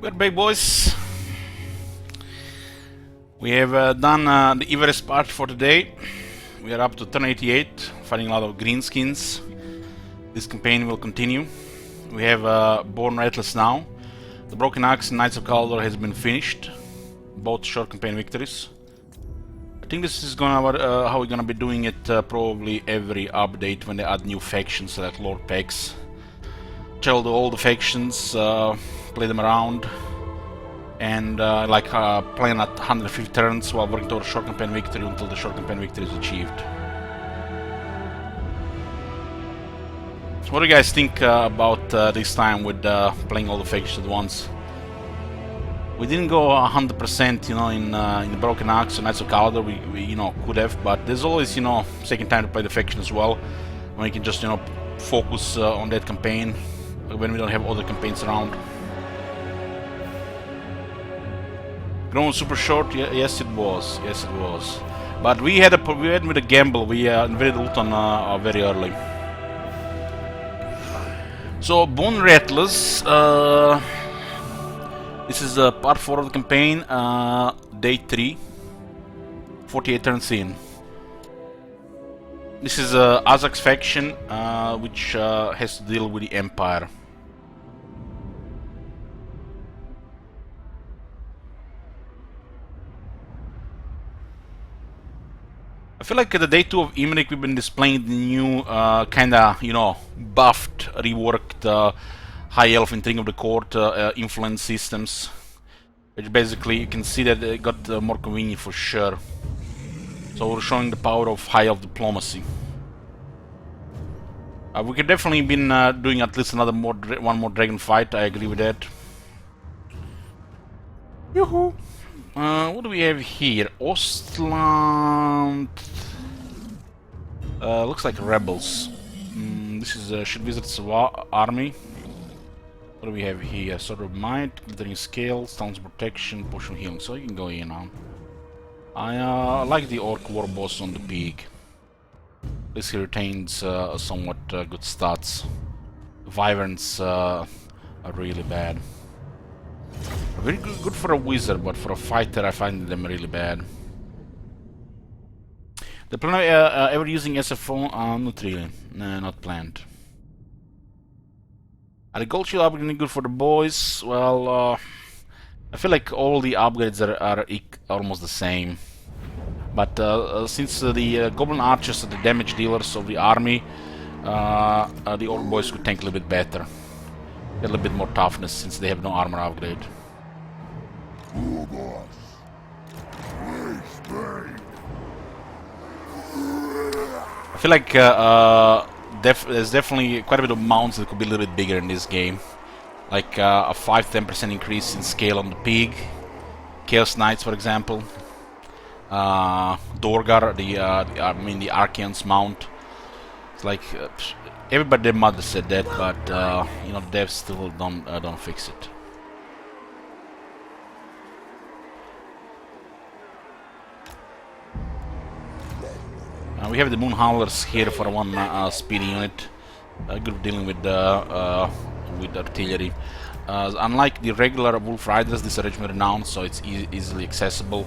We're back, boys. We have done the Everest part for today. We are up to turn 88, fighting a lot of green skins. This campaign will continue. We have Bonerattlaz now. The Broken Axe and Knights of Caldor has been finished. Both short campaign victories. I think this is gonna how we're gonna be doing it probably every update when they add new factions like Lord Packs. Travel to all the factions, play them around, and plan at 150 turns while working towards short campaign victory until the short campaign victory is achieved. So what do you guys think about this time with playing all the factions at once? We didn't go 100%, you know, in the Broken Axe and Knights of Caldor. We you know, could have, but there's always, you know, second time to play the faction as well, when we can just, you know, focus on that campaign when we don't have other campaigns around. Grown super short, yes it was, yes it was. But we had with a gamble. We invaded Ulton very early. So Bonerattlaz, this is part 4 of the campaign, day 3, 48 turns in. This is Azak's faction, which has to deal with the Empire. I feel like at the day 2 of Imrik we've been displaying the new kinda, you know, buffed, reworked High Elf and Ring of the Court influence systems, which basically you can see that it got more convenient for sure. So we're showing the power of High Elf diplomacy. We could definitely been doing at least one more dragon fight. I agree with that. Yoo-hoo! What do we have here? Ostland. Looks like rebels. This is Shield Wizard's army. What do we have here? Sword of Might, Glittering Scale, Stones Protection, Potion Healing. So you can go here now. I like the Orc War Boss on the pig. This he retains somewhat good stats. Wyverns are really bad. Very good for a wizard, but for a fighter I find them really bad. The plan ever using SFO? Not really. Nah, not planned. Are the gold shield upgrades good for the boys? Well, I feel like all the upgrades are almost the same. But since the goblin archers are the damage dealers of the army, the orc boys could tank a little bit better. Get a little bit more toughness since they have no armor upgrade. I feel like there's definitely quite a bit of mounts that could be a little bit bigger in this game. Like a 5-10% increase in scale on the pig. Chaos Knights, for example. Dorgar, the Archaean's mount. It's like everybody their mother said that, but you know, the devs still don't fix it. We have the Moon Howlers here for one speedy unit. Good dealing with artillery. Unlike the regular Wolf Riders, this is regiment renowned, so it's easily accessible,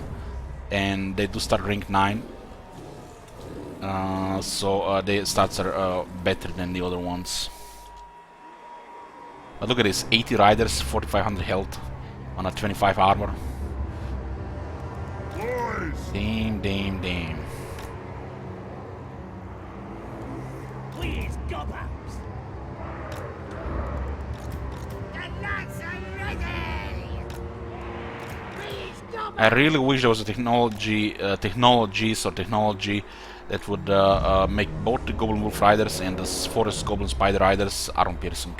and they do start rank 9. So their stats are better than the other ones. But look at this, 80 riders, 4500 health on a 25 armor. Damn, damn, damn. Please, goblins! The knights are ready! Please, goblins! I really wish there was a technology that would make both the Goblin Wolf Riders and the Forest Goblin Spider Riders armor piercing.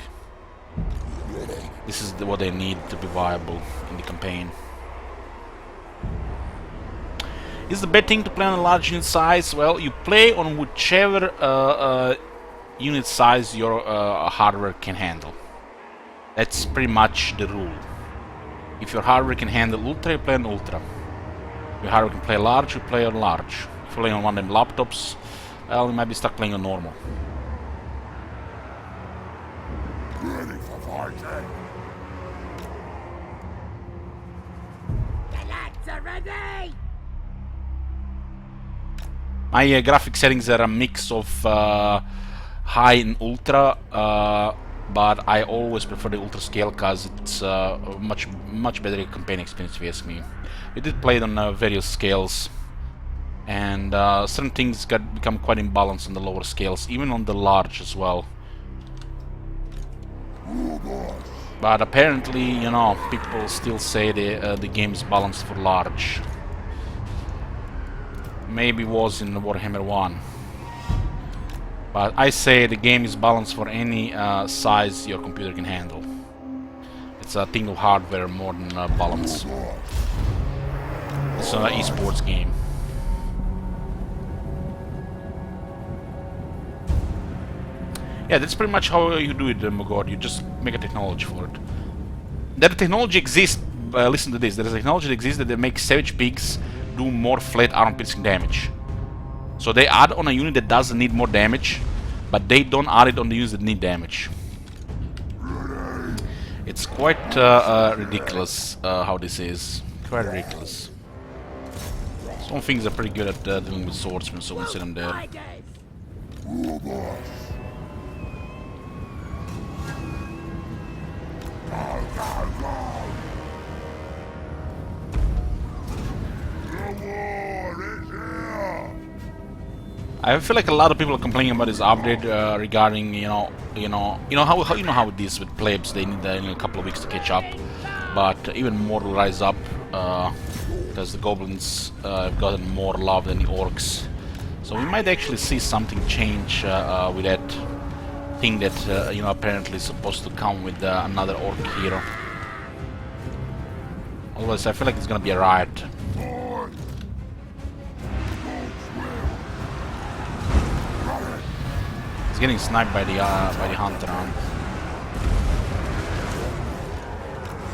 This is what they need to be viable in the campaign. Is the bad thing to play on a large unit size? Well, you play on whichever unit size your hardware can handle. That's pretty much the rule. If your hardware can handle Ultra, you play on Ultra. If your hardware can play large, you play on large. If you play on one of them laptops, well, you might be stuck playing on normal. Ready for fighting! ready! My graphic settings are a mix of high and ultra, but I always prefer the ultra scale because it's a much better campaign experience if you ask me. We did play it on various scales, and certain things become quite imbalanced on the lower scales, even on the large as well. But apparently, you know, people still say the game is balanced for large. Maybe was in Warhammer 1. But I say the game is balanced for any size your computer can handle. It's a thing of hardware more than balance. It's an esports game. Yeah, that's pretty much how you do it, Mogod. You just make a technology for it. That technology exists. Listen to this. There is a technology that exists that makes Savage Pigs do more flat armor piercing damage. So they add on a unit that doesn't need more damage, but they don't add it on the units that need damage. It's quite ridiculous how this is. Quite ridiculous. Some things are pretty good at dealing with swordsmen, so we'll sit them there. I feel like a lot of people are complaining about this update regarding, you know how it is with plebs. They need a couple of weeks to catch up, but even more will rise up because the goblins have gotten more love than the orcs. So we might actually see something change with that thing that apparently is supposed to come with another orc hero. Otherwise, I feel like it's gonna be a riot. He's getting sniped by the hunter.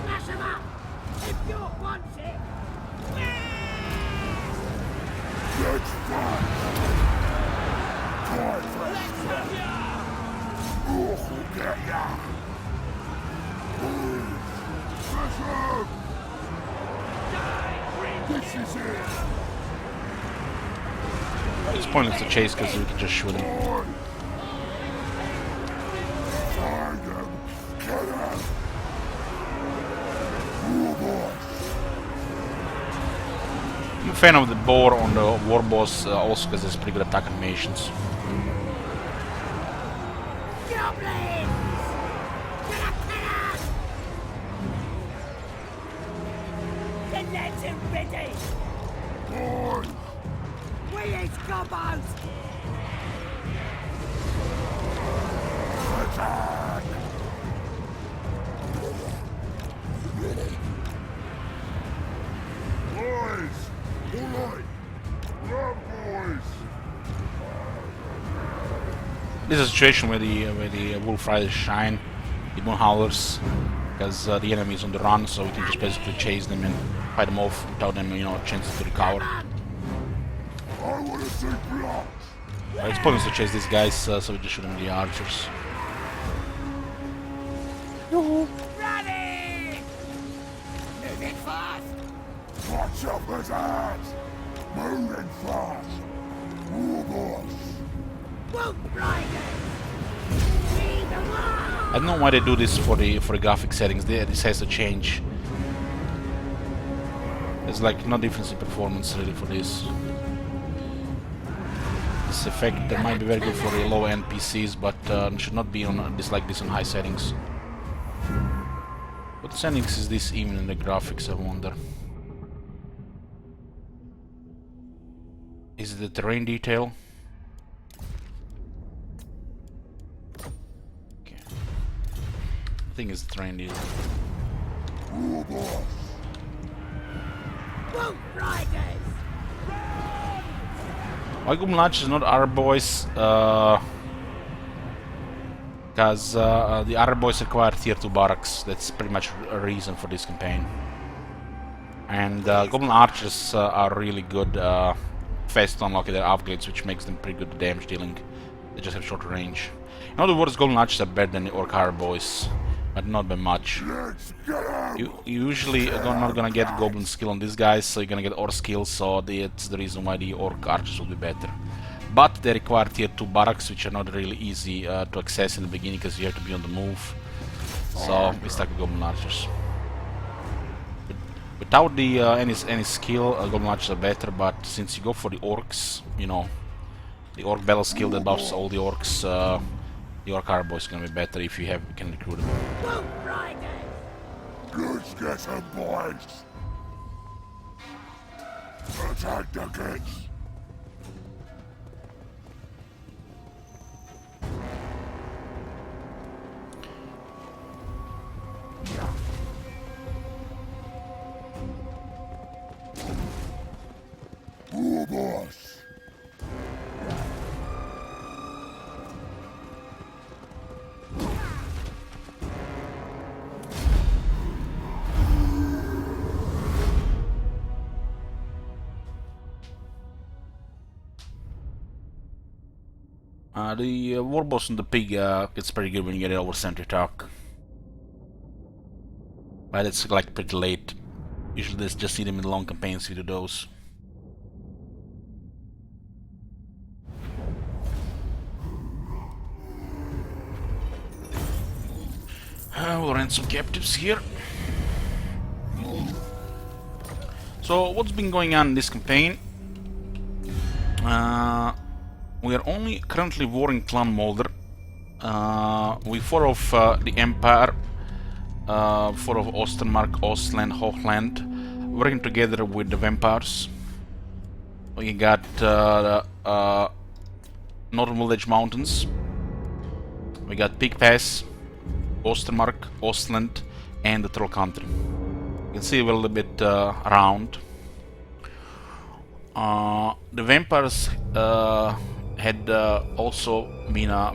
Smash him up! If you want it! Let's fight! Let's have ya! This is it! It's pointless to chase because we can just shoot him. I'm a fan of the boar on the war boss also because it's pretty good attack animations. Goblins! The nets are ready! We is gobos! Attack! Boys! Alright! Run, boys! This is a situation where the wolf riders shine, the moon howlers, because the enemy is on the run, so we can just basically chase them and fight them off without them, chances to recover. I wanna see blood! It's pointless to chase these guys, so we just shoot them with the archers. Ready! Moving fast! Watch up his ass! Moving fast! Robots! Wolf Riders! Be the one! I don't know why they do this for the graphic settings. This has to change. There's like no difference in performance really for this. This effect that might be very good for the low-end PCs, but should not be on this on high settings. What settings is this even in the graphics, I wonder? Is it the terrain detail? Okay. I think it's the terrain detail. Robots! Wolf Riders! Why Bonerattlaz is not our boys? Because the other boys require tier 2 barracks. That's pretty much a reason for this campaign. And Goblin Archers are really good, fast to unlock their upgrades, which makes them pretty good at damage dealing. They just have shorter range. In other words, Goblin Archers are better than the Orc Hard boys. but not by much. Let's go! You usually are not gonna get goblin skill on these guys, so you're gonna get orc skill, so that's the reason why the orc archers will be better. But they require tier 2 barracks, which are not really easy to access in the beginning because you have to be on the move. So we stuck with goblin archers. Without the any skill, goblin archers are better, but since you go for the orcs, you know, the orc battle skill that buffs all the orcs, the orc arboy is gonna be better if you can recruit them. Wolf riders! Let's get some boys! Attack the gates! Boss! The war boss on the pig gets pretty good when you get it over 70 attack. But it's like pretty late. Usually just see them in long campaigns if you do those. We'll rent some captives here. So what's been going on in this campaign? We are only currently warring Clan Molder. We fought off the Empire, fought off Ostermark, Ostland, Hochland, working together with the vampires. We got the Northern Village Mountains. We got Pig Pass, Ostermark, Ostland, and the Troll Country. You can see a little bit around. The vampires had also been a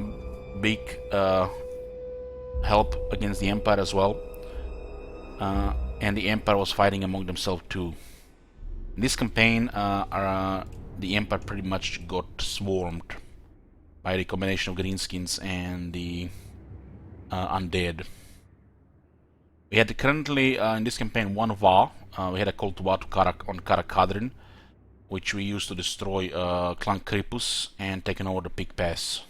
big help against the Empire as well, and the Empire was fighting among themselves too. In this campaign, the Empire pretty much got swarmed by the combination of greenskins and the undead. We had currently in this campaign one VA. We had a call to war on Karakadrin, which we used to destroy Clan Kripus and taking over the Pig Pass.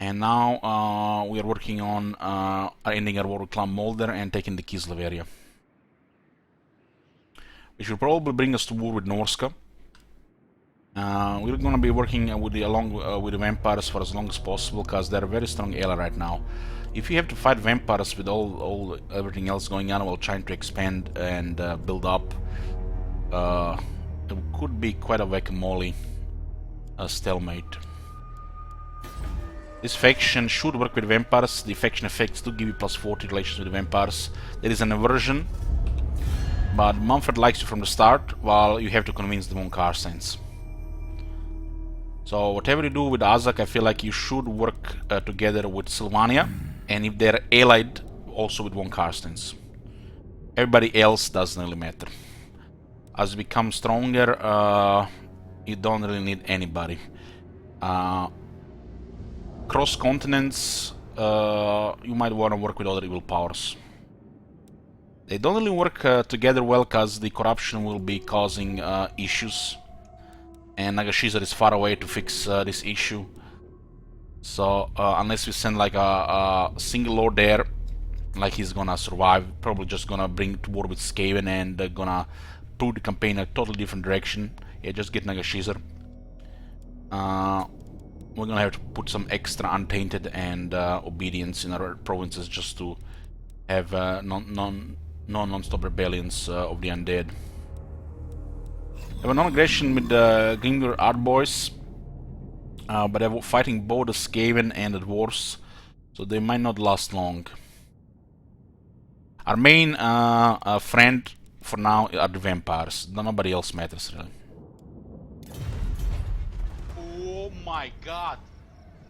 And now we are working on ending our war with Clan Molder and taking the Kislev area, which will probably bring us to war with Norska. We're going to be working with the vampires for as long as possible because they're a very strong ally right now. If you have to fight vampires with everything else going on while trying to expand and build up, it could be quite a whack-a-mole stalemate. This faction should work with vampires. The faction effects do give you plus 40 relations with the vampires. There is an aversion, but Mumford likes you from the start, while you have to convince them on Carstens. So whatever you do with Azak, I feel like you should work together with Sylvania, and if they're allied, also with Von Carstens. Everybody else doesn't really matter. As you become stronger, you don't really need anybody. Cross continents, you might want to work with other evil powers. They don't really work together well because the corruption will be causing issues, and Nagashizar is far away to fix this issue. So unless we send like a single lord there, like he's gonna survive, probably just gonna bring to war with Skaven and gonna put the campaign in a totally different direction. Yeah, just get Nagashizar. We're gonna have to put some extra untainted and obedience in our provinces just to have non-stop rebellions of the undead. We have a non-aggression with the Grimgor Art Boys, but they're fighting both the Skaven and the dwarves, so they might not last long. Our main friend for now are the vampires. Nobody else matters really. Oh my god!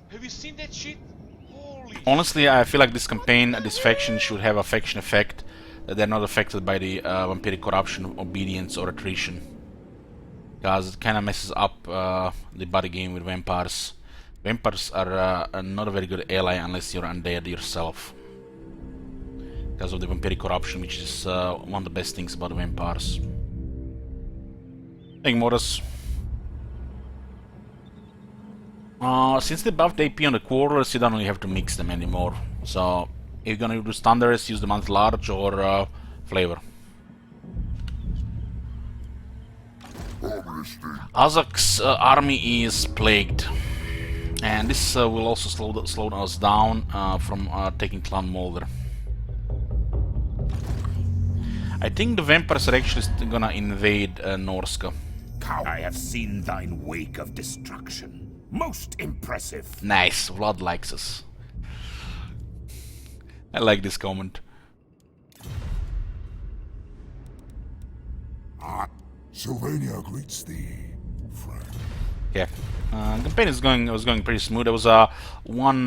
Have you seen that shit? Holy Honestly, I feel like this campaign, this faction should have a faction effect, that they're not affected by the vampiric corruption, obedience, or attrition. Because it kind of messes up the body game with vampires. Vampires are not a very good ally unless you're undead yourself. Because of the vampiric corruption, which is one of the best things about vampires. Thank you, Morris. Since they buffed AP on the quarters, you don't really have to mix them anymore. So, if you're gonna do standards, use them as large or flavor. Azak's army is plagued. And this will also slow us down from taking Clan Molder. I think the vampires are actually gonna invade Norska. I have seen thine wake of destruction. Most impressive. Nice, Vlad likes us. I like this comment. Sylvania greets thee, friend. Yeah, campaign was going pretty smooth. There was one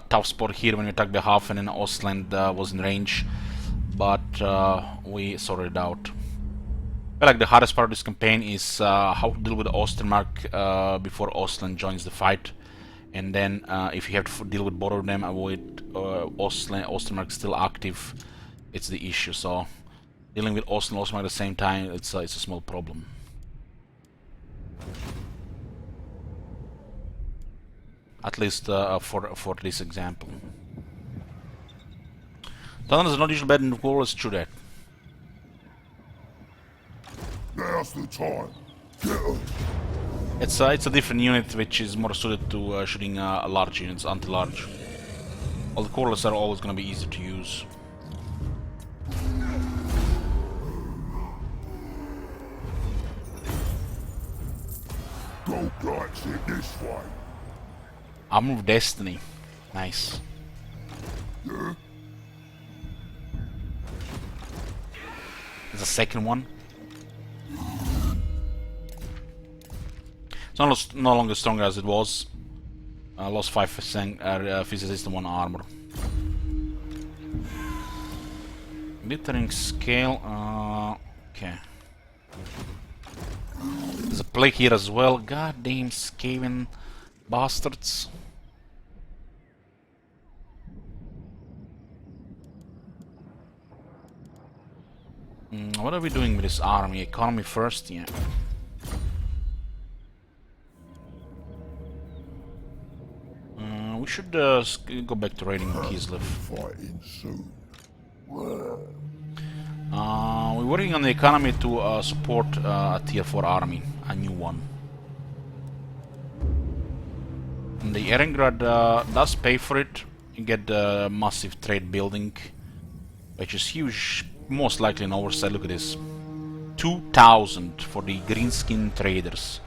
tough spot here when we attacked Behafen and Ostland was in range, but we sorted it out. I feel like the hardest part of this campaign is how to deal with Ostermark before Ostland joins the fight, and then if you have to deal with both of them, avoid Ostermark still active. It's the issue. So dealing with Ostland and Ostermark at the same time, it's a small problem. At least for this example. Thunder is not usually bad in the war, let's do that. Now's the time. Get 'em. It's a different unit which is more suited to shooting large units, anti-large. All the cordless are always going to be easy to use. Go guys it this way. Armor of Destiny. Nice. Yeah? There's a second one. It's no longer stronger as it was. Lost 5% physicist and 1 armor. Glittering scale. Okay. There's a plague here as well. Goddamn Skaven bastards. What are we doing with this army? Economy first? Yeah. We should go back to raiding Kislev. Fighting soon. We're working on the economy to support a tier 4 army, a new one. And the Erengrad does pay for it. You get the massive trade building, which is huge, most likely an oversight. Look at this. 2,000 for the greenskin traders.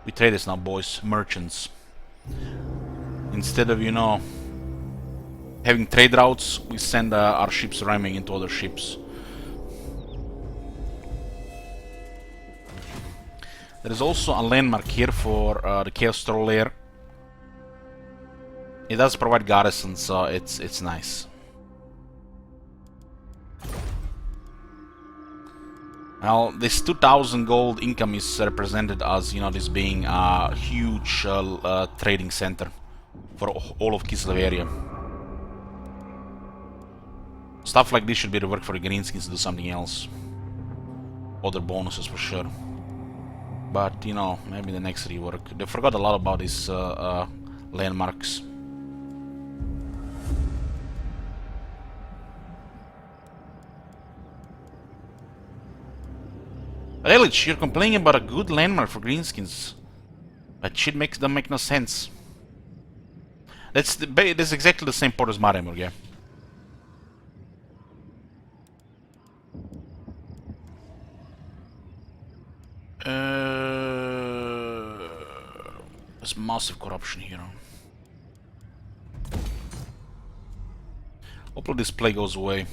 We traders now, boys, merchants. Instead of, you know, having trade routes, we send our ships ramming into other ships. There is also a landmark here for the Chaos Troll lair. It does provide garrisons, so it's nice. Well, this 2,000 gold income is represented as, you know, this being a huge trading center for all of Kislev area. Stuff like this should be reworked for the Greenskins to do something else. Other bonuses for sure. But, you know, maybe the next rework. They forgot a lot about these landmarks. Elich, you're complaining about a good landmark for Greenskins. That shit doesn't make no sense. That's exactly the same port as Maremur, yeah. There's massive corruption here. Hopefully this plague goes away.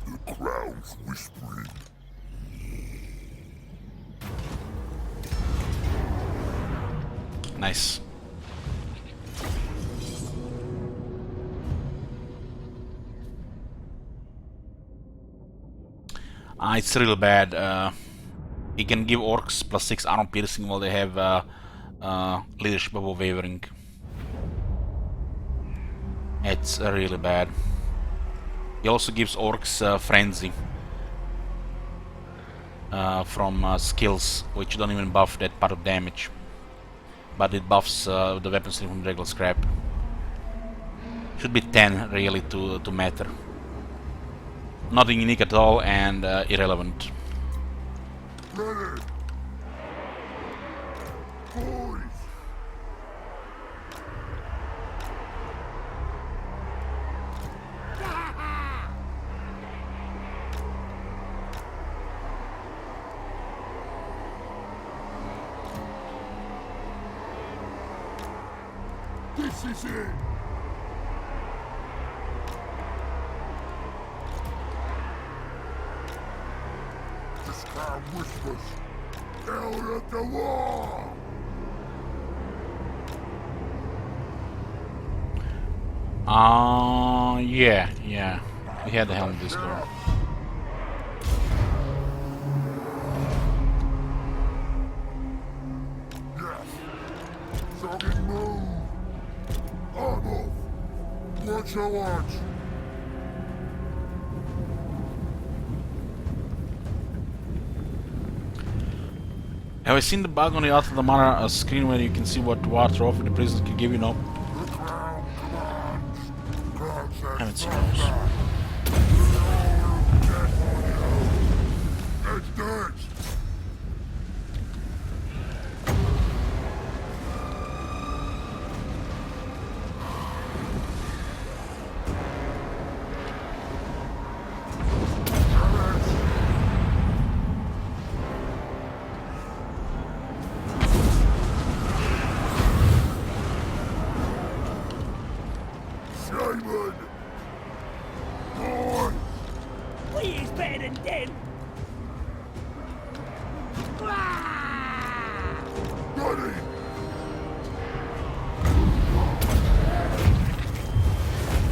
The crowd's whispering. Nice. It's real bad. He can give orcs +6 armor piercing while they have leadership above wavering. It's really bad. He also gives orcs frenzy from skills, which don't even buff that part of damage, but it buffs the weapons from regular scrap. Should be 10 really to matter. Nothing unique at all and irrelevant. Ready. Boys. This is it. The sky whispers. Out of the wall. Yeah. We had the helm this turn. Yes. Fucking move. I'm off. Watch your watch. Have I seen the bug on the Alpha of the Mana screen where you can see what war trophy the prisoners can give you? No. The crown commands. Crown says Haven't seen faster. those. Death on you. It's dead. Shaman! Boy! We is better than them. Ready!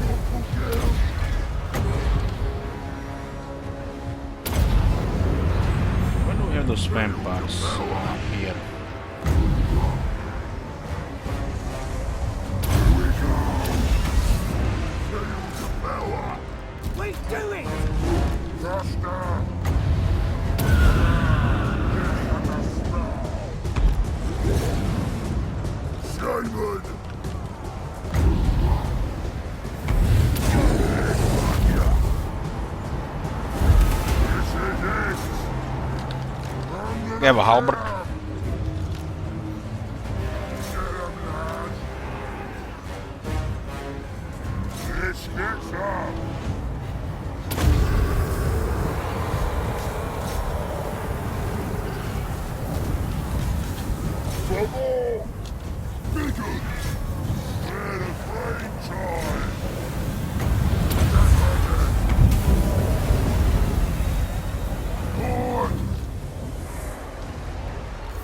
Don't forget him. When do we have those vampires here? Use the power. We do it. Faster! Shaman! This is it! We have a halberd. Get him, lad! This gets up! For more! Biggins! We're the flame time! Boy!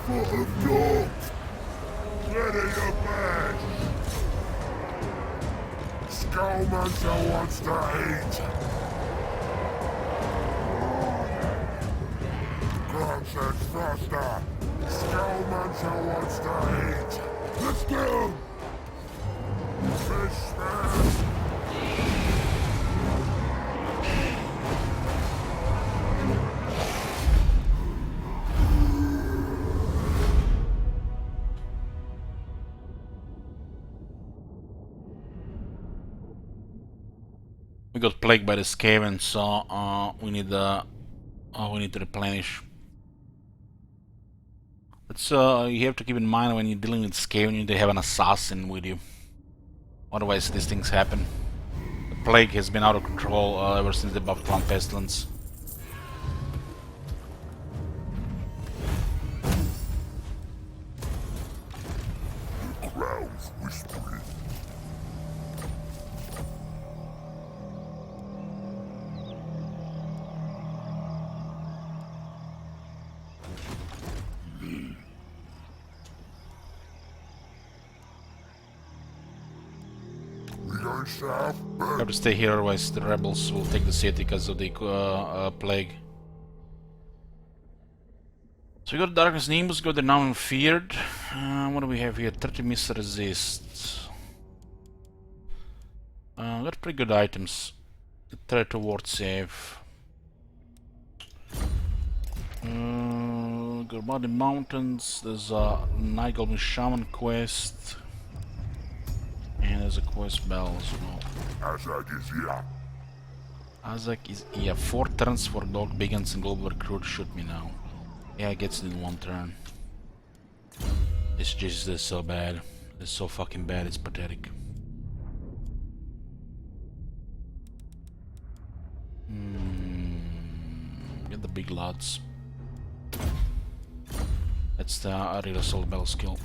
Foot of dogs! Ready to bash! Skullmancer wants to eat! Grant says faster! Skullmancer wants to eat! Let's get him! Fish smash! We got plagued by the Skaven, so we need to replenish. That's you have to keep in mind when you're dealing with Skaven, you need to have an assassin with you. Otherwise, these things happen. The plague has been out of control ever since they buffed Clan Pestilence. Crowds whispering. We going south? We have to stay here, otherwise the rebels will take the city because of the plague. So we got Darkness Nimbus, got the Now Feared. What do we have here? 30 miss resist. Got pretty good items. The threat to ward save. Gorbadi Mountains. There's a Night Goblin Shaman quest. And there's a quest bell as well. Azag is here. Azak is here. 4 turns for Dog Biggins and Global Recruit. Shoot me now. Yeah, it gets it in 1 turn. This just is so bad. It's so fucking bad, it's pathetic. Get the big lads. That's the Arila Soul Bell skill.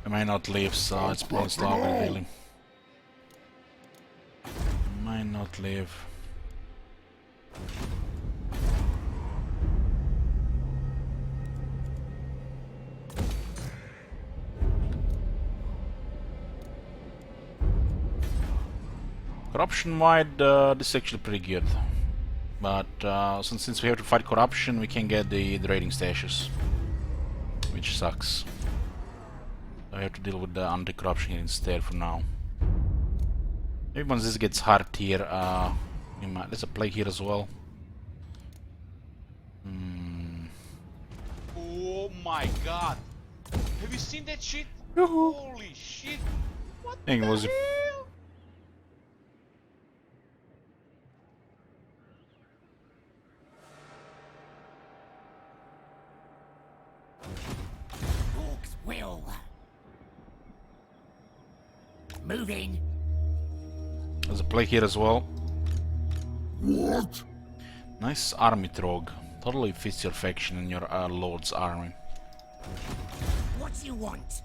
I may not live, so it's probably starving healing. Might not live. Corruption-wide, this is actually pretty good. But since we have to fight corruption, we can get the raiding stashes, which sucks. I have to deal with the anti-corruption here instead for now. Maybe once this gets hard here, there's a plague here as well. Oh my god! Have you seen that shit? Holy shit! What the hell? Orcs will. Moving. There's a plague here as well. What? Nice army trog. Totally fits your faction and your lord's army. What do you want?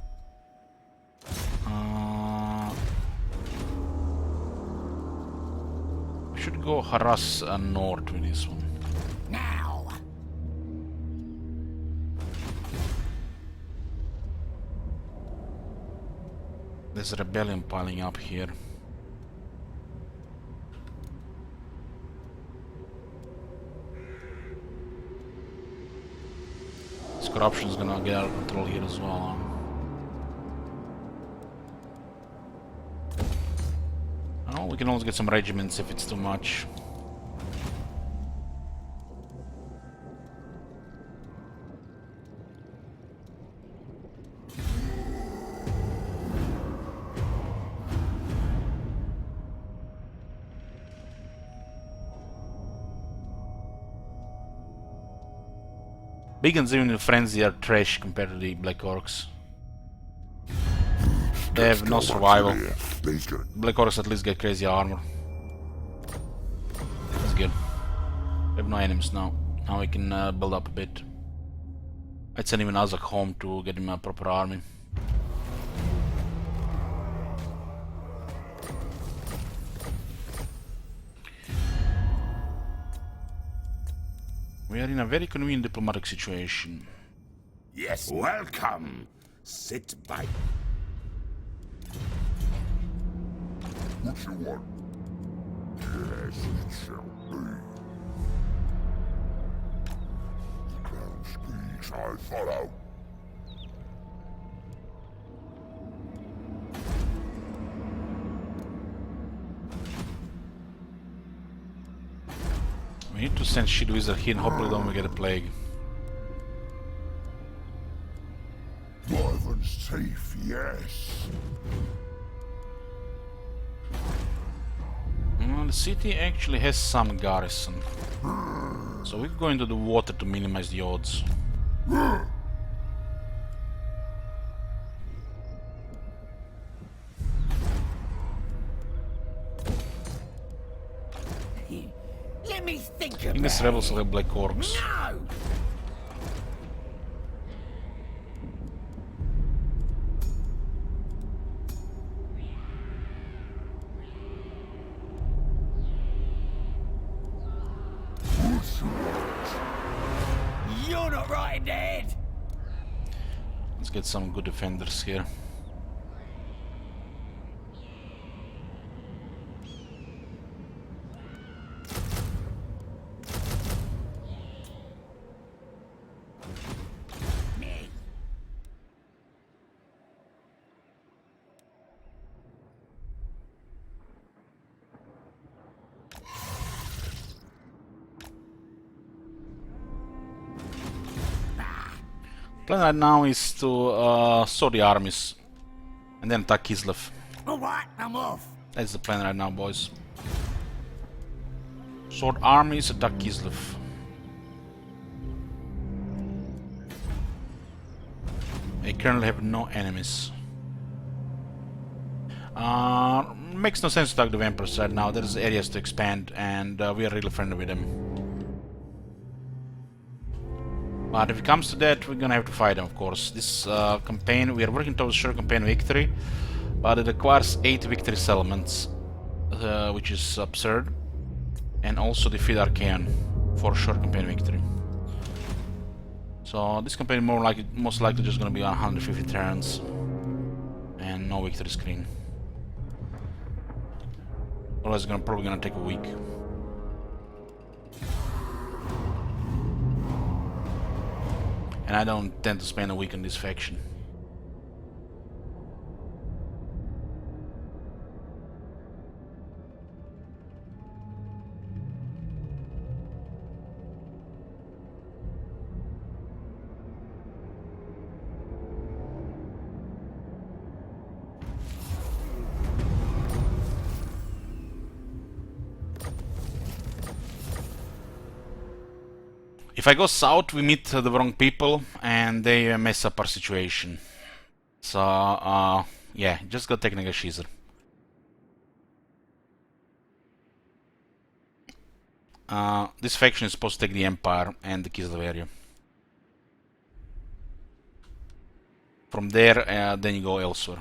We should go harass north with this one. Now. There's a rebellion piling up here. This corruption is gonna get out of control here as well. Oh, we can always get some regiments if it's too much. Biggins even in Frenzy are trash compared to the Black Orcs. They have no survival. Black Orcs at least get crazy armor. That's good. We have no enemies now. Now we can build up a bit. I'd send even Azak home to get him a proper army. We are in a very convenient diplomatic situation. Yes, welcome. Sit by. What you want? Yes, it shall be. The clown speaks, I follow. We need to send Shield Wizard here and hopefully don't we get a plague. Live and safe, yes. The city actually has some garrison. So we could go into the water to minimize the odds. Let me think I think these about rebels it. will have black orcs. No! You're not right in the head! Let's get some good defenders here. Plan right now is to sow the armies and then attack Kislev. Alright, I'm off. That's the plan right now, boys. Sword armies, attack Kislev. I currently have no enemies. Makes no sense to attack the vampires right now. There's areas to expand, and we are really friendly with them. But if it comes to that, we're gonna have to fight them, of course. This campaign, we are working towards sure campaign victory, but it requires 8 victory settlements, which is absurd, and also defeat Archaean for sure campaign victory. So this campaign most likely just gonna be 150 turns and no victory screen. Otherwise, it's probably gonna take a week. And I don't intend to spend a week on this faction. If I go south, we meet the wrong people, and they mess up our situation. So, yeah, just go take Nagashizer. This faction is supposed to take the Empire and the Kislev area. From there, then you go elsewhere.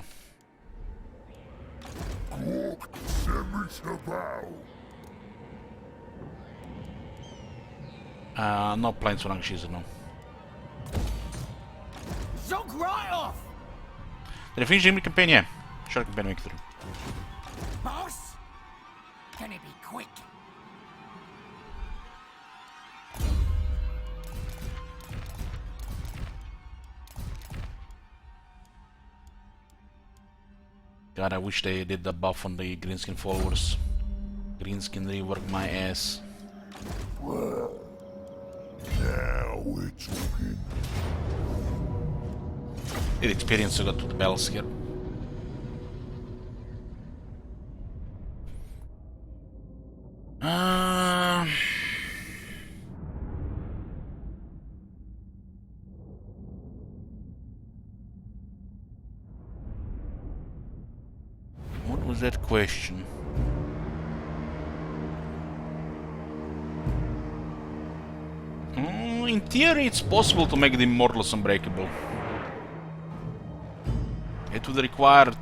No plans for Nagashizer, no. Zonk right off! Did I finish the campaign? Yeah. Short campaign victory. Boss? Can it be quick? God, I wish they did the buff on the greenskin followers. Greenskin rework my ass. Now we're talking. Need experience to go to the battles here. What was that question? In theory, it's possible to make the Immortals unbreakable. It would require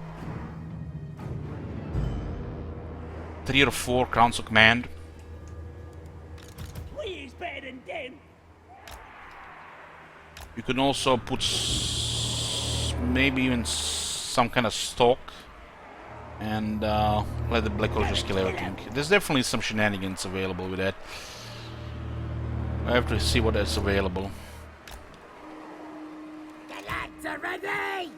3 or 4 crowns of command. We is better than them. You can also put maybe even some kind of stock and let the Black Hole just kill everything. There's definitely some shenanigans available with that. I have to see what that's available. The lads are ready!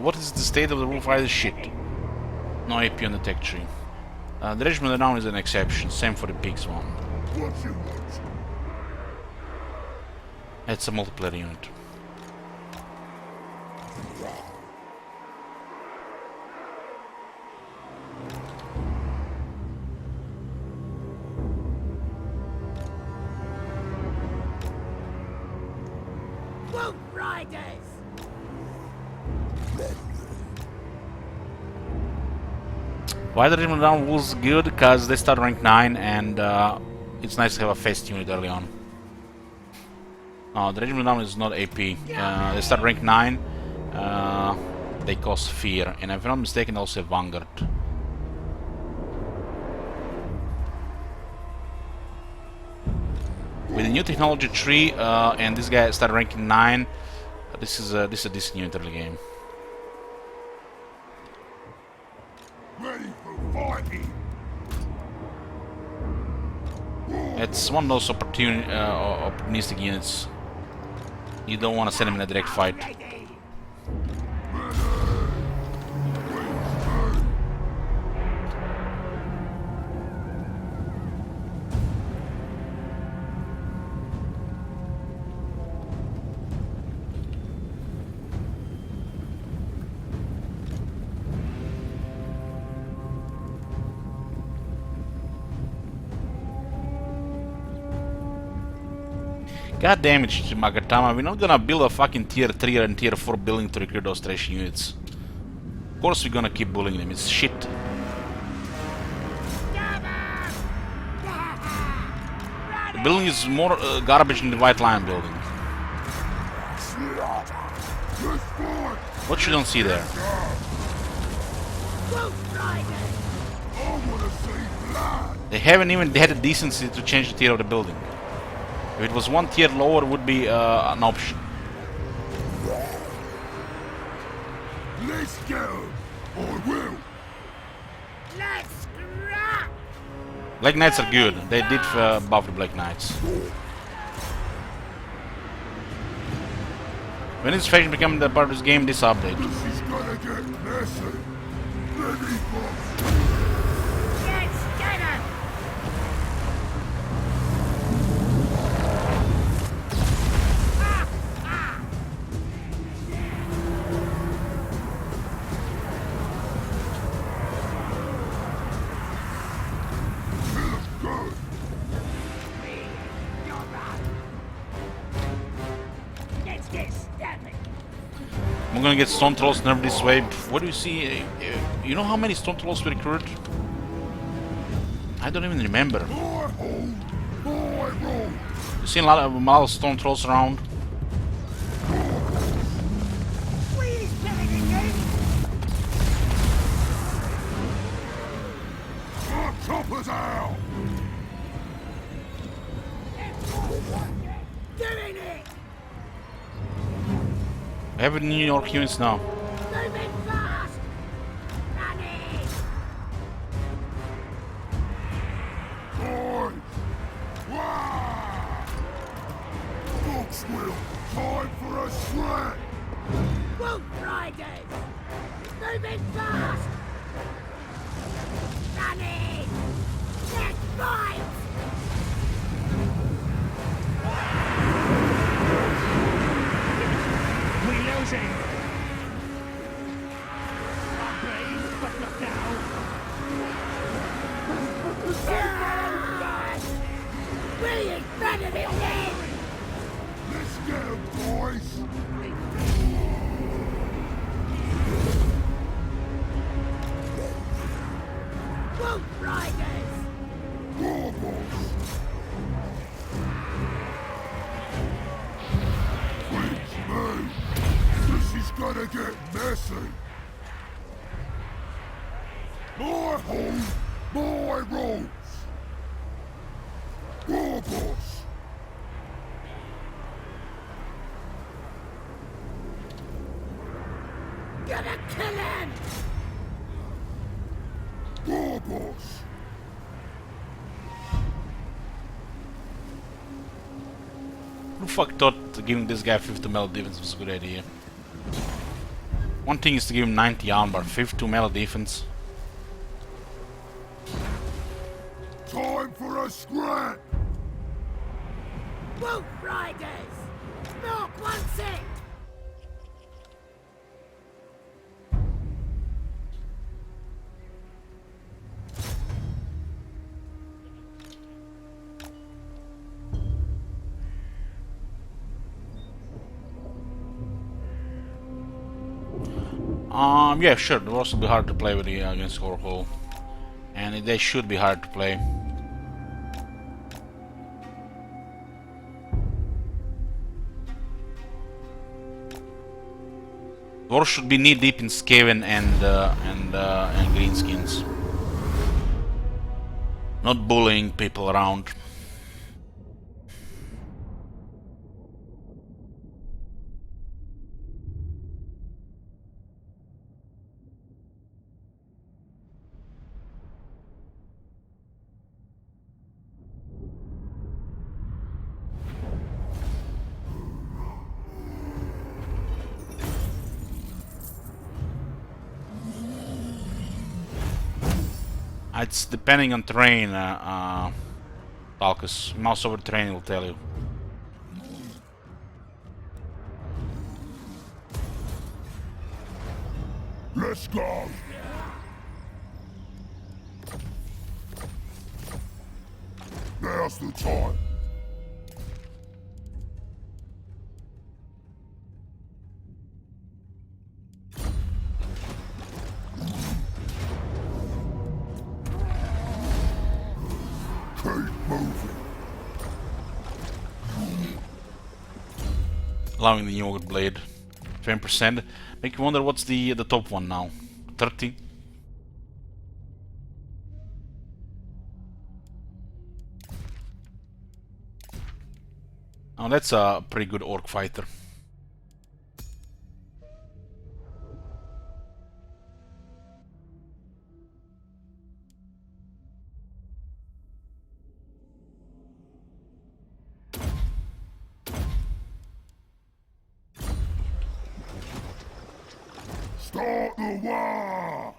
What is the state of the roof? Either shit. No AP on the tech tree. The regiment now is an exception. Same for the pigs one. What you want? It's a multiplayer unit. Wolf Riders! Why the Regiment Down was good? Because they start rank 9 and it's nice to have a fast unit early on. The Regiment Down is not AP. They start rank 9. They cost fear, and if I'm not mistaken, they also have Vanguard. With the new technology tree and this guy started ranking 9, this is a decent unit early game. Ready for fighting. It's one of those opportunistic units. You don't want to send him in a direct fight. God damn it, Magatama, we're not gonna build a fucking tier 3 and tier 4 building to recruit those trash units. Of course we're gonna keep bullying them, it's shit. The building is more garbage than the White Lion building. What you don't see there? They haven't even had the decency to change the tier of the building. If it was one tier lower, it would be an option. Let's go, or will. Let's scrap! Black Knights are good. They did buff the Black Knights. When is faction becoming the part of this game? This update. This is gonna get messy. Ready for Let's get him! good. Let's get stabbing! I'm gonna get Stone Trolls nerfed this way. What do you see? You know how many Stone Trolls we recruit? I don't even remember. Boy, hold. Boy, roll. You seen a lot of Stone Trolls around? Please, Billy again! Our choppers out. Doing it! We have New York units now. Moving fast! Running! Boys. Wow. Foxwheel. Time for a scrap. Wolf Riders! Moving fast! Running! Let's fight! We're losing. Brave, but not now. We is better than them! Let's get 'em, boys. Wolf Riders! War boss. Please move. This is gonna get messy. More hold, more rolls. War boss. Gonna kill him! War boss. Who the fuck thought giving this guy 50 melee defense was a good idea? One thing is to give him 90 armor, 52 melee defense. Time for a scrap. Wolf Riders! Mark wants it! Yeah, sure. It will also be hard to play with the against Horhole, and they should be hard to play. Dwarves should be knee deep in Skaven and greenskins, not bullying people around. It's depending on terrain, Falcus. Mouse over terrain will tell you. Let's go! Now's the time. Keep moving. Allowing the yogurt blade. 10%. Make you wonder what's the top one now. 30. Oh, that's a pretty good orc fighter. Start the war!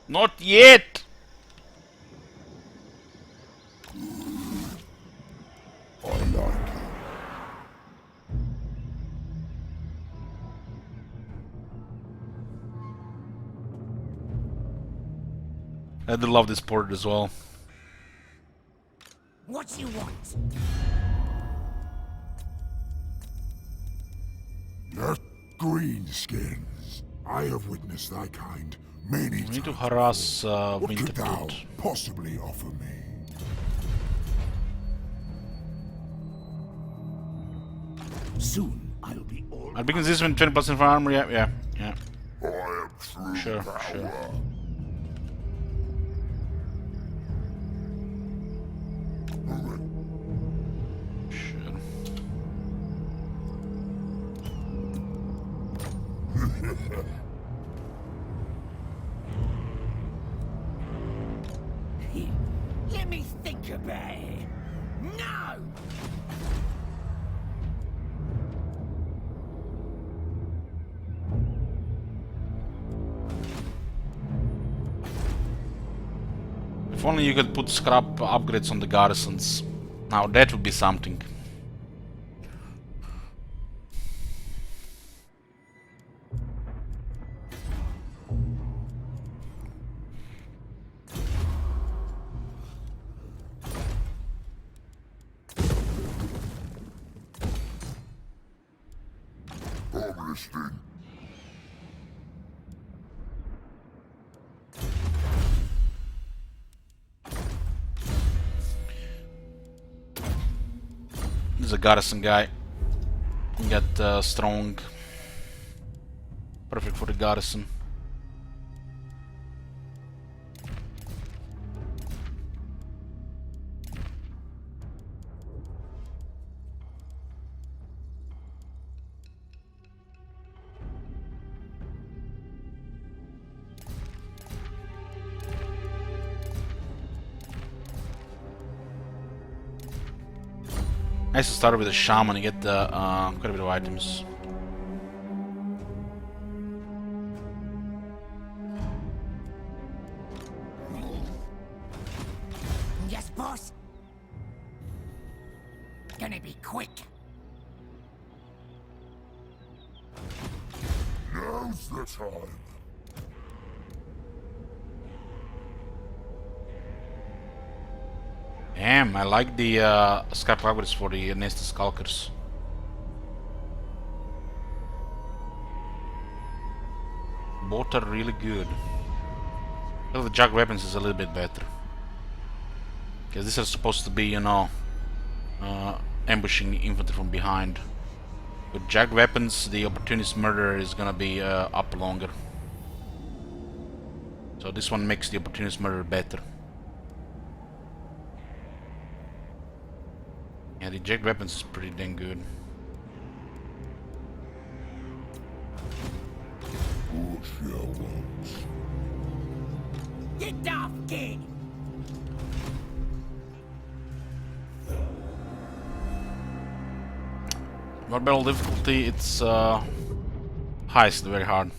Not yet! I like it. I do love this port as well. What you want? Yes, greenskins. I have witnessed thy kind many We times. need to harass What could thou Winterfoot. possibly offer me? Soon I'll be all. I'll begin this with 20% for armor. Yeah. I am true Sure, power. sure. Sure. Let me think about it. No! If only you could put scrap upgrades on the garrisons. Now that would be something. I'm listening. This is a garrison guy. Get strong. Perfect for the garrison. Nice to start with a shaman and get quite a bit of items. Yes, boss? Gonna be quick. Now's the time. Damn, I like the scrap upgrades for the Nested Skulkers. both are really good. Well, the jug weapons is a little bit better. Because these are supposed to be, you know, ambushing infantry from behind. With jug weapons, the opportunist murderer is gonna be up longer. So this one makes the opportunist murderer better. Yeah, the jug weapons is pretty dang good. Get off, kid! War battle difficulty, it's highest, very hard.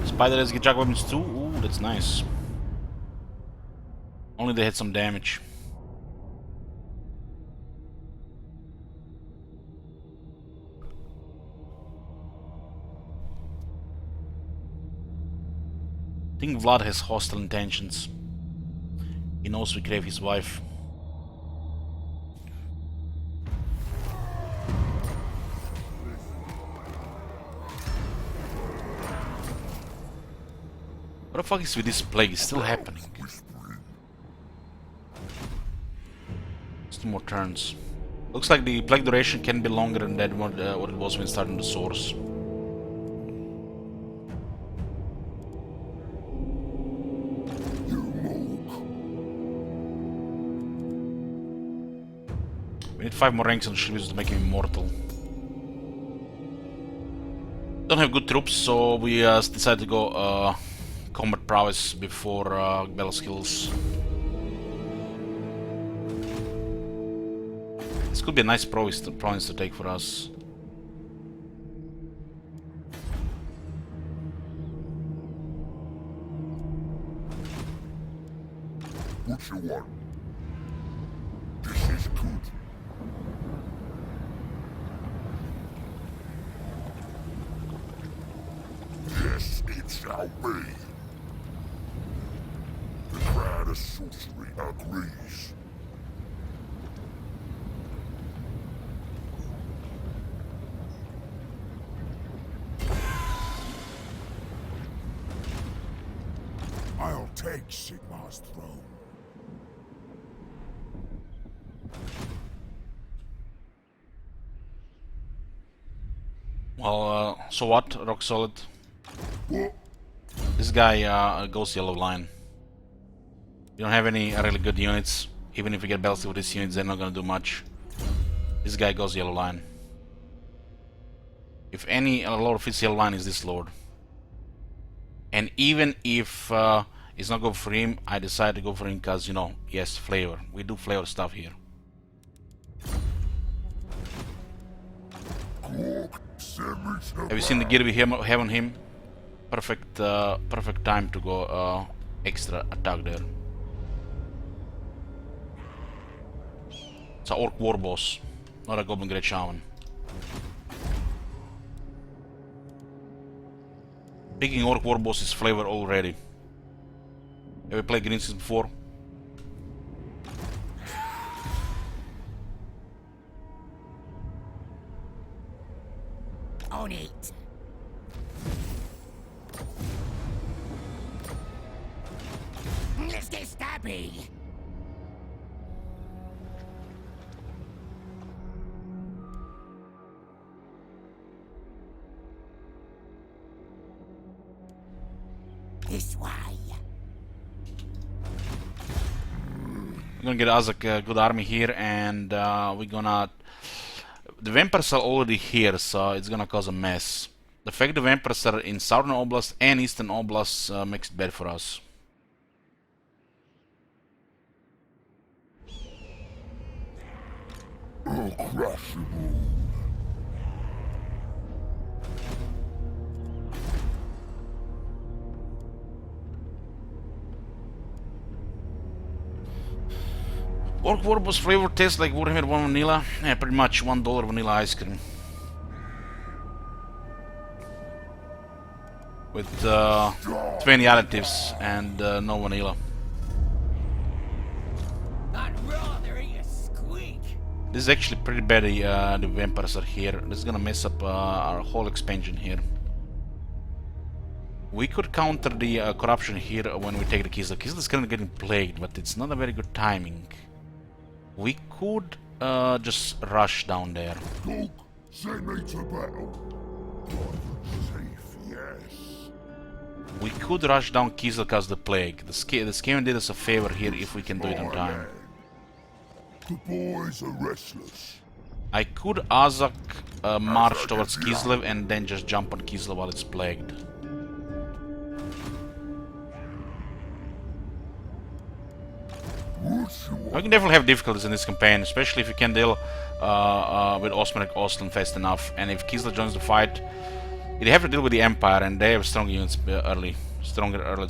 Spider has jug weapons too. Ooh, that's nice. Only they had some damage. I think Vlad has hostile intentions. He knows we crave his wife. What the fuck is with this plague? It's still happening. It's 2 more turns. Looks like the plague duration can be longer than that what it was when starting the source. We need 5 more ranks on shields to make him immortal. Don't have good troops, so we decided to go combat prowess before battle skills. This could be a nice province to take for us. What you want? This is good. Yes, it shall be. The crowd of sorcery agrees. I'll take Sigmar's throne. Well, so what? Rock solid. This guy goes yellow line. We don't have any really good units. Even if we get ballistic with these units, they're not gonna do much. This guy goes yellow line. If any, a lord of his yellow line is this lord. And even if it's not go for him, I decided to go for him because, you know, yes, flavor. We do flavor stuff here. Have you seen the gear we have on him? Perfect, perfect time to go extra attack there. It's an orc war boss, not a goblin great shaman. Picking orc war boss is flavor already. Have we played Greenskins before? On it. Let's get stabby. This way. We're gonna get us a good army here, and we're gonna... The vampires are already here, so it's gonna cause a mess. The fact the vampires are in Southern Oblast and Eastern Oblast makes it bad for us. I'll crush them all. Orc Warboss flavor tastes like Warhammer 1 vanilla. Yeah, pretty much $1 vanilla ice cream. With 20 additives and no vanilla. I'd rather eat a squeak. This is actually pretty bad. The vampires are here. This is gonna mess up our whole expansion here. We could counter the corruption here when we take the Kislev. Kislev is currently getting plagued, but it's not a very good timing. We could just rush down there. Dog, send me to battle. Safe, yes. We could rush down Kislev because the plague. The Skaven did us a favor here if we can do it on time. The boys are restless. I could Azak march towards Kislev and then just jump on Kislev while it's plagued. We can definitely have difficulties in this campaign, especially if you can deal with Osmanic Ostland fast enough. And if Kislev joins the fight, you have to deal with the Empire, and they have strong units early. Stronger early,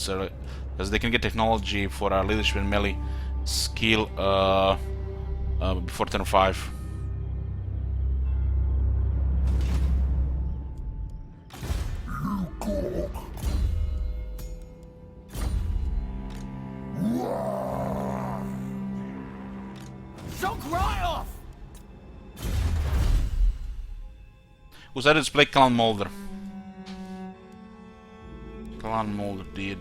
because they can get technology for our leadership and melee skill before turn 5. Sunk right off! Who decided to play Clan Mulder? Clan Mulder did.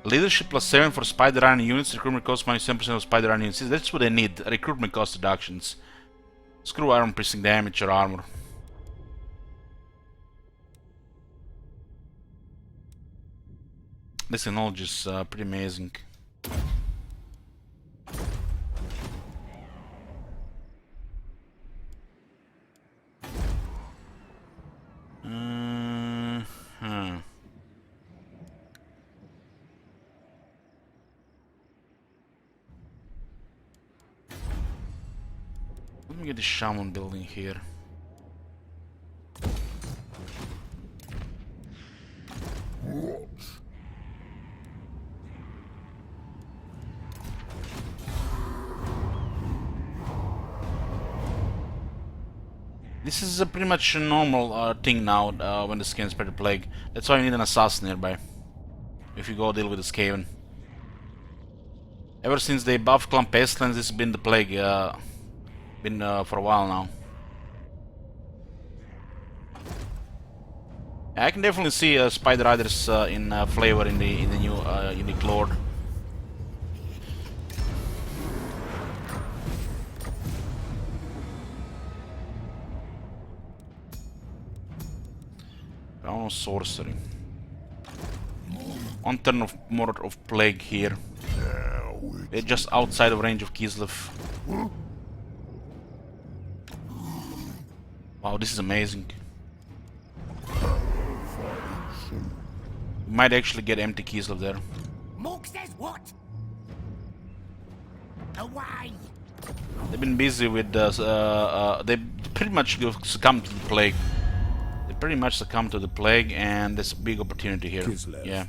Leadership +7 for Spider Iron units. Recruitment cost -7% of Spider Iron units. That's what they need. Recruitment cost reductions. Screw iron piercing damage or armor. This technology is pretty amazing. Let me get the shaman building here. This is pretty much a normal thing now when the Skaven spread the plague. That's why you need an assassin nearby if you go deal with the Skaven. Ever since they buffed Clan Pestilence, this has been the plague. Been for a while now. I can definitely see Spider Riders in flavor in the new unique lord. Oh, sorcery. One turn of more of plague here. They're just outside of range of Kislev. Wow, this is amazing. We might actually get empty Kislev there. Mork says what? Away! They've been busy with they pretty much succumbed to the plague. They pretty much succumbed to the plague, and there's a big opportunity here. Kislev. Yeah.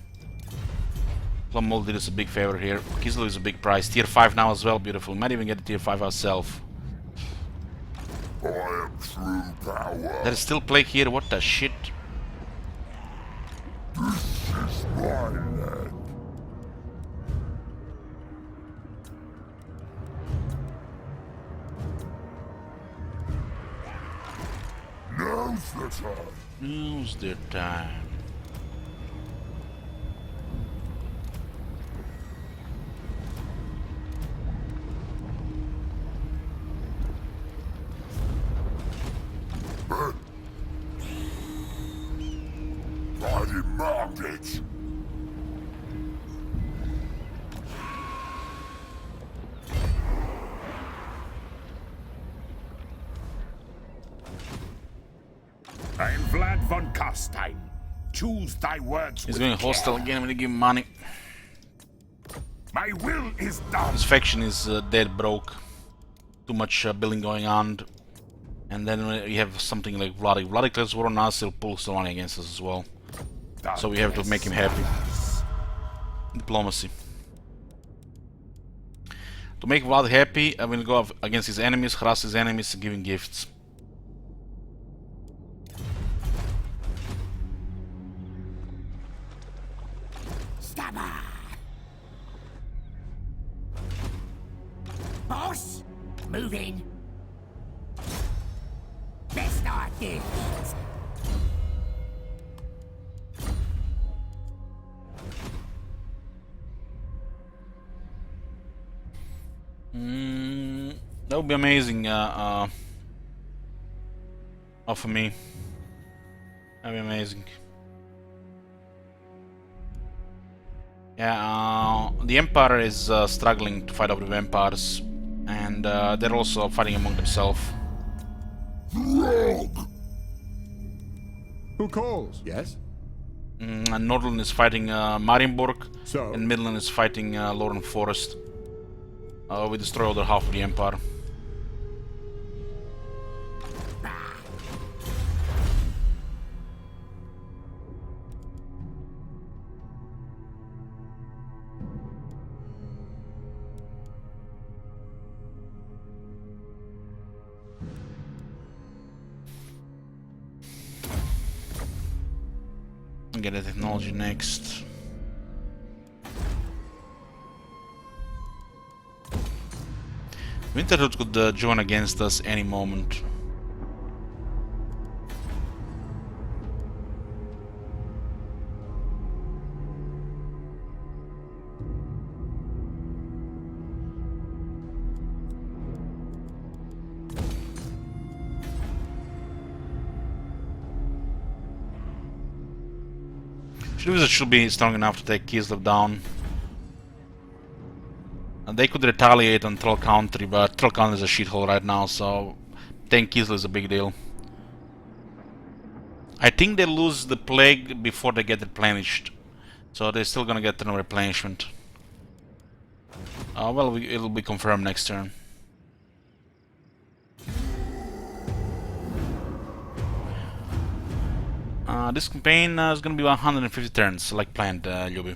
Plummull did us a big favor here. Kislev is a big price. Tier 5 now as well, beautiful. We might even get the tier 5 ourselves. I am true power. There is still plague here, what the shit? This is my land. Now's the time. Now's the time. I demand it. I'm Vlad von Karstein. Choose thy words He's with going hostile care. again, I'm gonna give him money. My will is done. This faction is dead broke. Too much building going on. And then we have something like Vladik. Vladik lets war on us, he'll pull Solani against us as well. So we have to make him happy. Diplomacy. To make Vlad happy, I'm gonna go against his enemies, harass his enemies, and give him gifts. moving. Let's start this. That would be amazing for me. That'd be amazing. Yeah, the Empire is struggling to fight off the vampires, and they're also fighting among themselves. Who calls? Yes? And Nordland is fighting Marienburg, So? and Midland is fighting Loren Forest. We destroy the other half of the Empire. Get the technology next. Winterhood could join against us any moment. Shrews should be strong enough to take Kislev down. And they could retaliate on Troll Country, but Troll Country is a shithole right now, so taking Kislev is a big deal. I think they lose the plague before they get replenished, so they're still gonna get no replenishment. Well, it'll be confirmed next turn. This campaign is gonna be 150 turns, like planned, Ljubi.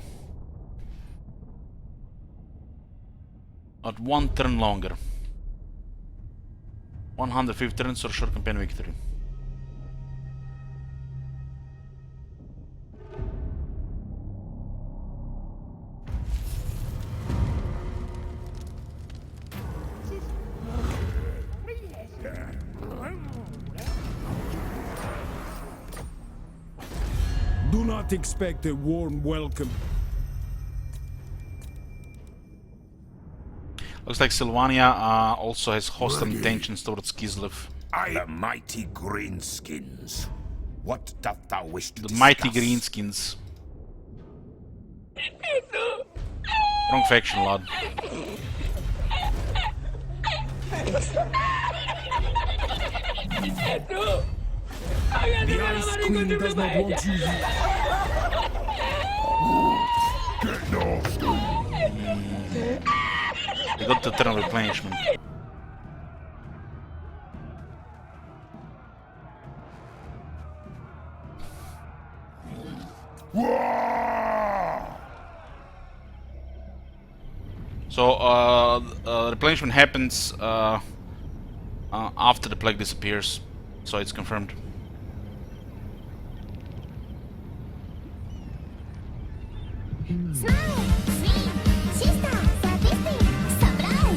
Not one turn longer. 150 turns or short campaign victory. Do not expect a warm welcome. Looks like Sylvania also has hostile intentions towards Kislev. The mighty greenskins. What doth thou wish to The discuss? mighty greenskins. Wrong faction, lad. The Ice Queen does not want you here. Get nasty. They got the turn of replenishment. So replenishment happens after the plague disappears, so it's confirmed.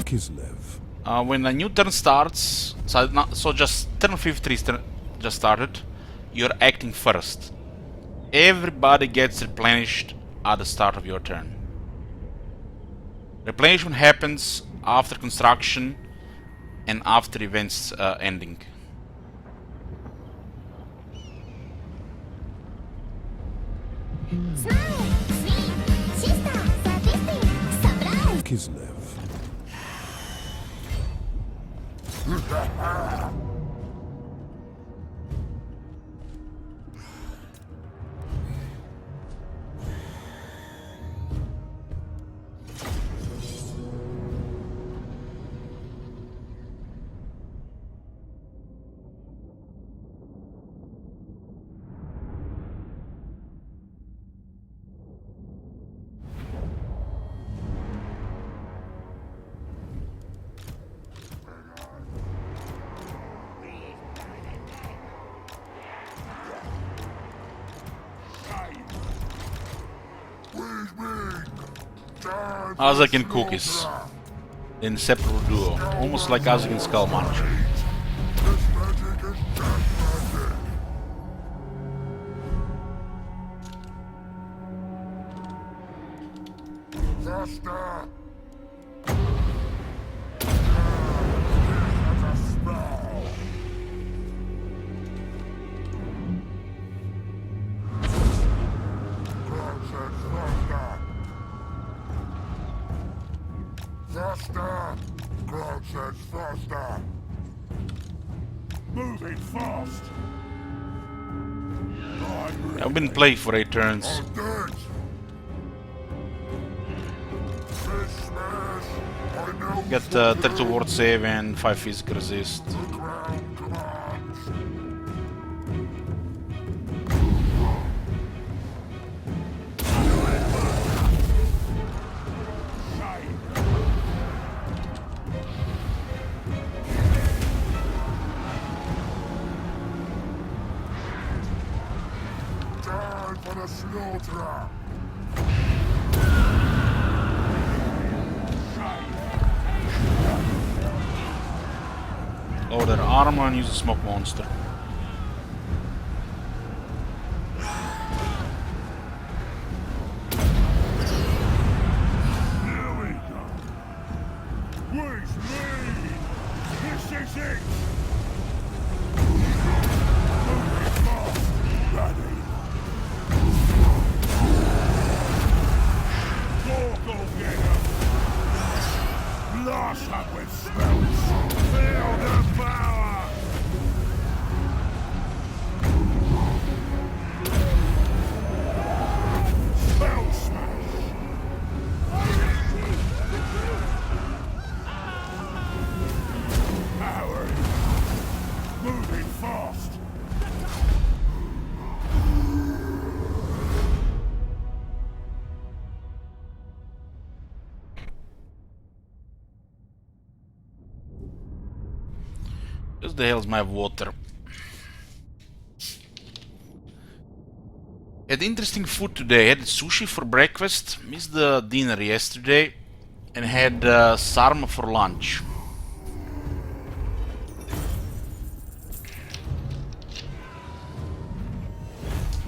Kislev. When a new turn starts, so just turn 53 just started, you're acting first. Everybody gets replenished at the start of your turn. Replenishment happens after construction and after events ending. Kislev. Isaac and cookies. in separate duo, almost like us against Skullmuncher. This magic is death magic. Faster! That's a spell. Crouch and faster! Faster! Crouch and faster! Moving fast! I've been playing for 8 turns. I'm dead! Fish smash! I know Got 32 ward save and 5 physical resist. the ground commands! Time for the slaughter! Lower their armor and use a smoke monster. Here we go! Where's me? This is it! Moving fast! Ready! Go get him! Blast up with spells! Feel the power! Spell smash! Power! Moving fast! What the hell is my water? Had interesting food today. Had sushi for breakfast, missed the dinner yesterday, and had sarma for lunch.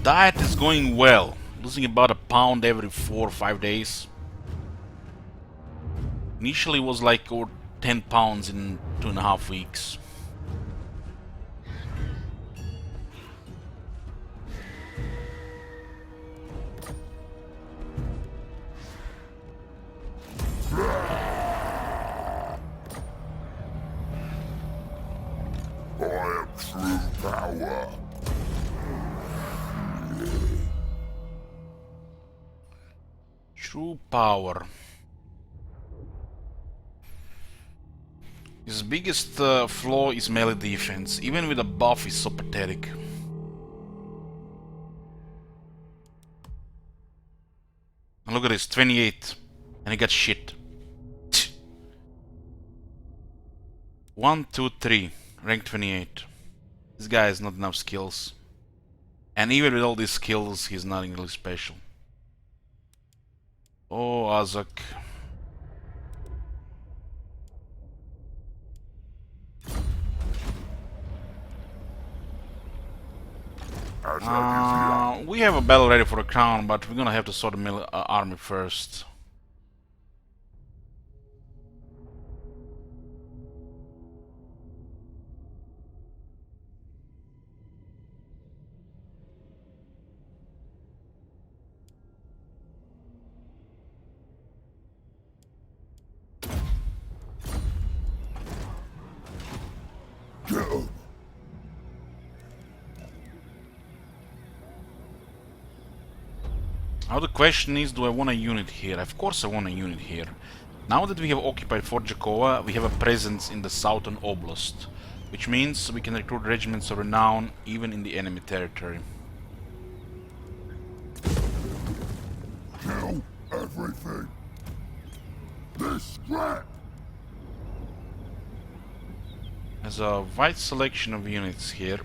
Diet is going well, losing about a pound every 4 or 5 days. Initially was like over 10 pounds in 2.5 weeks. I am true power. True power. His biggest flaw is melee defense. Even with a buff, he's so pathetic. And look at this, 28. And he got shit. 1, 2, 3. Rank 28. This guy has not enough skills. And even with all these skills, he's nothing really special. Oh, Azak. We have a battle ready for the crown, but we're gonna have to sort the army first. Now the question is, do I want a unit here? Of course I want a unit here. Now that we have occupied Fort Jakova, we have a presence in the southern oblast, which means we can recruit regiments of renown even in the enemy territory. Kill everything. This scrap. There's a wide selection of units here.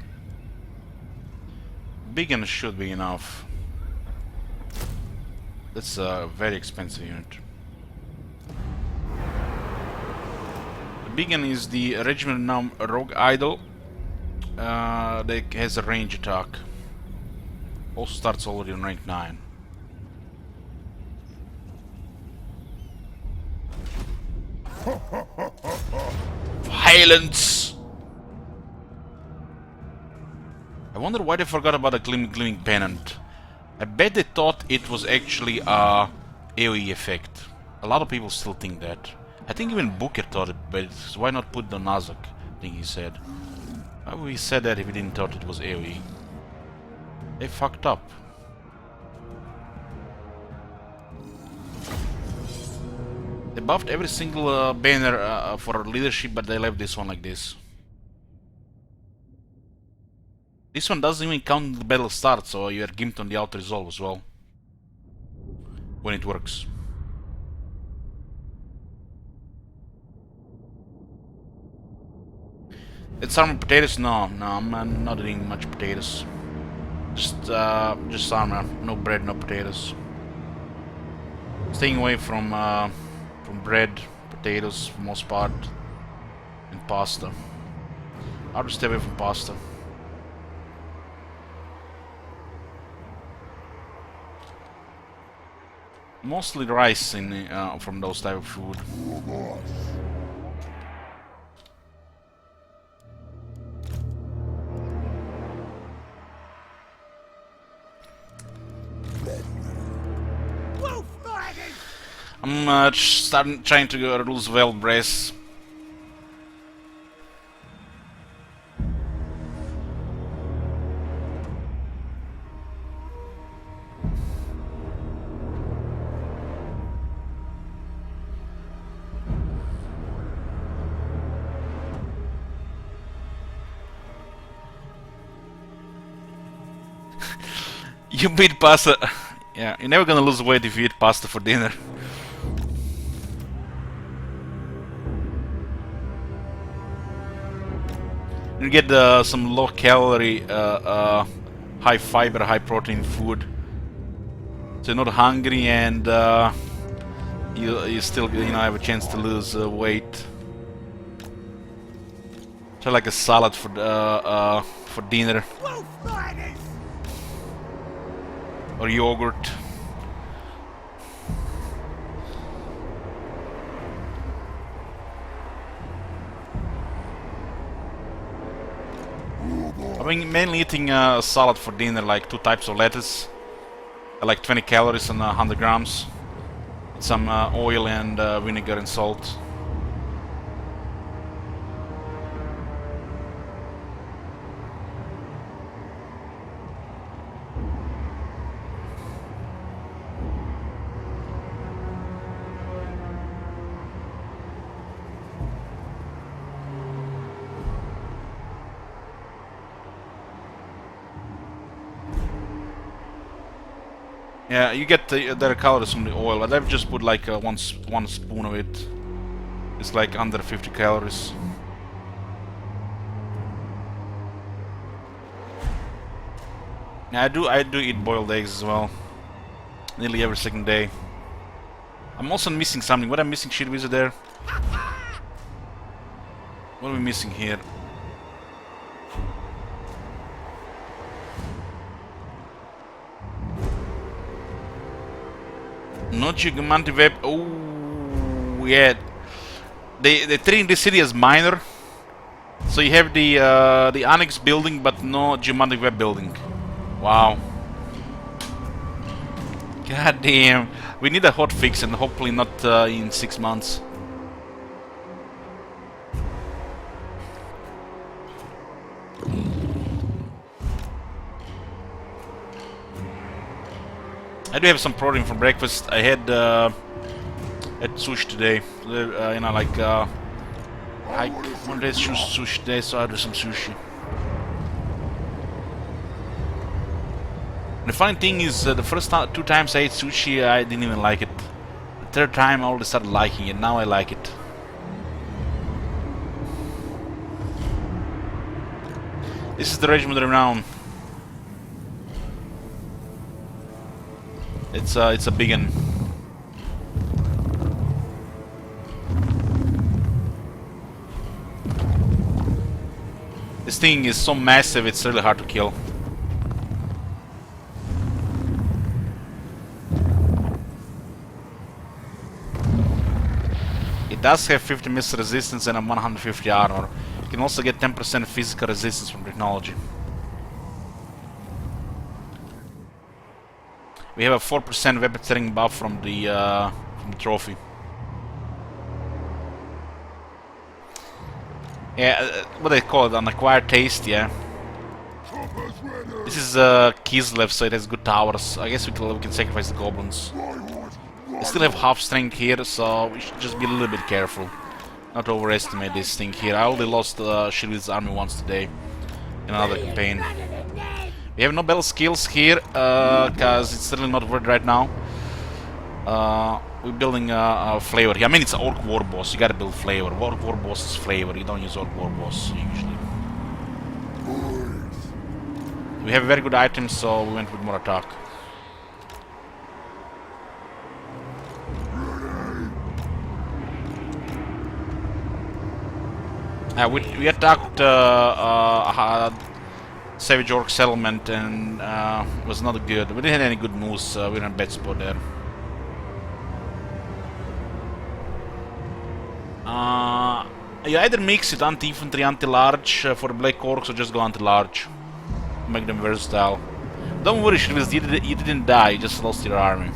Big enough should be enough. That's a very expensive unit. big one is the regiment now Rogue Idol. That has a range attack. Also starts already on rank 9. Violence! I wonder why they forgot about the gleaming pennant. I bet they thought it was actually a AoE effect. A lot of people still think that. I think even Booker thought it, but why not put the Nazak? I think he said. Why would he said that if he didn't thought it was AoE? They fucked up. They buffed every single banner for leadership, but they left this one like this. This one doesn't even count when the battle starts, so you are gimped on the auto resolve as well. When it works. It's armor potatoes? No, I'm not eating much potatoes. Just armor. No bread, no potatoes. Staying away from bread, potatoes for most part, and pasta. I'll just stay away from pasta. Mostly rice in from those type of food. I'm trying to lose well brace. You beat pasta. Yeah, you're never gonna lose weight if you eat pasta for dinner. You get some low calorie, high fiber, high protein food. So you're not hungry and you still have a chance to lose weight. So like a salad for dinner. Or yogurt. I've been mainly eating salad for dinner, like 2 types of lettuce, like 20 calories and 100 grams, with some oil and vinegar and salt. Yeah, you get the calories from the oil, but I've just put like one spoon of it. It's like under 50 calories. Yeah, I do eat boiled eggs as well. Nearly every second day. I'm also missing something. What I'm missing, Shit Wizard there? What are we missing here? No Gigante Web. Oh, yeah. They treat this city as minor. So you have the annex building, but no Geomantic Web building. Wow. God damn. We need a hot fix, and hopefully not in 6 months. I do have some protein for breakfast. I had sushi today. I wanted to choose sushi today, so I do some sushi. The funny thing is, the first 2 times I ate sushi, I didn't even like it. The 3rd time, I already started liking it. Now I like it. This is the Regiment Renown. It's a big one. This thing is so massive, it's really hard to kill. It does have 50 missile resistance and a 150 armor. You can also get 10% physical resistance from technology. We have a 4% weapon setting buff from the trophy. Yeah, what they call it, an acquired taste, yeah. This is Kislev, so it has good towers. I guess we can sacrifice the goblins. I still have half strength here, so we should just be a little bit careful. Not overestimate this thing here. I only lost Shirley's army once today in another campaign. We have no battle skills here, because it's certainly not worth right now. We're building a flavor here. I mean, it's an orc war boss. You gotta build flavor. Orc war boss is flavor. You don't use orc war boss usually. We have very good items, so we went with more attack. We attacked Savage Orc settlement and was not good. We didn't have any good moves. We're in a bad spot there. You either mix it anti-infantry, anti-large for the Black Orcs, or just go anti-large. Make them versatile. Don't worry, Shrivis, you didn't die, you just lost your army.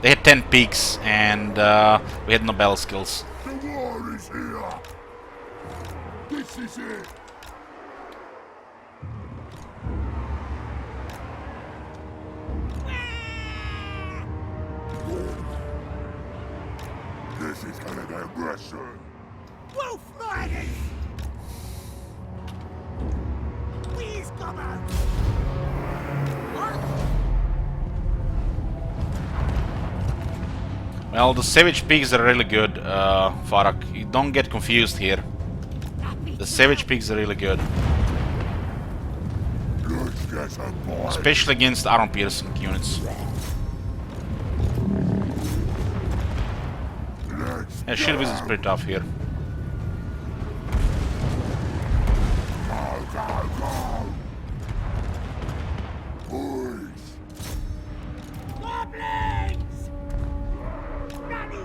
They had 10 peaks, and we had no battle skills. The war is here. This is it. This is gonna get aggressive. Wolf Riders! Please come out! What? Well, the Savage Pigs are really good, Farak. You don't get confused here. The Savage Pigs are really good. Let's get some boy. Especially against armor piercing units. Yeah, Shield Wizard is pretty tough here. Go, go, go. Boys. Goblins! Nanny!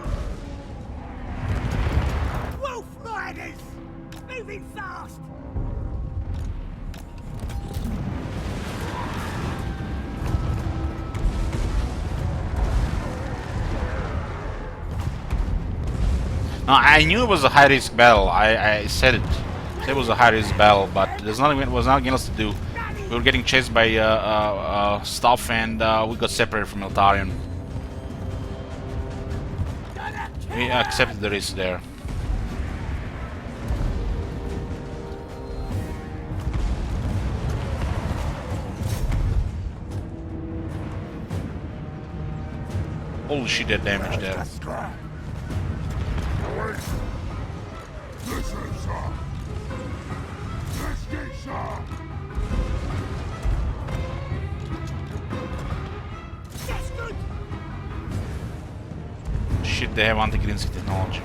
Wolf Riders! Moving fast! No, I knew it was a high-risk battle. I said it. It was a high-risk battle, but there's nothing. Was nothing else to do. We were getting chased by stuff, and we got separated from Eltarion. We accepted the risk there. Holy shit, that damage there. Listen, sir. Let's get some. That's good! Shit, they have anti-Grinsky technology.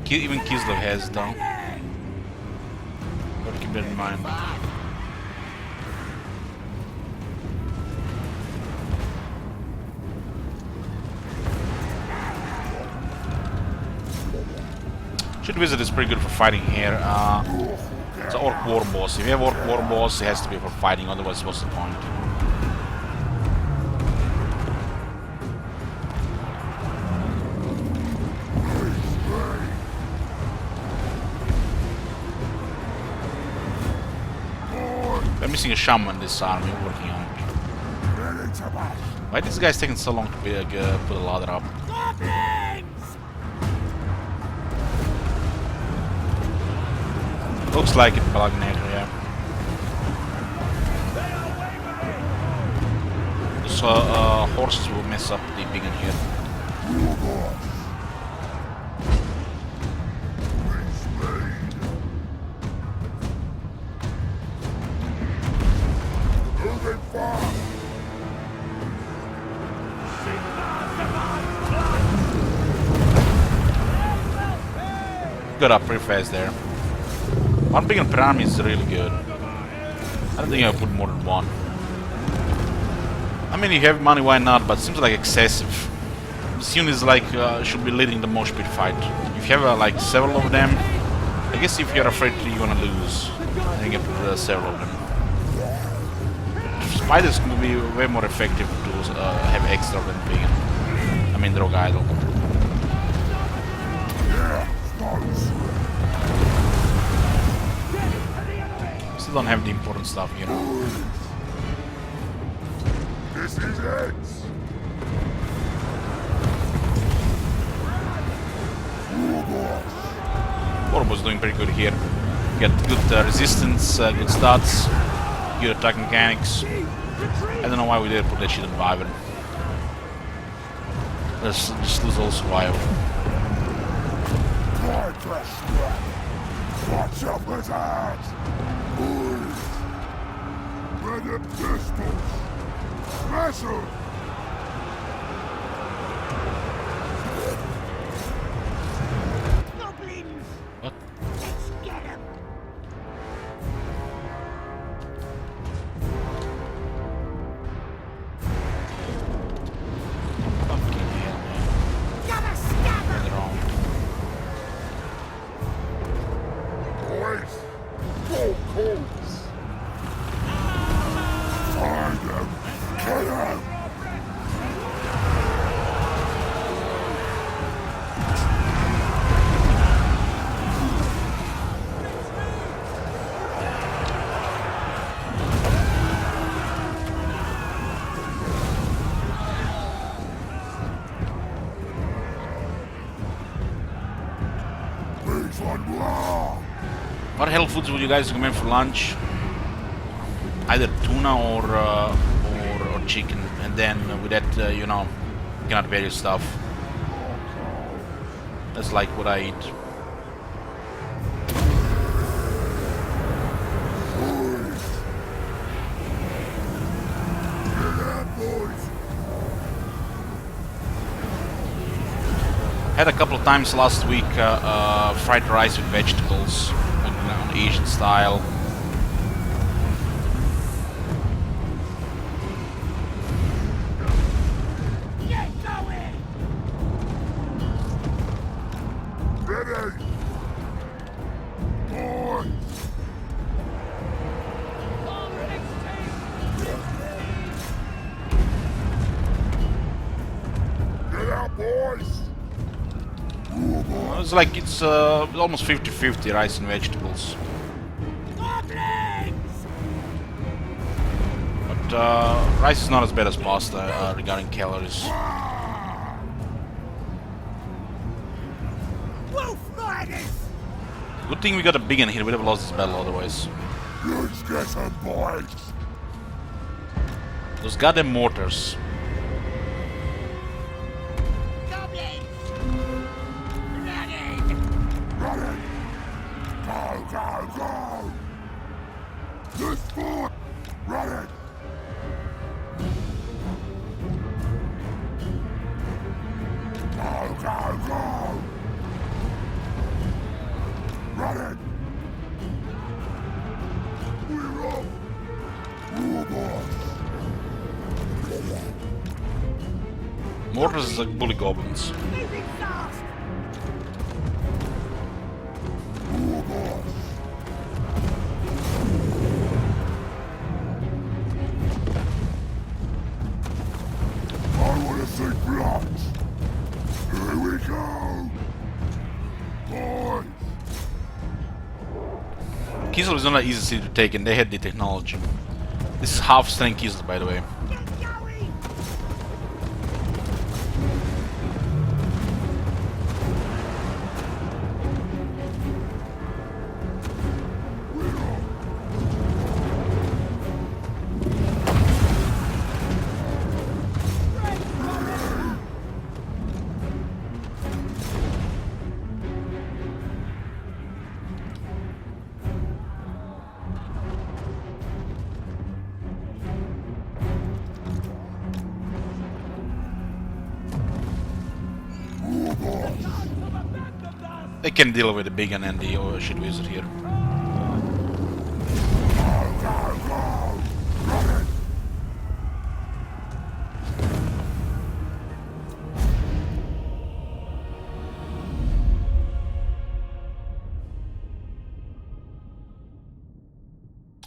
Even Kislev has it though. Gotta keep that in mind. Shield Wizard is pretty good for fighting here. It's an Orc War Boss. If you have Orc War Boss, it has to be for fighting, otherwise what's the point? We're missing a shaman in this army, we're working on it. Why are these guys taking so long to put a ladder up? Goblins! Looks like it, Balagnator, yeah. Those horses will mess up the big one here. got up pretty fast there. One big per army is really good. I don't think I put more than one. I mean, you have money, why not? But it seems like excessive. This unit is like should be leading the mosh pit fight. If you have like several of them, I guess if you're afraid you're gonna lose, I think you put several of them. Spiders will be way more effective to have extra than vegan. I mean, Rogue Idol. Still don't have the important stuff here. This is it. Orbo's doing pretty good here. Get good resistance, good stats, good attack mechanics. I don't know why we did put that shit on Wyvern. Let's just lose all survival. Watch up with that! Red up pistols! Smash 'em! Goblins! What? Let's get 'em! Fucking hell, man. Gotta stab 'em! They're wrong. Boys! Go Colts! Find them! Kill them! Please, one more! What hell foods would you guys recommend for lunch? Either tuna or chicken, and then with that, you know, you can add various stuff. That's like what I eat. Had a couple of times last week fried rice with vegetables, on Asian style. Get going! Ready! Boys! Get out, boys! It's like it's almost 50-50 rice and vegetables. Goblins! But rice is not as bad as pasta regarding calories. Wolf riders! Good thing we got a big one here, we'd have lost this battle otherwise. Let's get some boys! Those goddamn mortars. Goblins! Running! Running! Go, go, go! This foot! Running! Go, go, go! Running! We're up! Robots! Mortars is like bully goblins. Moving fast! Robots! I wanna see blood! Here we go! Boys! Kiesel is not that easy to take, and they had the technology. This is half strength Kiesel, by the way. Get going! I can deal with the big one and the shit wizard here.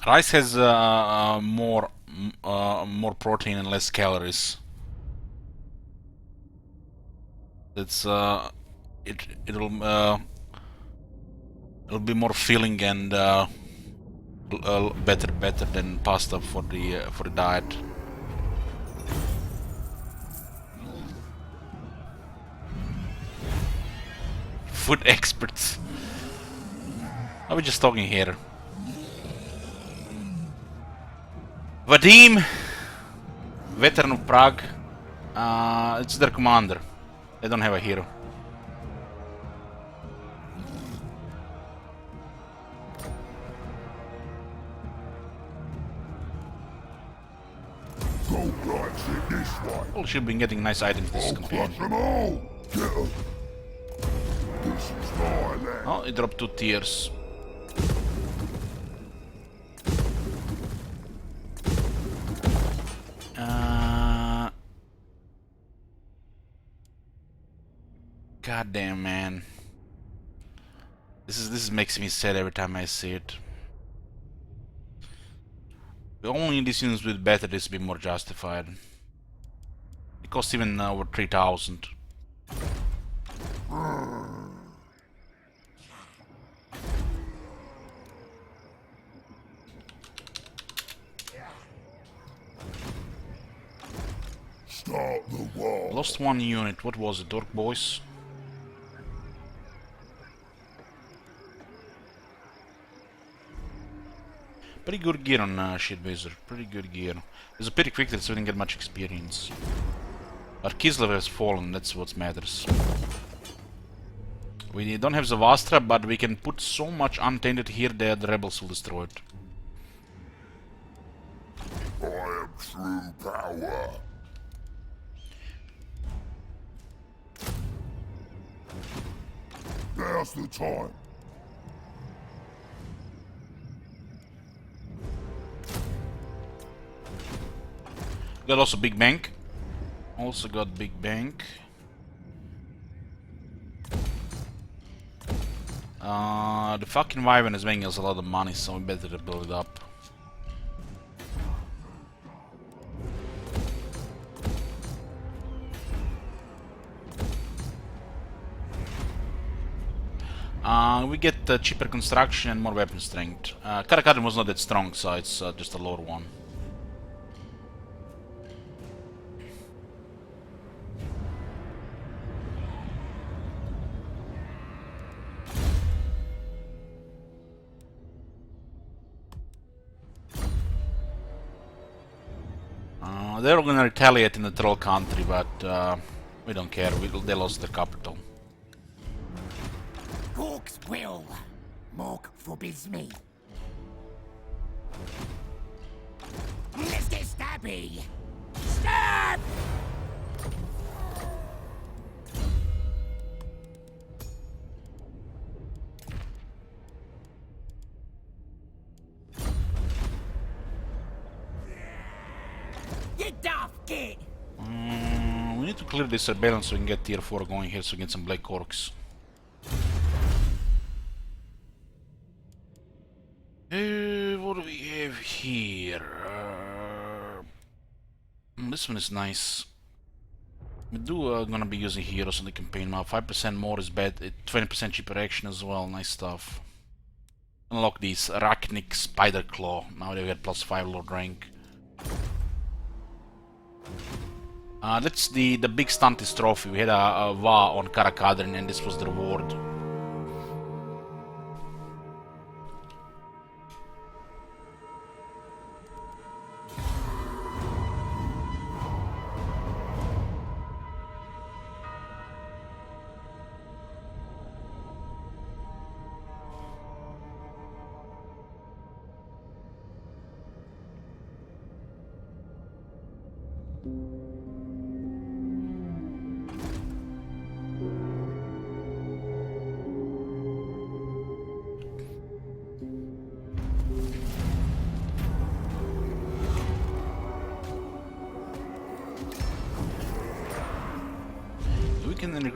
Rice has more protein and less calories. It's it'll be more filling and better than pasta for the diet. Food experts. Are we just talking here? Vadim, veteran of Prague. It's their commander. They don't have a hero. Well, she'll be getting nice items this campaign. Oh, it dropped 2 tiers. God damn, man. This makes me sad every time I see it. Only in these units with better this would be more justified. It costs even over 3,000. Start the war. Lost 1 unit. What was it, Orc boys? Pretty good gear on Shit Wizard. Pretty good gear. It's a pretty quick that so we didn't get much experience. Our Kislev has fallen, that's what matters. We don't have Zavastra, but we can put so much untainted here that the rebels will destroy it. I am true power. Now's the time. Got also big bank. Also got big bank. The fucking Wyvern is making us a lot of money, so we better build it up. We get cheaper construction and more weapon strength. Karakadrin was not that strong, so it's just a lower one. They're gonna retaliate in the troll country, but we don't care. They lost their capital. Hawk's will. Mork forbids me. Let's get stabby. Stab! You daft git! We need to clear this surveillance so we can get tier 4 going here, so we can get some black orcs. What do we have here? This one is nice. We do gonna be using heroes on the campaign map. 5% more is bad. 20% cheaper action as well. Nice stuff. Unlock these Arachnic Spider Claw. Now they get +5 Lord rank. That's the big Stuntis trophy. We had a Va on Karakadrin and this was the reward.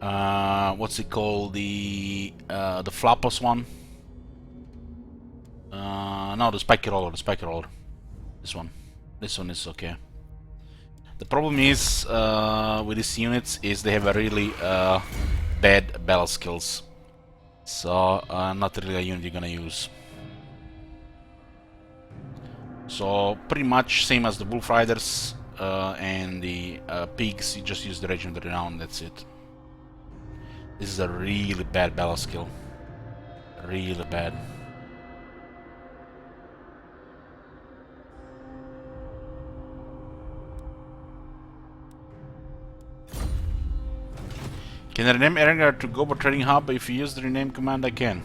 What's it called? The Flappos one. No, the spiky roller. This one. This one is okay. The problem is with these units is they have a really bad battle skills. So not really a unit you're gonna use. So pretty much same as the Wolf Riders and the Pigs. You just use the Regiment of Renown. That's it. This is a really bad battle skill. Really bad. Can I rename Erengard to Gobo Trading Hub? If you use the rename command, I can.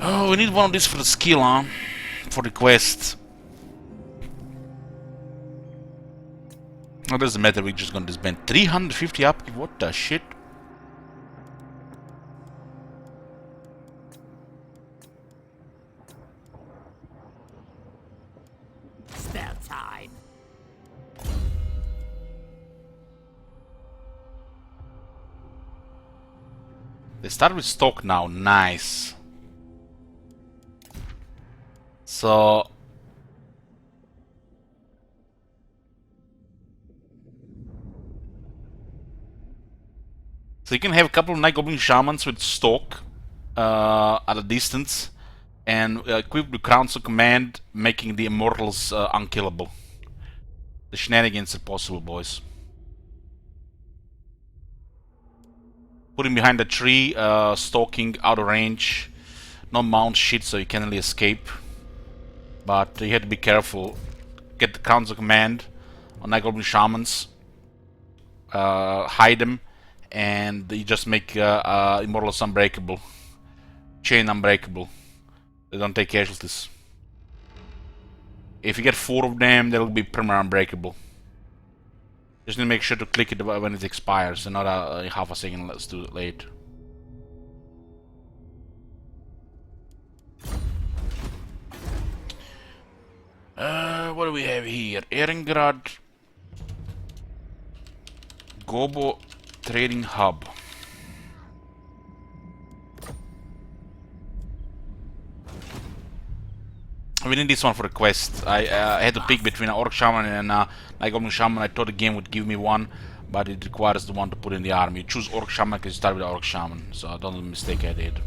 Oh, we need one of these for the skill, huh? For the quest. Oh, doesn't matter, we're just gonna disband 350 upkeep. What the shit? Spell time. They start with stock now. Nice. So you can have a couple of Night Goblin Shamans with stock at a distance and equip the Crowns of Command, making the Immortals unkillable. The shenanigans are possible, boys. Put him behind a tree, stalking, out of range. No mount shit, so you can't really escape. But you have to be careful. Get the Crowns of Command on Night Goblin Shamans. Hide them. And you just make Immortals unbreakable. Chain unbreakable. They don't take casualties. If you get 4 of them, they'll be permanent unbreakable. Just need to make sure to click it when it expires, and not half a second too late. What do we have here? Erengrad Gobo Trading Hub. We need this one for the quest. I had to pick between an Orc Shaman and a Night Goblin Shaman. I thought the game would give me one, but it requires the one to put in the army. You choose Orc Shaman because you start with Orc Shaman, so don't make the mistake I did.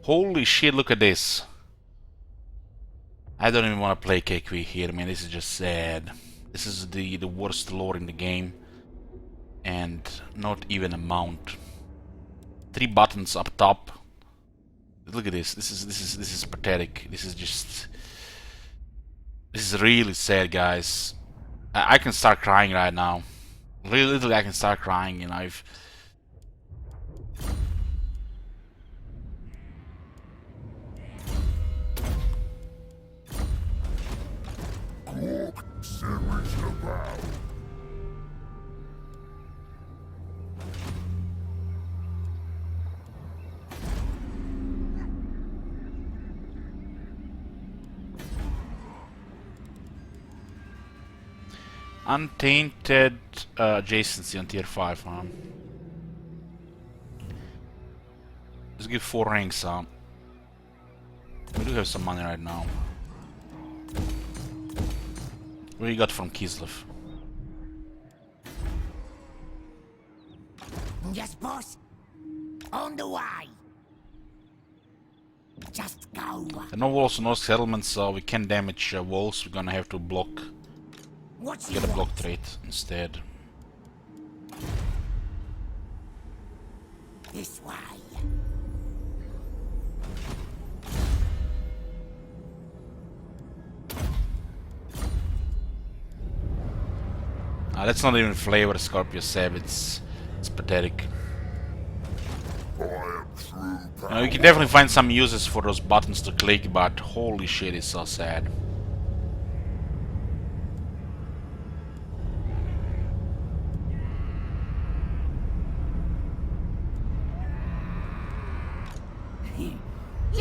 Holy shit, look at this. I don't even want to play KQ here, man. This is just sad. This is the worst lore in the game. And not even a mount. 3 buttons up top. Look at this. This is pathetic. This is really sad, guys. I can start crying right now. Literally, I can start crying, you know. Cork sandwich the bow. Untainted adjacency on tier 5, huh? Let's give 4 ranks, huh? We do have some money right now. What do you got from Kislev? Yes, boss. On the way. Just go. There are no walls or no settlements, so we can't damage walls. We're gonna have to block. What's Get a block trait instead. This way. That's not even flavor, Scorpio Seb. It's pathetic. I am true power. Now, you can definitely find some uses for those buttons to click, but holy shit, it's so sad.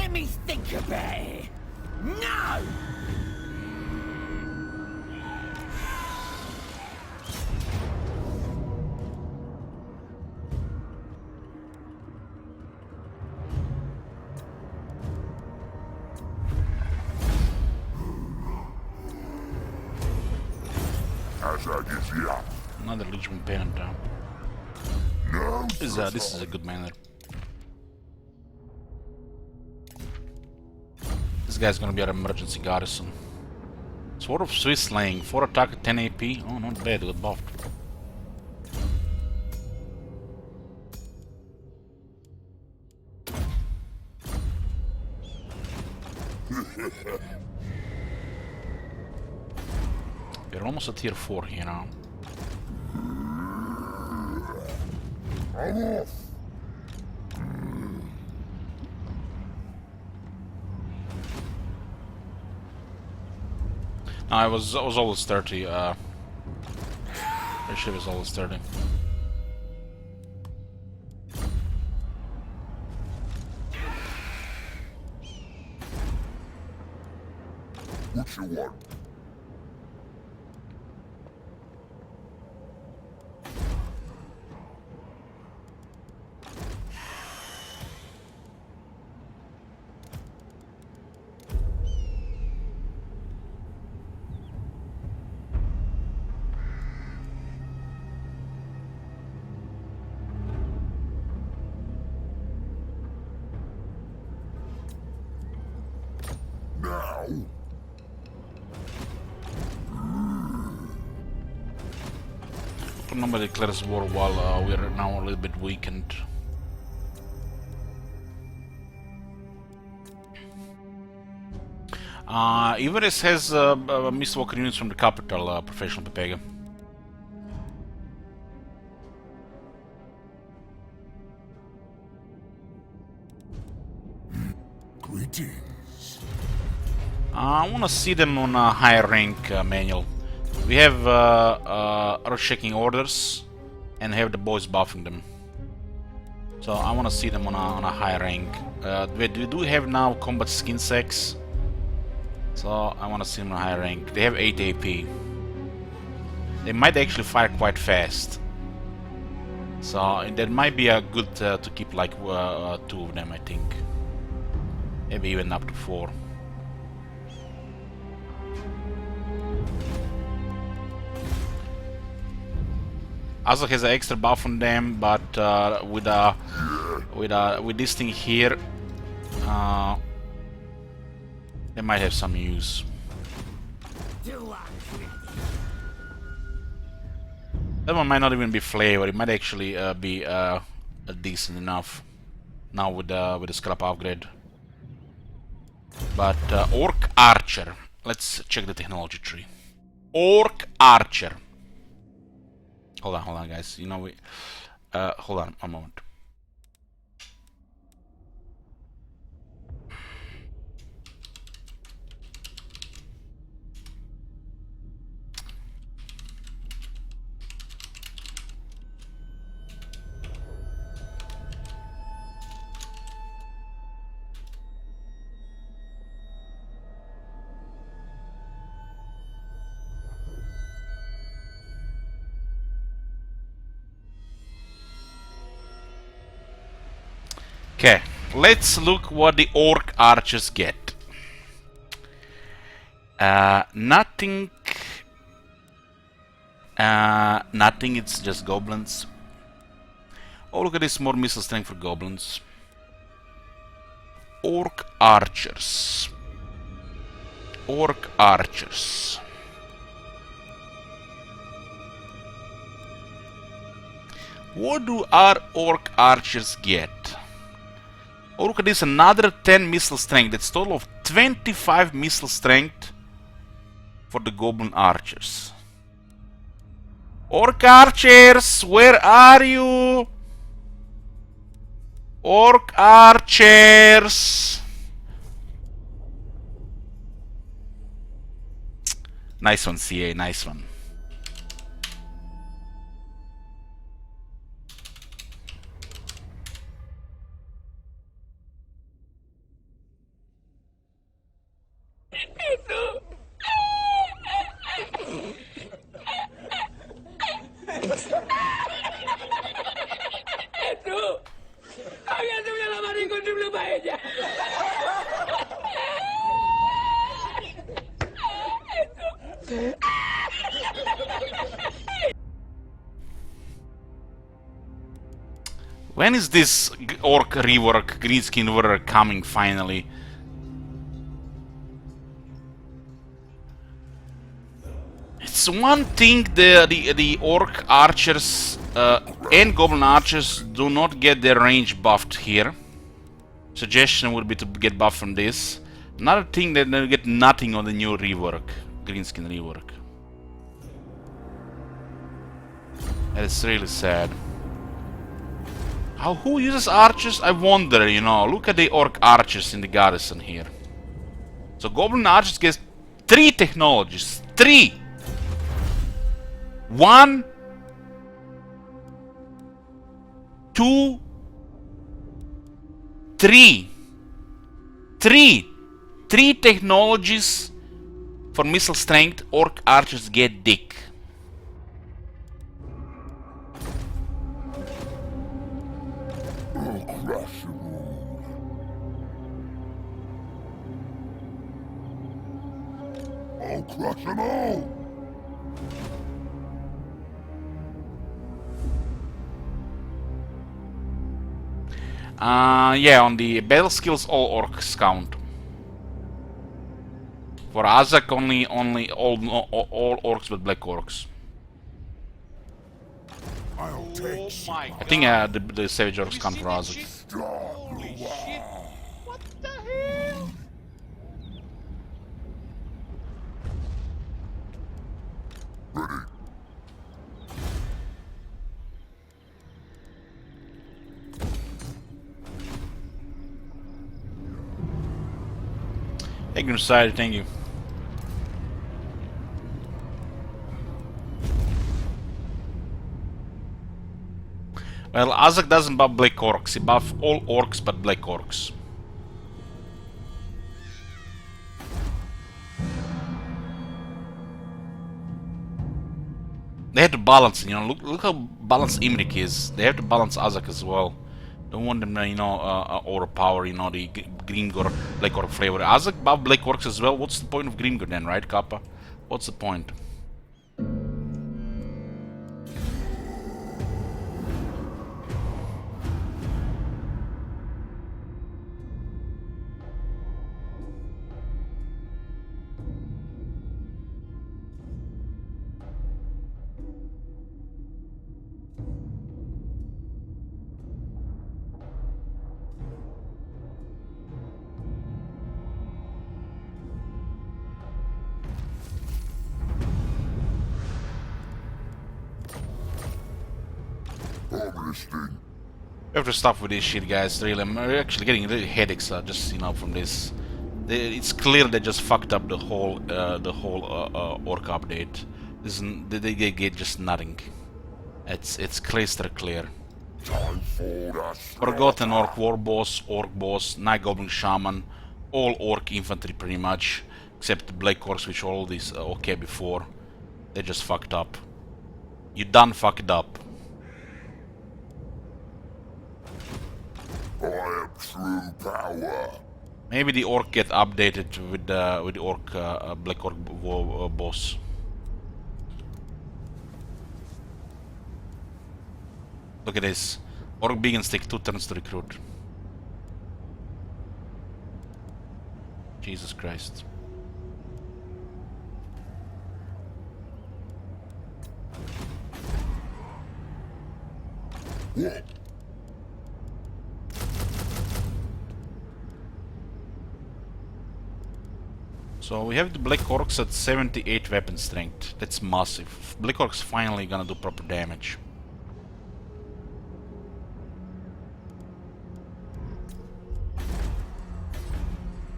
Let me think about it. No! Another Legion pennant down. No, This is a good manner. This guy's gonna be our emergency garrison. Sword of Swiss Slaying, 4 attack, 10 AP. Oh, not bad, got buffed. We're almost at tier 4 here now. I'm off. No, I was always 30. My ship was always 30. What you want? Now? Nobody declares war while we're now a little bit weakened. Everest has missed walker units from the capital, Professional Pepega. Greetings. I want to see them on a higher rank manual. We have earth-shaking orders and have the boys buffing them. So I want to see them on a higher rank. We do have now combat skin sex. So I want to see them on a higher rank. They have 8 AP. They might actually fire quite fast. So that might be a good to keep like 2 of them, I think. Maybe even up to 4. Azog has an extra buff on them, but with this thing here, they might have some use. That one might not even be flavor. It might actually be decent enough now with the scrap upgrade. But Orc Archer. Let's check the technology tree. Orc Archer. Hold on, guys. You know we. Hold on a moment. Okay, let's look what the Orc Archers get. Nothing. Nothing, it's just goblins. Oh, look at this, more missile strength for goblins. Orc Archers. Orc Archers. What do our Orc Archers get? Oh, look at this, another 10 missile strength. That's a total of 25 missile strength for the Goblin Archers. Orc Archers, where are you? Orc Archers! Nice one, CA, nice one. When is this orc rework, greenskin warrior coming finally? It's one thing the orc archers and goblin archers do not get their range buffed here. Suggestion would be to get buffed from this. Another thing that they get nothing on the new rework, greenskin rework. That is really sad. Who uses archers? I wonder, you know. Look at the orc archers in the garrison here. So goblin archers get 3 technologies. 3! 1, 2, 3. 3 technologies for missile strength. Orc archers get dick. I'll crush them all! Yeah, on the battle skills, all orcs count. For Azak, only all orcs but black orcs. I'll take Oh my god. I think the savage orcs count for Azak. Holy shit. What the hell? ready. Ignorant Society, thank you. Well, Azak doesn't buff black orcs, he buffs all orcs but black orcs. They have to balance, you know, look how balanced Imrik is. They have to balance Azak as well. Don't want them to, you know, overpower, you know, the green gore, black orc flavor. Azak buff black orcs as well. What's the point of green gore then, right, Kappa? What's the point? This thing. We have to stop with this shit, guys. Really, I'm actually getting really headaches just, you know, from this. It's clear they just fucked up the whole orc update. They get just nothing. It's crystal clear. Time for the Forgotten orc war boss, orc boss, night goblin shaman, all orc infantry pretty much, except the black orcs, which all these okay before. They just fucked up. You done fucked up. I am true power. Maybe the orc get updated with the orc black orc boss. Look at this. Orc begins take 2 turns to recruit. Jesus Christ. What? So we have the black orcs at 78 weapon strength. That's massive. Black orcs finally gonna do proper damage.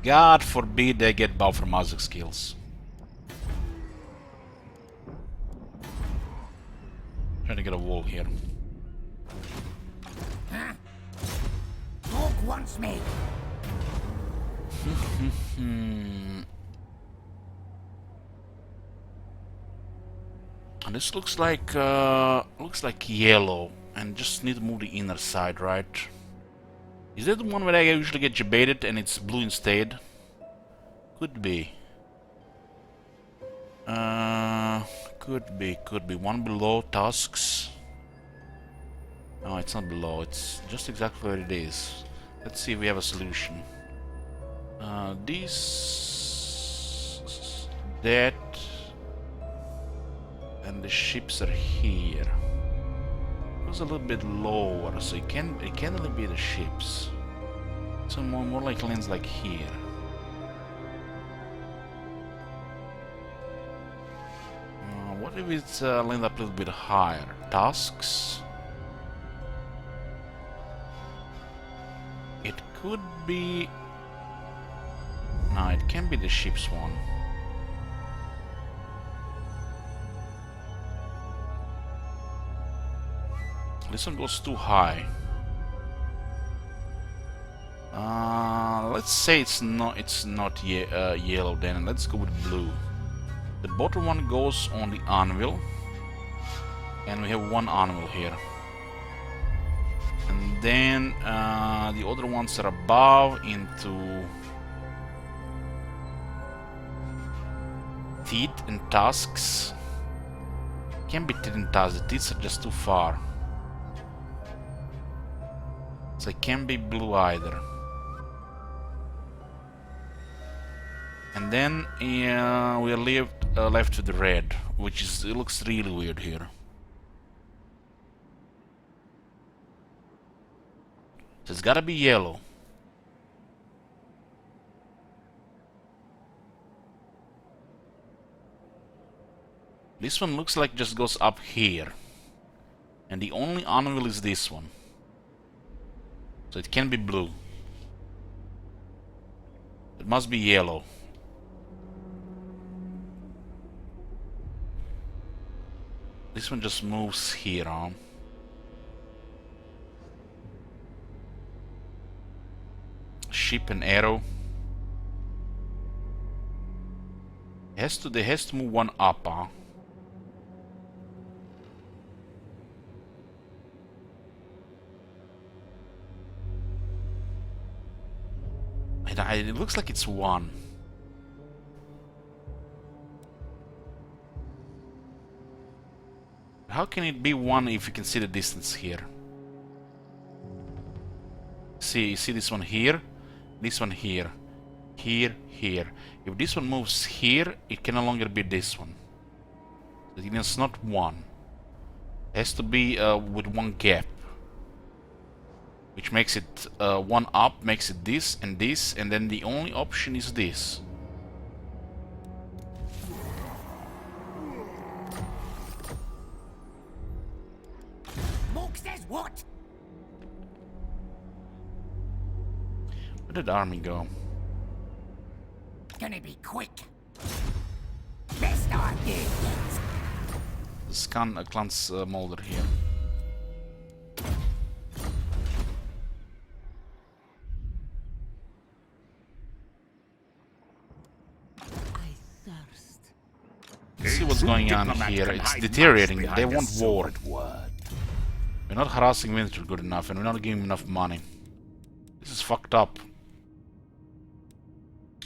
God forbid they get buff from Azak skills. Trying to get a wall here. Dog wants me. And this looks like yellow, and just need to move the inner side, right? Is that the one where I usually get debated and it's blue instead? Could be. Could be. One below tasks. No, it's not below, it's just exactly where it is. Let's see if we have a solution. That, and the ships are here. It was a little bit lower, so it can't really be the ships. So more like lands like here. What if it's land up a little bit higher? Tasks? It could be... No, it can be the ship's one. This one goes too high. Let's say it's not yellow then. Let's go with blue. The bottom one goes on the anvil, and we have one anvil here. And then the other ones are above into teeth and tusks. Can't be teeth and tusks. The teeth are just too far. So it can't be blue either. And then we are left with the red, which is, it looks really weird here. So it's gotta be yellow. This one looks like just goes up here. And the only anvil is this one. So it can be blue. It must be yellow. This one just moves here on. Ship and arrow. They has to move one up, huh? It looks like it's one. How can it be one if you can see the distance here? See, you see this one here, this one here, here, here. If this one moves here, it can no longer be this one. It's not one. It has to be with one gap. Which makes it one up, makes it this, and then the only option is this. Mook says what? Where did the army go? Gonna be quick. Best idea. Scan Klans Molder here. See what's going on here. It's deteriorating. They want war. We're not harassing Winter good enough, and we're not giving him enough money. This is fucked up.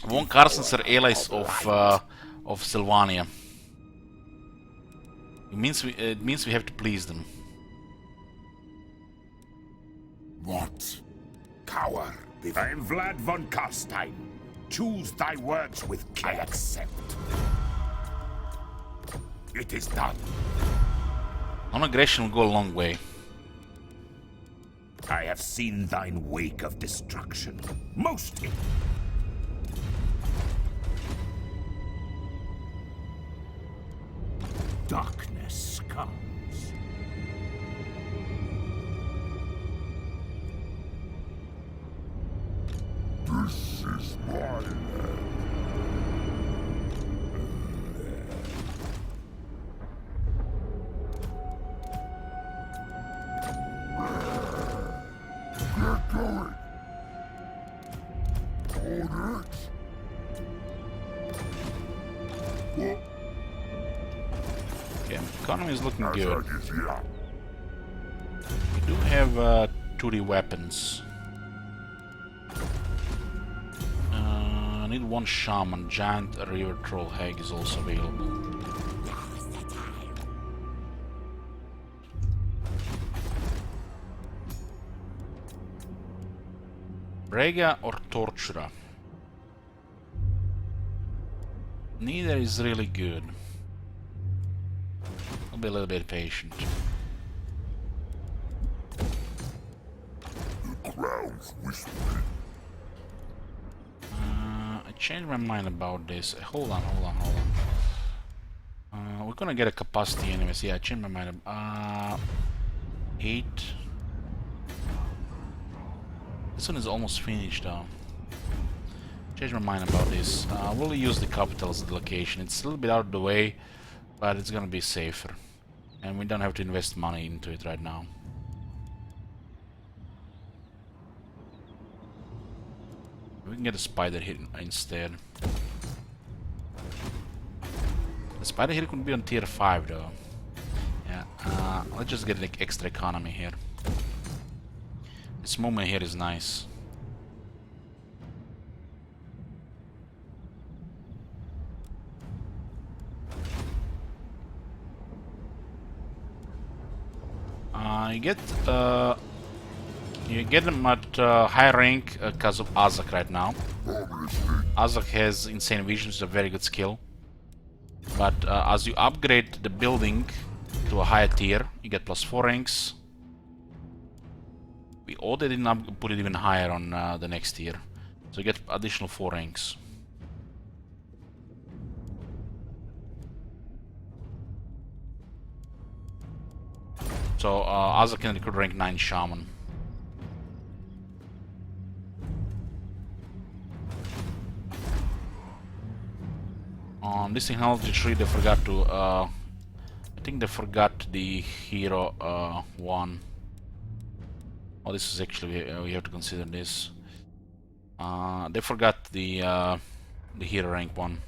Von Carsons are allies of Sylvania. It means we have to please them. What? Coward. I am Vlad von Karstein. Choose thy words with care. I accept. It is done. Non-aggression will go a long way. I have seen thine wake of destruction. Most. Darkness comes. This is my land. Get going. Hold it. Okay, economy is looking good. That is yeah. We do have 2D weapons. I need one shaman. Giant river troll hag is also available. Brega or Tortura? Neither is really good. I'll be a little bit patient. The crown's whispering. I changed my mind about this. Hold on. We're gonna get a capacity anyways. Yeah, I changed my mind. 8. This one is almost finished though. Changed my mind about this. We'll use the capital as the location. It's a little bit out of the way, but it's gonna be safer. And we don't have to invest money into it right now. We can get a spider hit instead. The spider hit could be on tier 5 though. Yeah, let's just get like extra economy here. This movement here is nice. You get them at high rank because of Azak right now. Azak has insane vision, which is a very good skill. But as you upgrade the building to a higher tier, you get +4 ranks. We already didn't put it even higher on the next tier, so you get additional 4 ranks. So Azak can recruit rank 9 Shaman. On this technology tree they forgot to, I think they forgot the hero 1. Oh, this is actually, we have to consider this. They forgot the hero rank 1.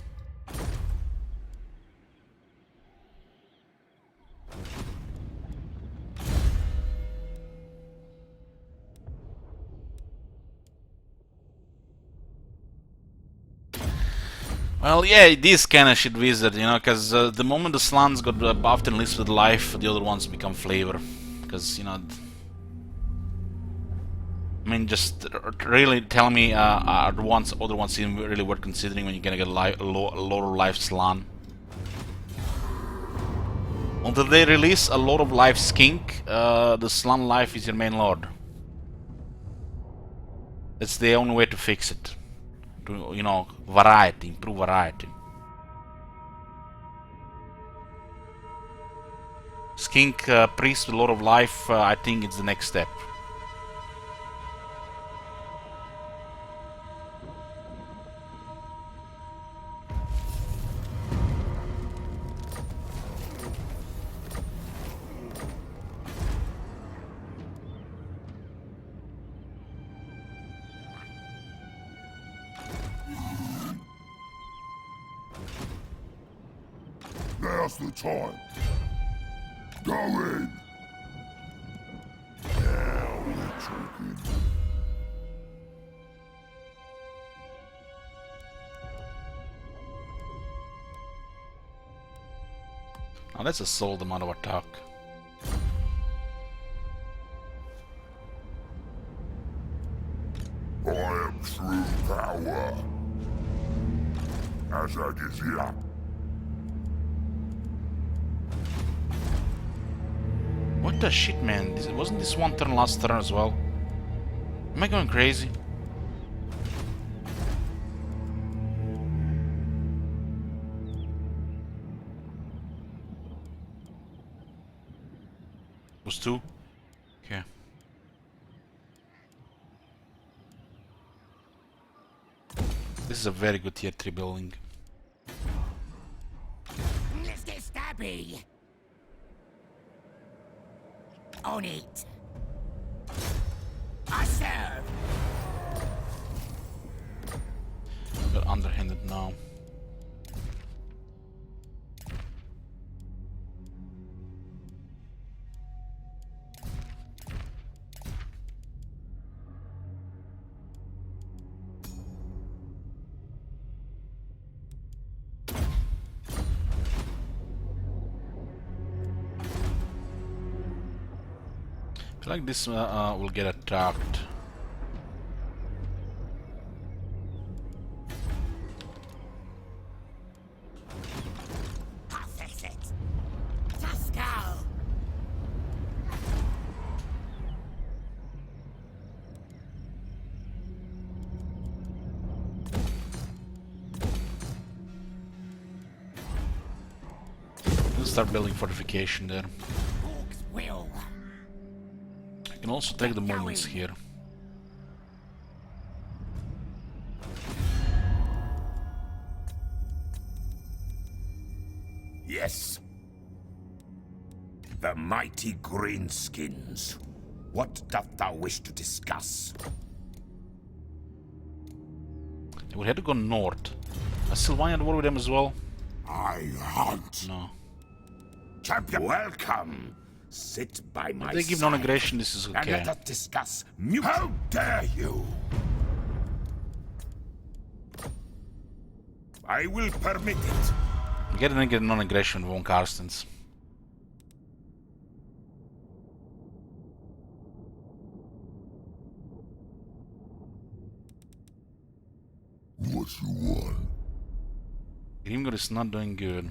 Well, yeah, this kind of shit wizard, you know, because the moment the slants got buffed and listed with life, the other ones become flavor. Because, you know, I mean, just really tell me, are the other ones even really worth considering when you're gonna get a lower life slan? Until they release a lot of life skink, the slan life is your main lord. That's the only way to fix it. To, you know, variety, improve variety. Skink priest with a lot of life, I think it's the next step. Now's the time. Go in. Now we're talking. Now that's a sold amount of attack. I am true power. As I get here. What the shit, man? Wasn't this one turn last turn as well? Am I going crazy? Was 2? Okay. This is a very good tier 3 building. Let's get stabby. On it. I serve. Got underhanded now. I feel like this will get attacked. start building fortification there. Orcs will. I can also take the movements here. Yes. The mighty greenskins. What doth thou wish to discuss? We had to go north. Is Sylvania at war with them as well? I hunt. No. Champion, welcome. Sit by my If they give side. non-aggression, this is And okay. let us discuss How dare you! I will permit it. Get a non-aggression with Von Karstens. What you want? Grimgor is not doing good.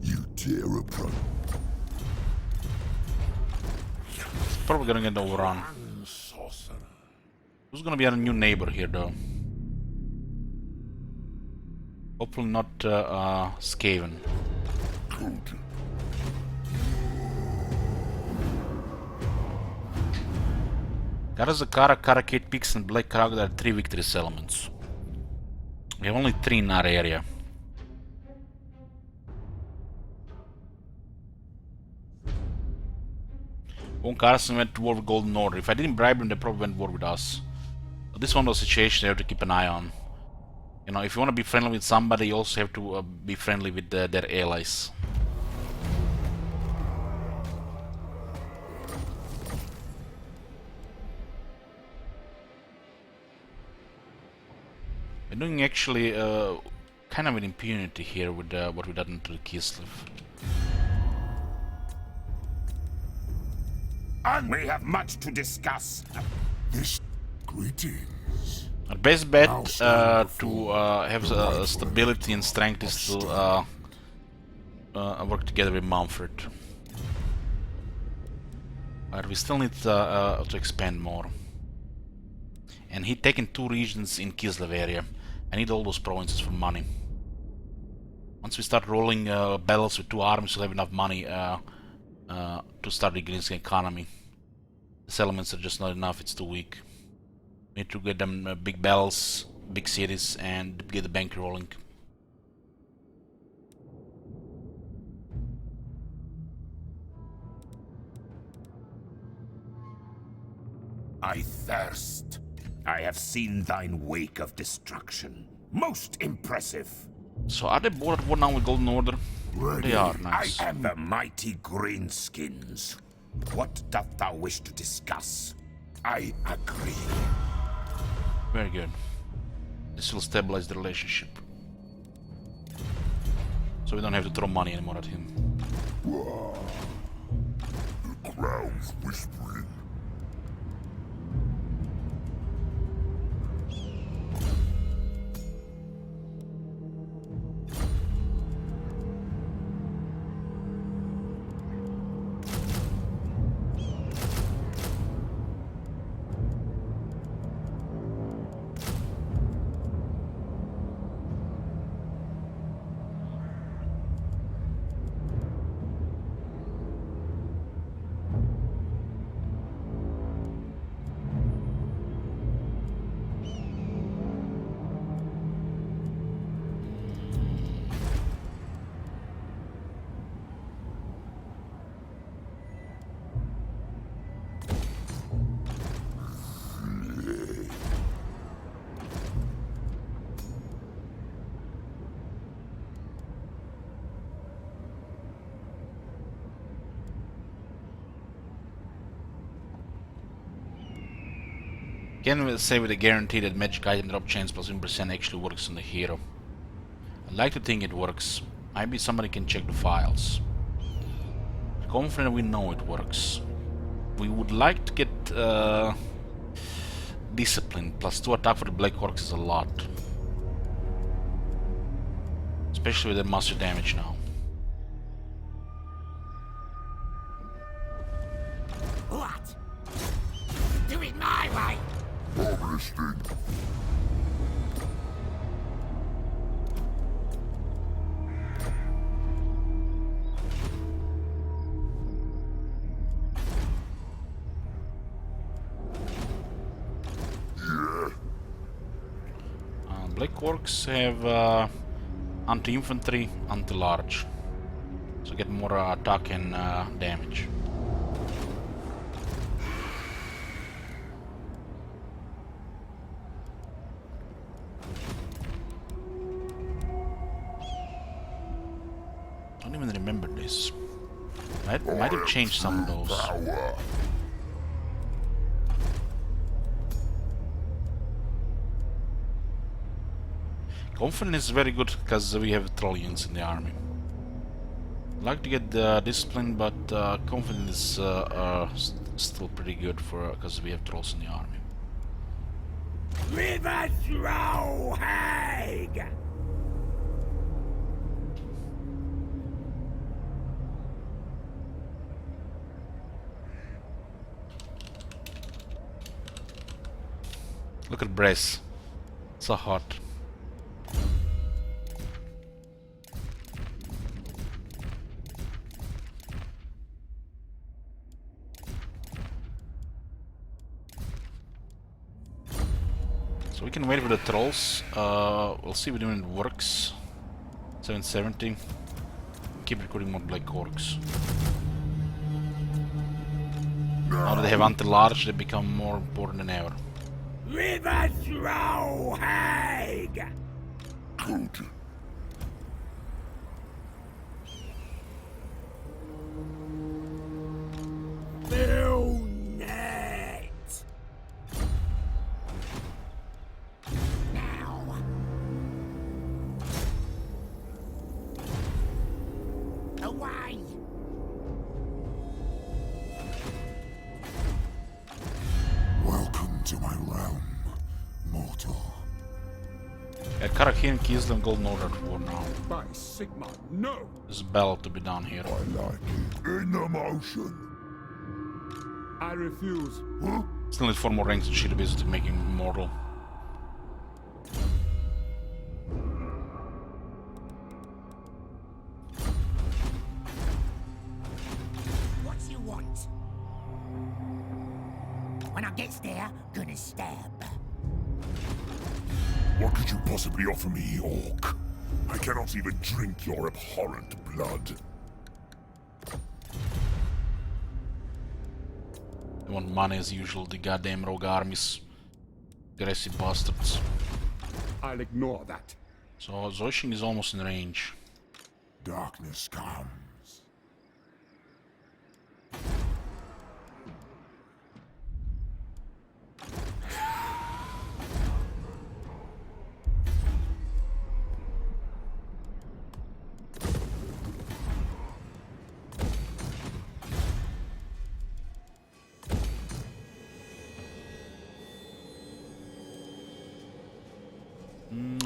You tear apart. Probably gonna get overrun. Who's gonna be our new neighbor here, though? Hopefully not Skaven. Karazakara, Karakate Peaks, and Black Crag are 3 victory settlements. We have only 3 in our area. Von Carson went to war with Golden Order. If I didn't bribe them, they probably went to war with us. So this is one of those situations you have to keep an eye on. You know, if you want to be friendly with somebody, you also have to be friendly with their allies. We're doing actually kind of an impunity here with what we done to the Kislev. And we have much to discuss. This greetings. Our best bet to have stability and strength is to work together with Manfred. But we still need to expand more. And he taken 2 regions in Kislev area. I need all those provinces for money. Once we start rolling battles with 2 armies, we'll have enough money to start the Greenskin economy. The settlements are just not enough, it's too weak. We need to get them big battles, big cities, and get the bank rolling. I thirst. I have seen thine wake of destruction. Most impressive. So are they both at war now with Golden Order? They are, nice. I am the mighty greenskins. What doth thou wish to discuss? I agree. Very good. This will stabilize the relationship. So we don't have to throw money anymore at him. The crowd's whispering. Can we say with a guarantee that magic item drop chance plus 1% actually works on the hero? I'd like to think it works. Maybe somebody can check the files. Confident we know it works. We would like to get discipline plus 2 attack for the Black Orcs is a lot. Especially with the master damage now. What? Do it my way. Harvesting. orcs have anti-infantry, anti-large. So get more attack and damage. I don't even remember this. Might have changed some of those. Power. Confidence is very good because we have Trollians in the army. I'd like to get discipline, but confidence is still pretty good for because we have trolls in the army. River Hag! Look at Bress. So hot. So we can wait for the trolls. We'll see when it works. 770. Keep recruiting more black orcs. Now that they have anti-large, they become more important than ever. River Hag! Good. Net! Now. Away! Welcome to my realm, mortal. Karakin keys them golden order for now. By Sigma, no! There's a battle to be done here. I like it. In the motion. I refuse. Huh? Still need 4 more ranks and shit to make him immortal. What you want? When I gets there, gonna stab. What could you possibly offer me, orc? I cannot even drink your abhorrent blood. They want money as usual, the goddamn rogue armies. Aggressive bastards. I'll ignore that. So Zoishing is almost in range. Darkness comes.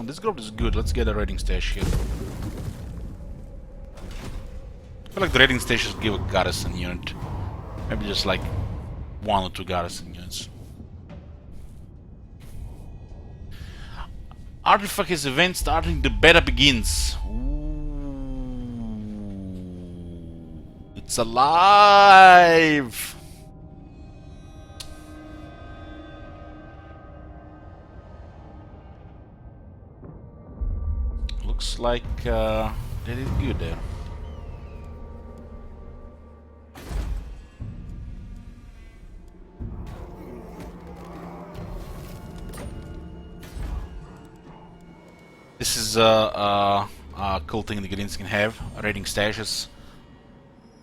This group is good. Let's get a raiding stash here. I feel like the raiding stations give a garrison unit. Maybe just like 1 or 2 garrison units. Artifact is event starting, the beta begins. Ooh, it's alive! Looks like they did good there. This is a cool thing the Greens can have, raiding stashes.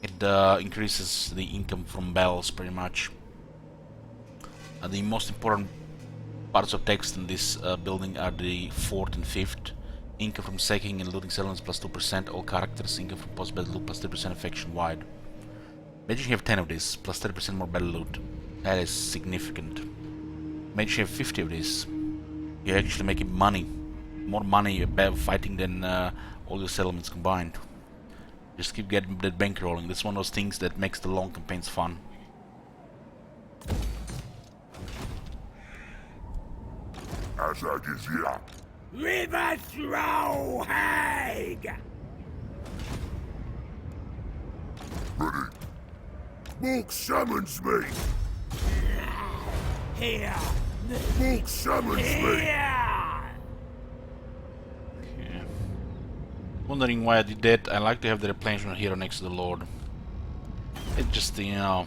It increases the income from bells pretty much. The most important parts of text in this building are the 4th and 5th. Income from sacking and looting settlements plus 2%, all characters, income from post-battle loot plus 3% faction wide. Imagine you have 10 of this, plus 30% more battle loot. That is significant. Imagine you have 50 of this. You're actually making money. More money fighting than all your settlements combined. Just keep getting that bank rolling. That's one of those things that makes the long campaigns fun. As I is here. River Hag! Ready. Mork summons me. Here! Mork summons me. Here! Wondering why I did that. I like to have the replenishment hero next to the Lord. It's just, you know,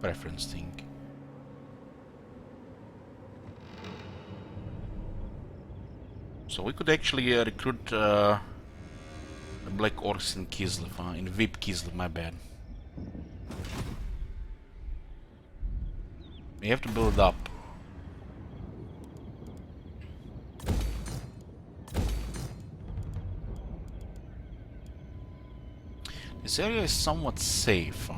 preference thing. So we could actually recruit the Black Orcs in Kislev, in VIP Kislev, my bad. We have to build it up. This area is somewhat safe.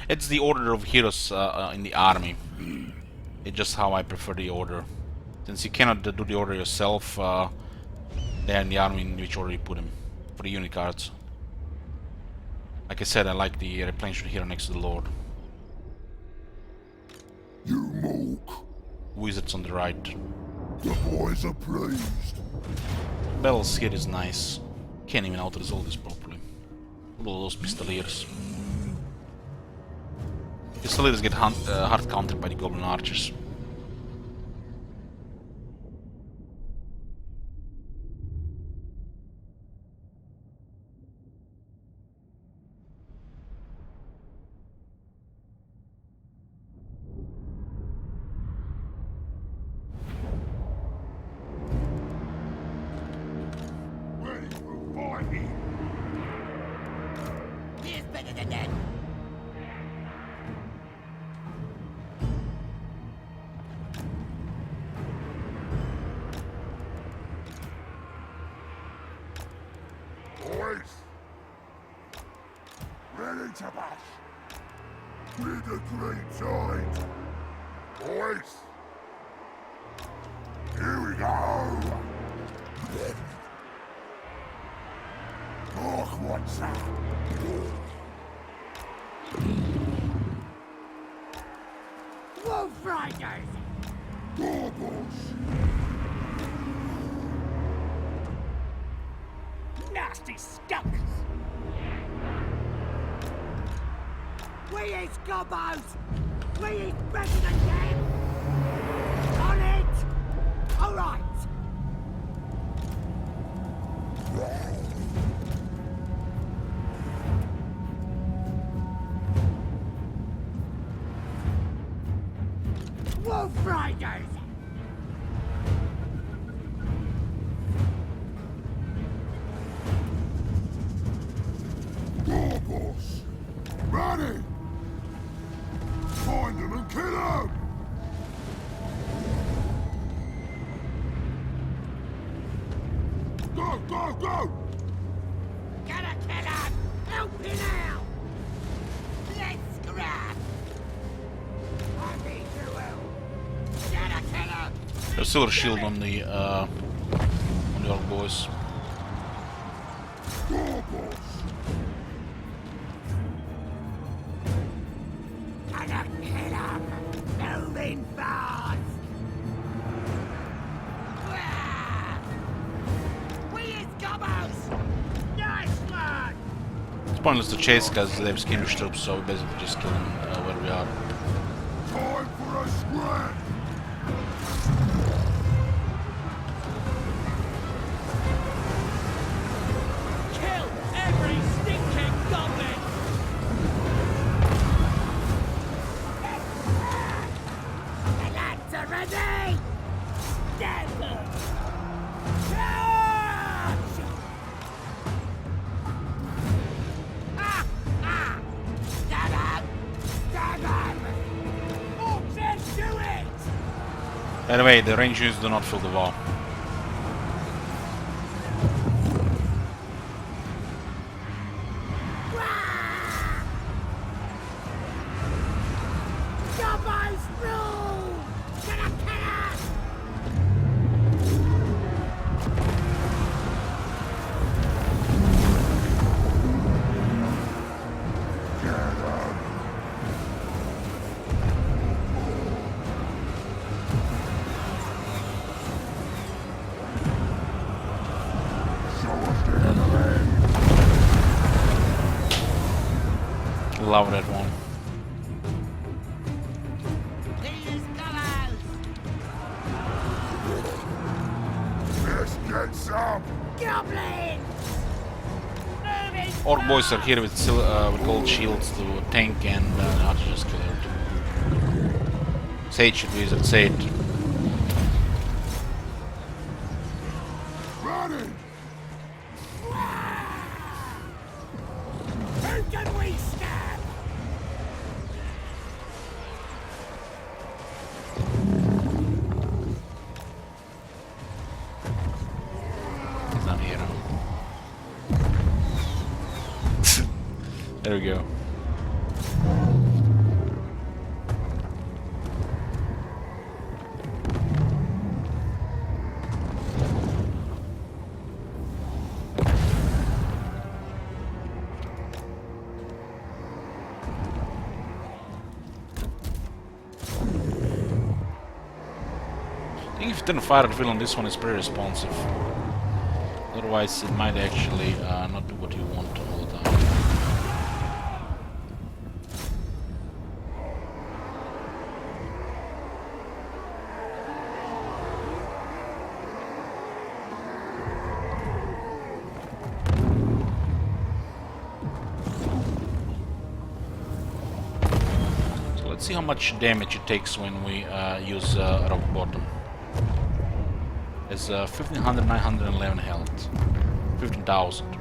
It's the order of heroes in the army. It's just how I prefer the order. Since you cannot do the order yourself, they're in the army in which order you put them. For the unit cards. Like I said, I like the replenishment hero next to the Lord. You mook. Wizards on the right. The boys are pleased. Bells here is nice. Can't even auto-resolve this properly. Look at those pistoliers. Pistoliers get hard countered by the goblin archers. Ready for fighting. Here's better than that. Boys. Ready to bash. With the green tide. Boys. Here we go. Oh, what's that? Wolf Riders! Baubles. Nasty scum! We is gobbos! We is better than them! On it! Alright! Wolf Riders! Baubles. Ready. Find them and kill them. Go, go, go. Gotta kill him! Help me now! Let's scrap! I need you help! Gotta kill him! There's still a shield on the orc boys. Baubles. Gotta kill him! Moving fast! Ah! We is gobbos! Nice one! It's pointless to chase because they have skirmish troops, so we basically just kill them where we are. Time for a scrap. Kill every stinking goblin! The lads are ready! Devil! Charge! Ha! Ha! Stab him! Stab him! Orcs, do it! By the way, the range units do not fill the wall. Gobbos rule! Gonna kill us! Show us the enemy. Love that one. Heads up! Goblins! Moving Orc boys are here with gold shields to tank and archers killer. Say it, shit wizard, say it. Running! Who can we stab? He's not here. There we go. I think if you turn fire at will on this one, it's pretty responsive. Otherwise, it might actually not do what you want all the time. So let's see how much damage it takes when we use rock bottom. It's 15,911 health. 15,000.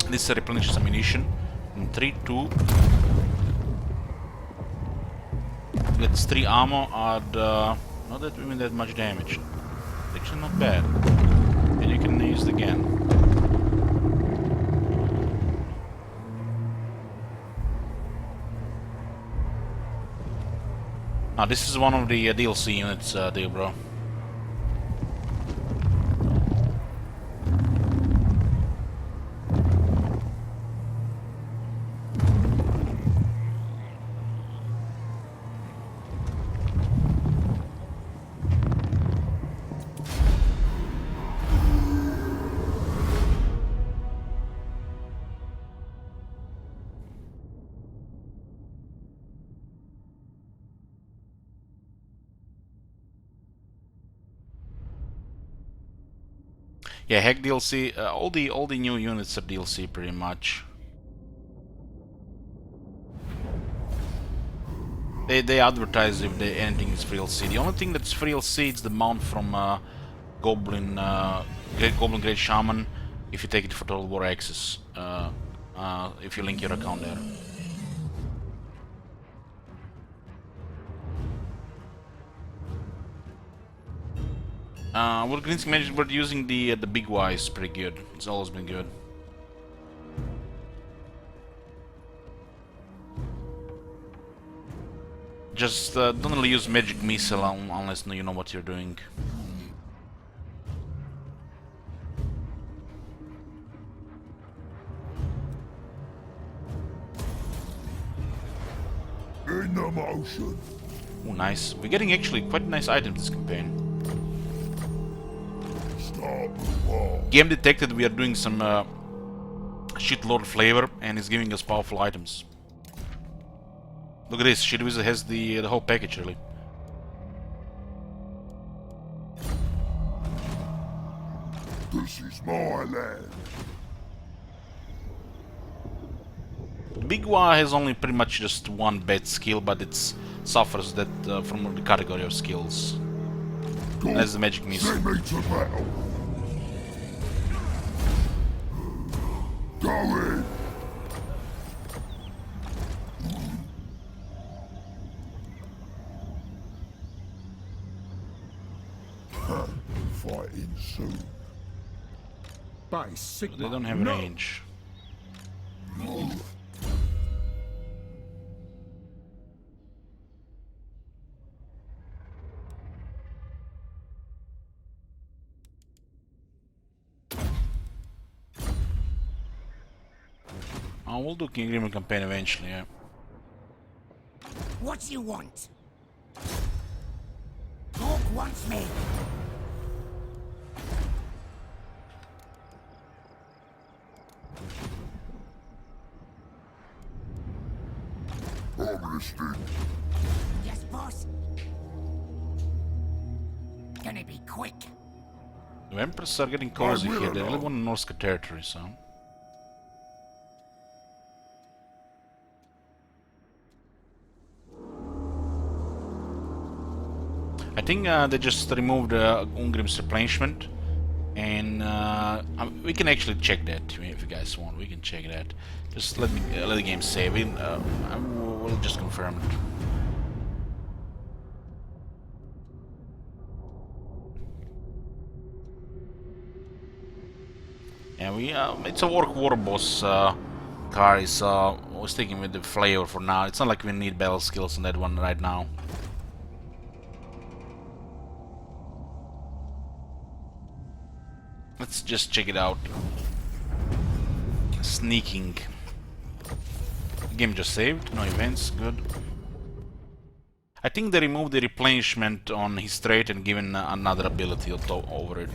This replenishes ammunition. In 3, 2. Gets 3 ammo and not that even that much damage. Actually not bad. And you can use it again. Now this is one of the DLC units there, bro. Yeah, Hack DLC. All the new units are DLC pretty much. They advertise if anything is free DLC. The only thing that's free DLC is the mount from Goblin Great Shaman. If you take it for Total War Access, if you link your account there. What Greenskin managed, but using the big Y is pretty good. It's always been good. Just don't really use magic missile unless you know what you're doing. In the motion! Oh, nice. We're getting actually quite nice items this campaign. Stop the wall! Game detected we are doing some shitlord flavor and is giving us powerful items. Look at this, Shit Wizard has the whole package really. This is my land! The big Y has only pretty much just one bad skill, but it suffers that from the category of skills. That's the magic missile. Send me to battle! Go in! Fighting soon. By Sigma. They don't have no. range. We'll do King Grimmer campaign eventually, yeah. What you want? Orc wants me. I'm listening. Yes, boss? Gonna be quick. The Emperors are getting cozy will here. They really alone. want Norska territory, so. I think they just removed Ungrim's replenishment, and we can actually check that if you guys want. We can check that. Just let the game save it. We'll just confirm it. Yeah, it's a war boss car. Is we're sticking with the flavor for now. It's not like we need battle skills on that one right now. Let's just check it out. Sneaking. Game just saved. No events. Good. I think they removed the replenishment on his trait and given another ability over it.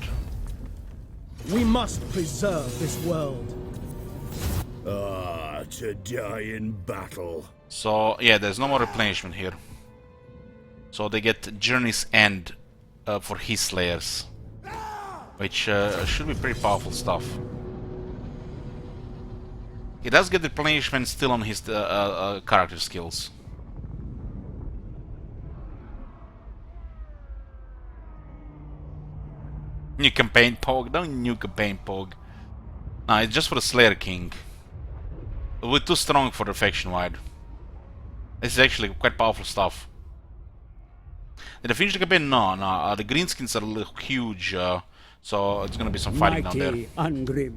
We must preserve this world. Ah, to die in battle. So yeah, there's no more replenishment here. So they get Journey's End for his slayers, which should be pretty powerful stuff. He does get replenishment still on his character skills. New campaign Pog, don't new campaign Pog. No, it's just for the Slayer King. We're too strong for the faction wide. This is actually quite powerful stuff. Did I finish the campaign? No. The greenskins are huge, so it's gonna be some fighting down there. Mighty Ungrim.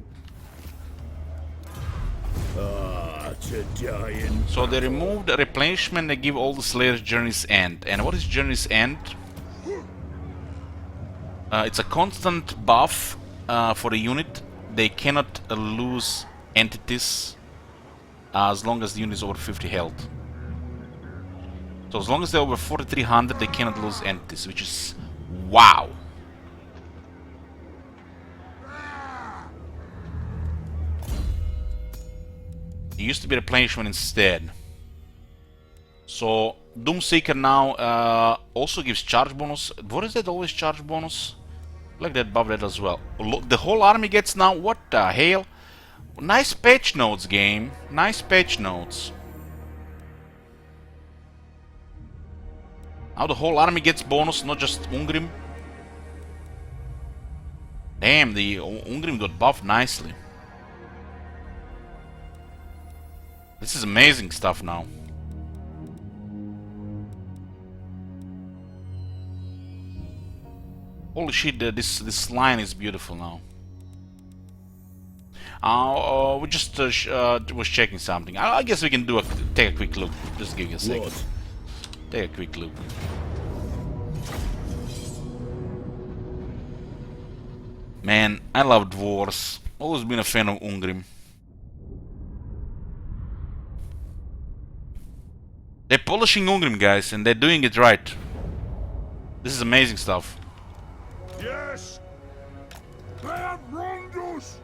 Ah, to die in So they removed the replenishment, they give all the Slayers Journey's End. And what is Journey's End? It's a constant buff for the unit. They cannot lose entities as long as the unit is over 50 health. So as long as they're over 4300, they cannot lose entities, which is wow. It used to be replenishment instead. So Doomseeker now also gives charge bonus. What is that always charge bonus? Like that above that as well. Look, the whole army gets now. What the hell? Nice patch notes, game. Nice patch notes. Now the whole army gets bonus, not just Ungrim. Damn, the Ungrim got buffed nicely. This is amazing stuff now. Holy shit, this line is beautiful now. We just was checking something. I guess we can take a quick look. Just give you a second. What? Take a quick look. Man, I love dwarves. Always been a fan of Ungrim. They're polishing Ungrim, guys, and they're doing it right. This is amazing stuff. Yes! They have wronged us!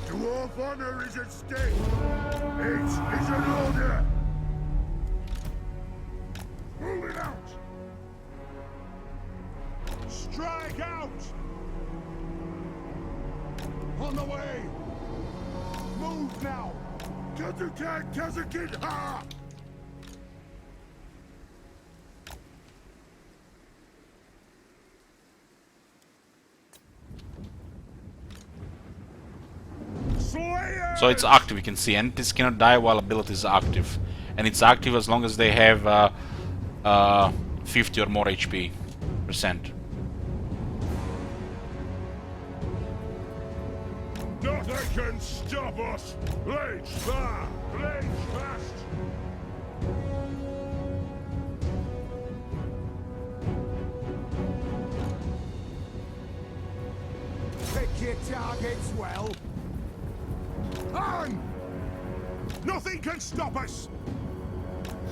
Dwarf honor is at stake! It is an order! Moving out! Strike out! On the way! Move now! Kazukan Kazakin Ha! So it's active, you can see. Entities cannot die while ability is active. And it's active as long as they have 50 or more HP percent. Nothing can stop us! Blade far! Blade fast! Pick your targets well! On! Nothing can stop us!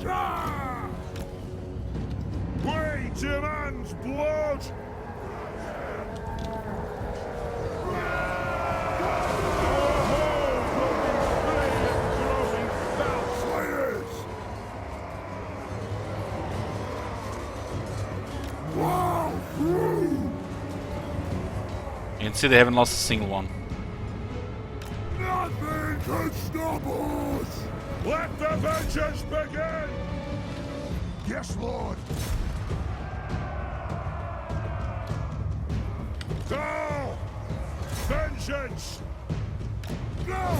Ah! We demand blood! You can see they haven't lost a single one. Nothing can stop us! Let the vengeance begin! Yes, Lord! Go! Vengeance! Go!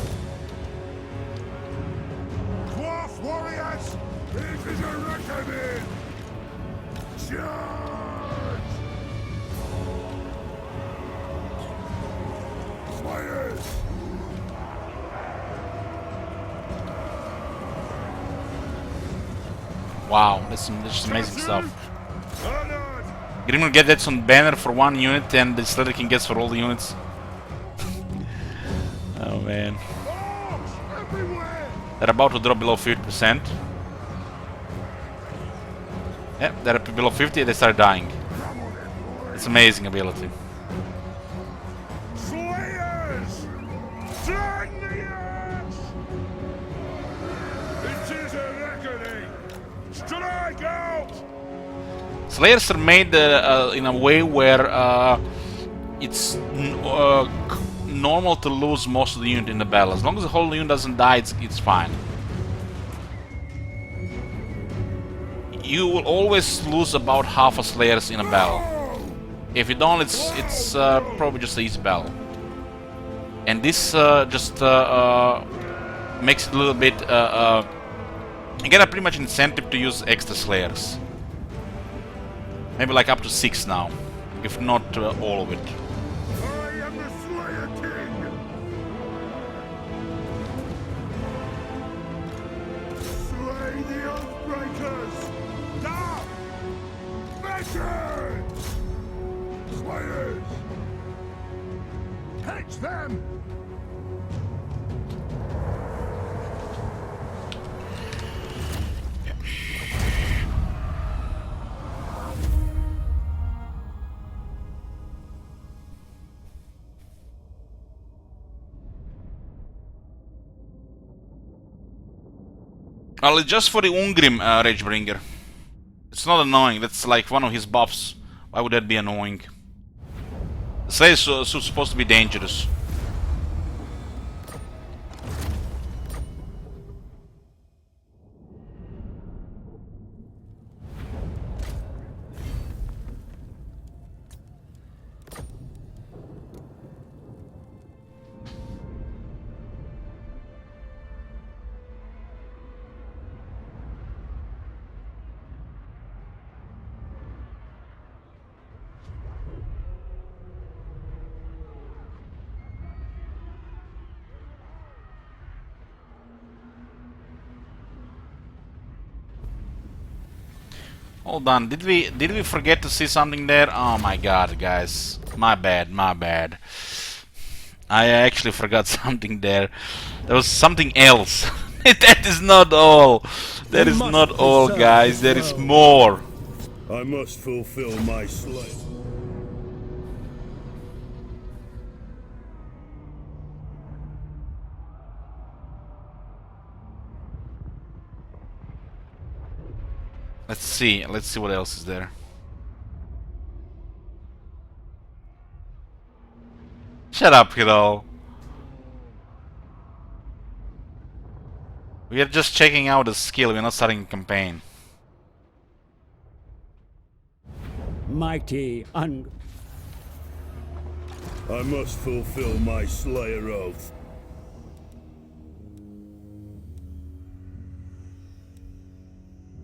Dwarf warriors! This is a reckoning! Charge! Slayers! Wow, that's just amazing stuff. Honored! Grim will get that on banner for 1 unit, and the Slayer can get for all the units. Oh man. Bombs everywhere! They're about to drop below 50%. Yeah, they're below 50 and they start dying. It's amazing ability. Slayers! Turn the axe! It is a reckoning! Strike out! Slayers are made in a way where it's normal to lose most of the unit in the battle. As long as the whole unit doesn't die, it's fine. You will always lose about half of Slayers in a battle. If you don't, it's probably just an easy battle. And this just makes it a little bit... you get a pretty much incentive to use extra Slayers. Maybe like up to 6 now, if not all of it. I am the Slayer King! Slay the Oathbreakers! Down! Vengeance! Slayers! Catch them! Well, it's just for the Ungrim Ragebringer. It's not annoying, that's like one of his buffs. Why would that be annoying? The Slayer is supposed to be dangerous. Hold on, did we forget to see something there? Oh my god, guys. My bad, my bad. I actually forgot something there. There was something else. That is not all. That is not all, guys. There is more. I must fulfill my slave. Let's see what else is there. Shut up, Hiro. We are just checking out the skill, we're not starting a campaign. Mighty I must fulfill my Slayer oath.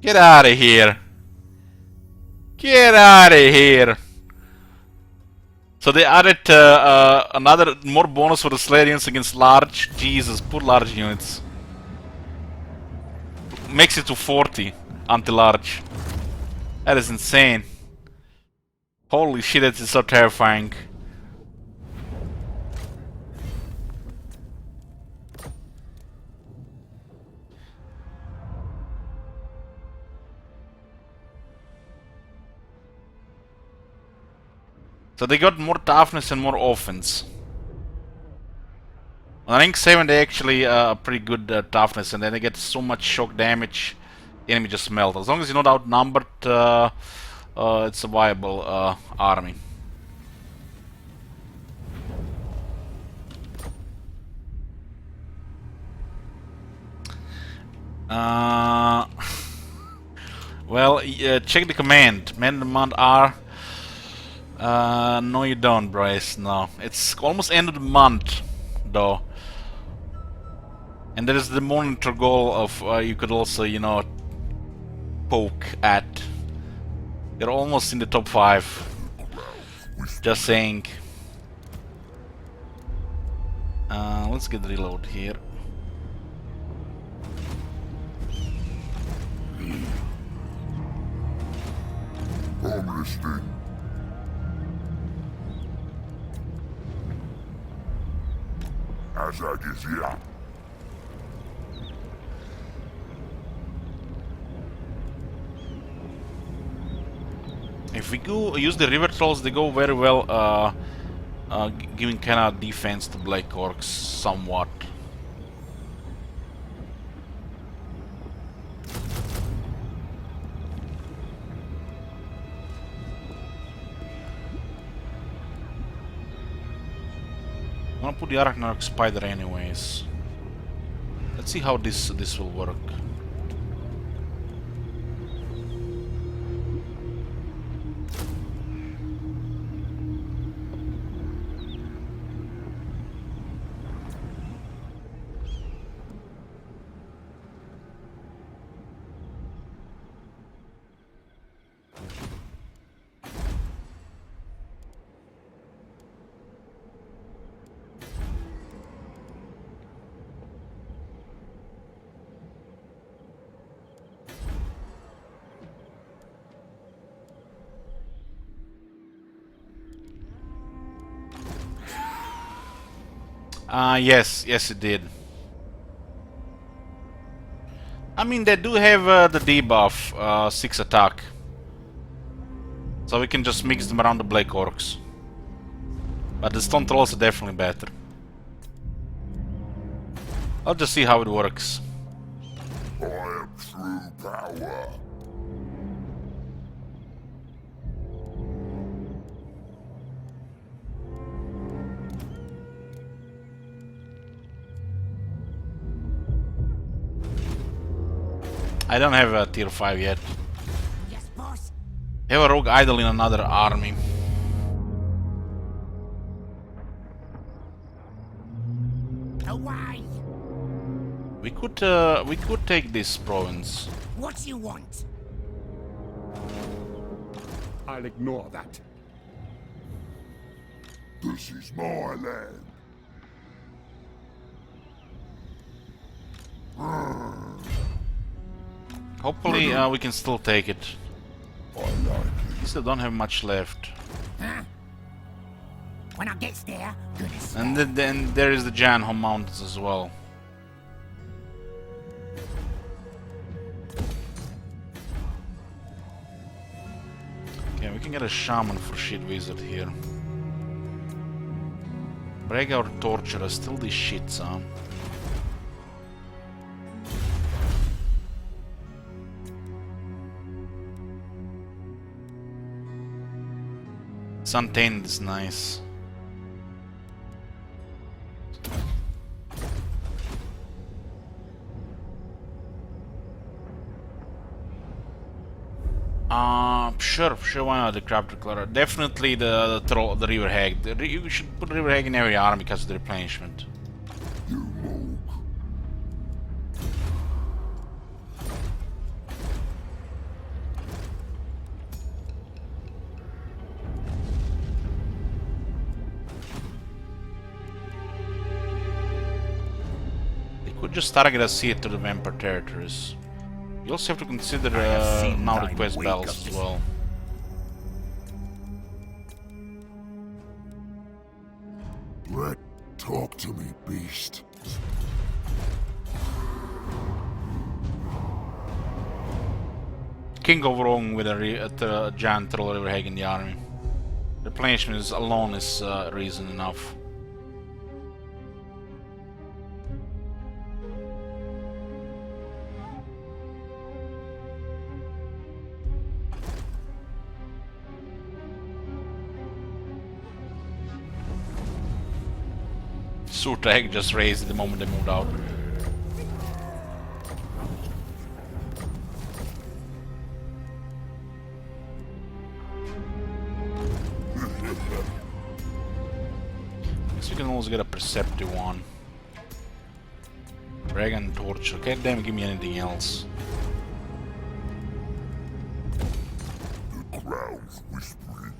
Get out of here! Get out of here! So they added another more bonus for the Slayer units against large. Jesus, poor large units. Makes it to 40 anti-large. That is insane. Holy shit, that is so terrifying. So they got more toughness and more offense. On rank 7 they actually pretty good toughness, and then they get so much shock damage, the enemy just melt. As long as you're not outnumbered, it's a viable army. Uh, well, check the command. Man demand R. No, you don't, Bryce. No, it's almost end of the month, though. And there is the monitor goal of you could also, you know, poke at. You're almost in the top 5. Just saying. Let's get reload here. I'm listening. Azag is here. If we go use the river trolls, they go very well, giving kind of defense to Black Orcs somewhat. I'm gonna put the Arachnarok Spider anyways. Let's see how this will work. Yes it did. I mean, they do have the debuff, 6 attack. So we can just mix them around the Black Orcs. But the Stone Trolls are definitely better. I'll just see how it works. I am true power. I don't have a tier 5 yet. Yes, boss. I have a rogue idol in another army. Away. We could take this province. What you want? I'll ignore that. This is my land. Hopefully we can still take it. I like it. Still don't have much left. Huh? When I gets there, goodness. And then there is the Janholm Mountains as well. Okay, we can get a shaman for shit wizard here. Break our torturer, still these shits, huh? Suntained is nice. Sure, why not the Crab Declarer? Definitely the River Hag. You should put River Hag in every army because of the replenishment. You move. They could just target us here to the Vampire territories. You also have to consider now the quest bells as well. Talk to me, beast. Can't go wrong with a giant troll River Hag in the army. Replenishment is alone is reason enough. Surtag just raised the moment they moved out. guess we can always get a perceptive one. Dragon torch. Okay, damn, give me anything else. The crowd's whispering.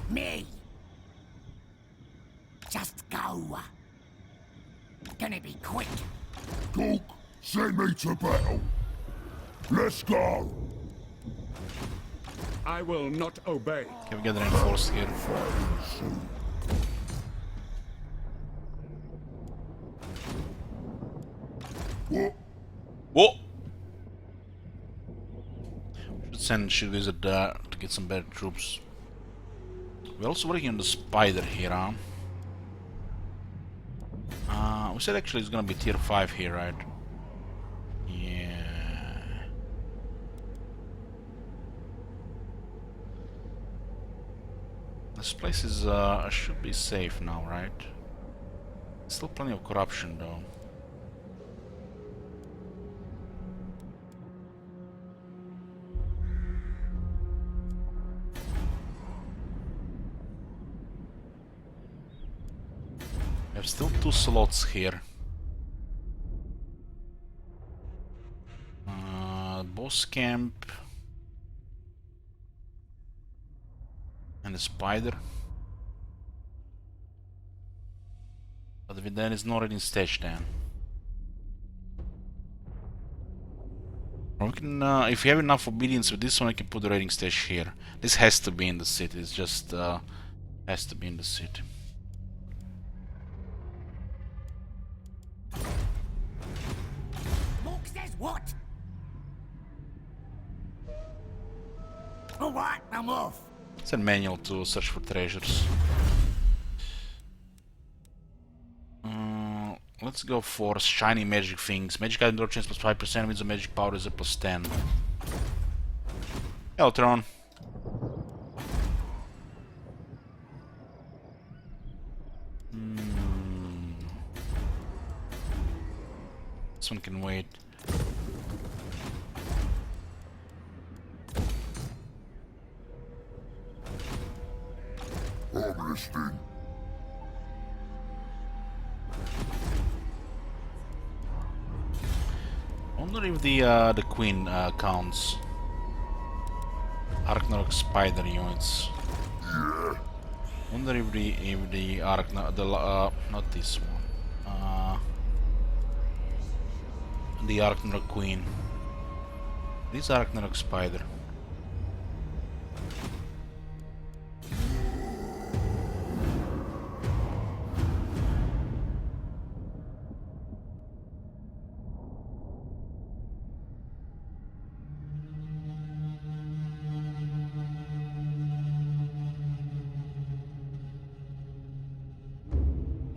Me. Just go. Gonna be quick. Cook, send me to battle. Let's go. I will not obey. Can we get reinforced here? What? Whoa! Should send Wizard to get some better troops. We're also working on the spider here, huh? We said actually it's gonna be tier 5 here, right? Yeah. This place is should be safe now, right? Still plenty of corruption though. We have still 2 slots here. Boss camp and the spider. But then it's not already stage then. Or we can, if you have enough obedience with this one, I can put the raiding stage here. This has to be in the city. It's just has to be in the city. Mook says what? Alright, I'm off. It's a manual to search for treasures. Let's go for shiny magic things. Magic item drop chance plus 5%, wins of magic power is a plus 10. Hello, Tron. This one can wait. I'm listening. I wonder if the queen counts. Archnarok spider units. Yeah. Wonder if the not this one. The Archnarok queen. This Archnarok spider.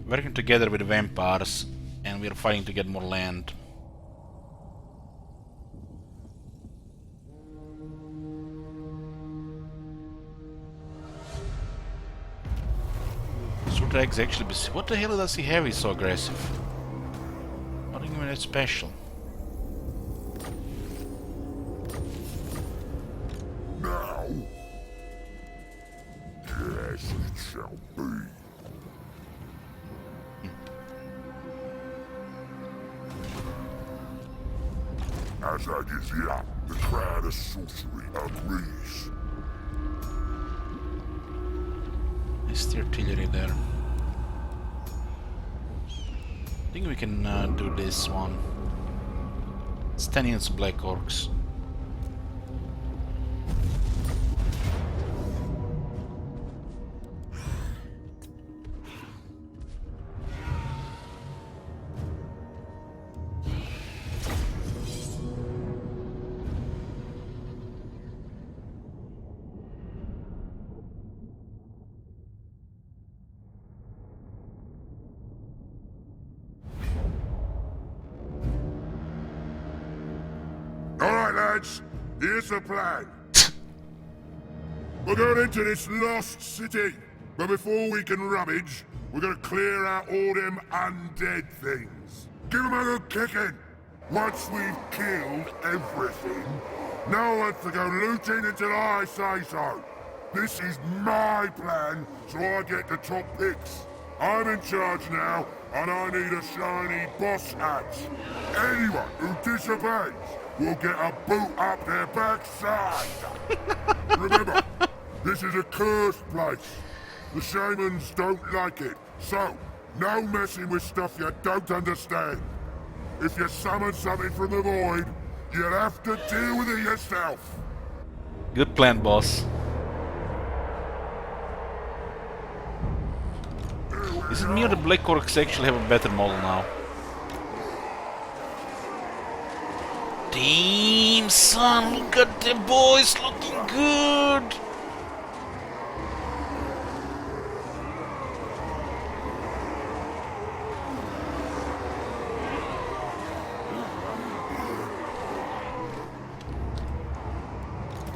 Working together with the vampires, and we're fighting to get more land. Surtag's actually be. What the hell does he have? He's so aggressive. Nothing even that special. Now? Yes, it shall be. As I give up, the crowd of sorcery agrees. Is the artillery there? I think we can do this one. It's 10 units of black orcs. Alright, lads, here's the plan. We're going into this lost city, but before we can rummage, we're gonna clear out all them undead things. Give them a good kicking. Once we've killed everything, No one's to go looting until I say so. This is my plan, so I get the top picks. I'm in charge now, and I need a shiny boss hat. Anyone who disobeys will get a boot up their backside. Remember, this is a cursed place. The shamans don't like it, so no messing with stuff you don't understand. If you summon something from the void, you'll have to deal with it yourself. Good plan, boss. Is it me or the Black Orcs actually have a better model now? Damn, son, look at the boys looking good!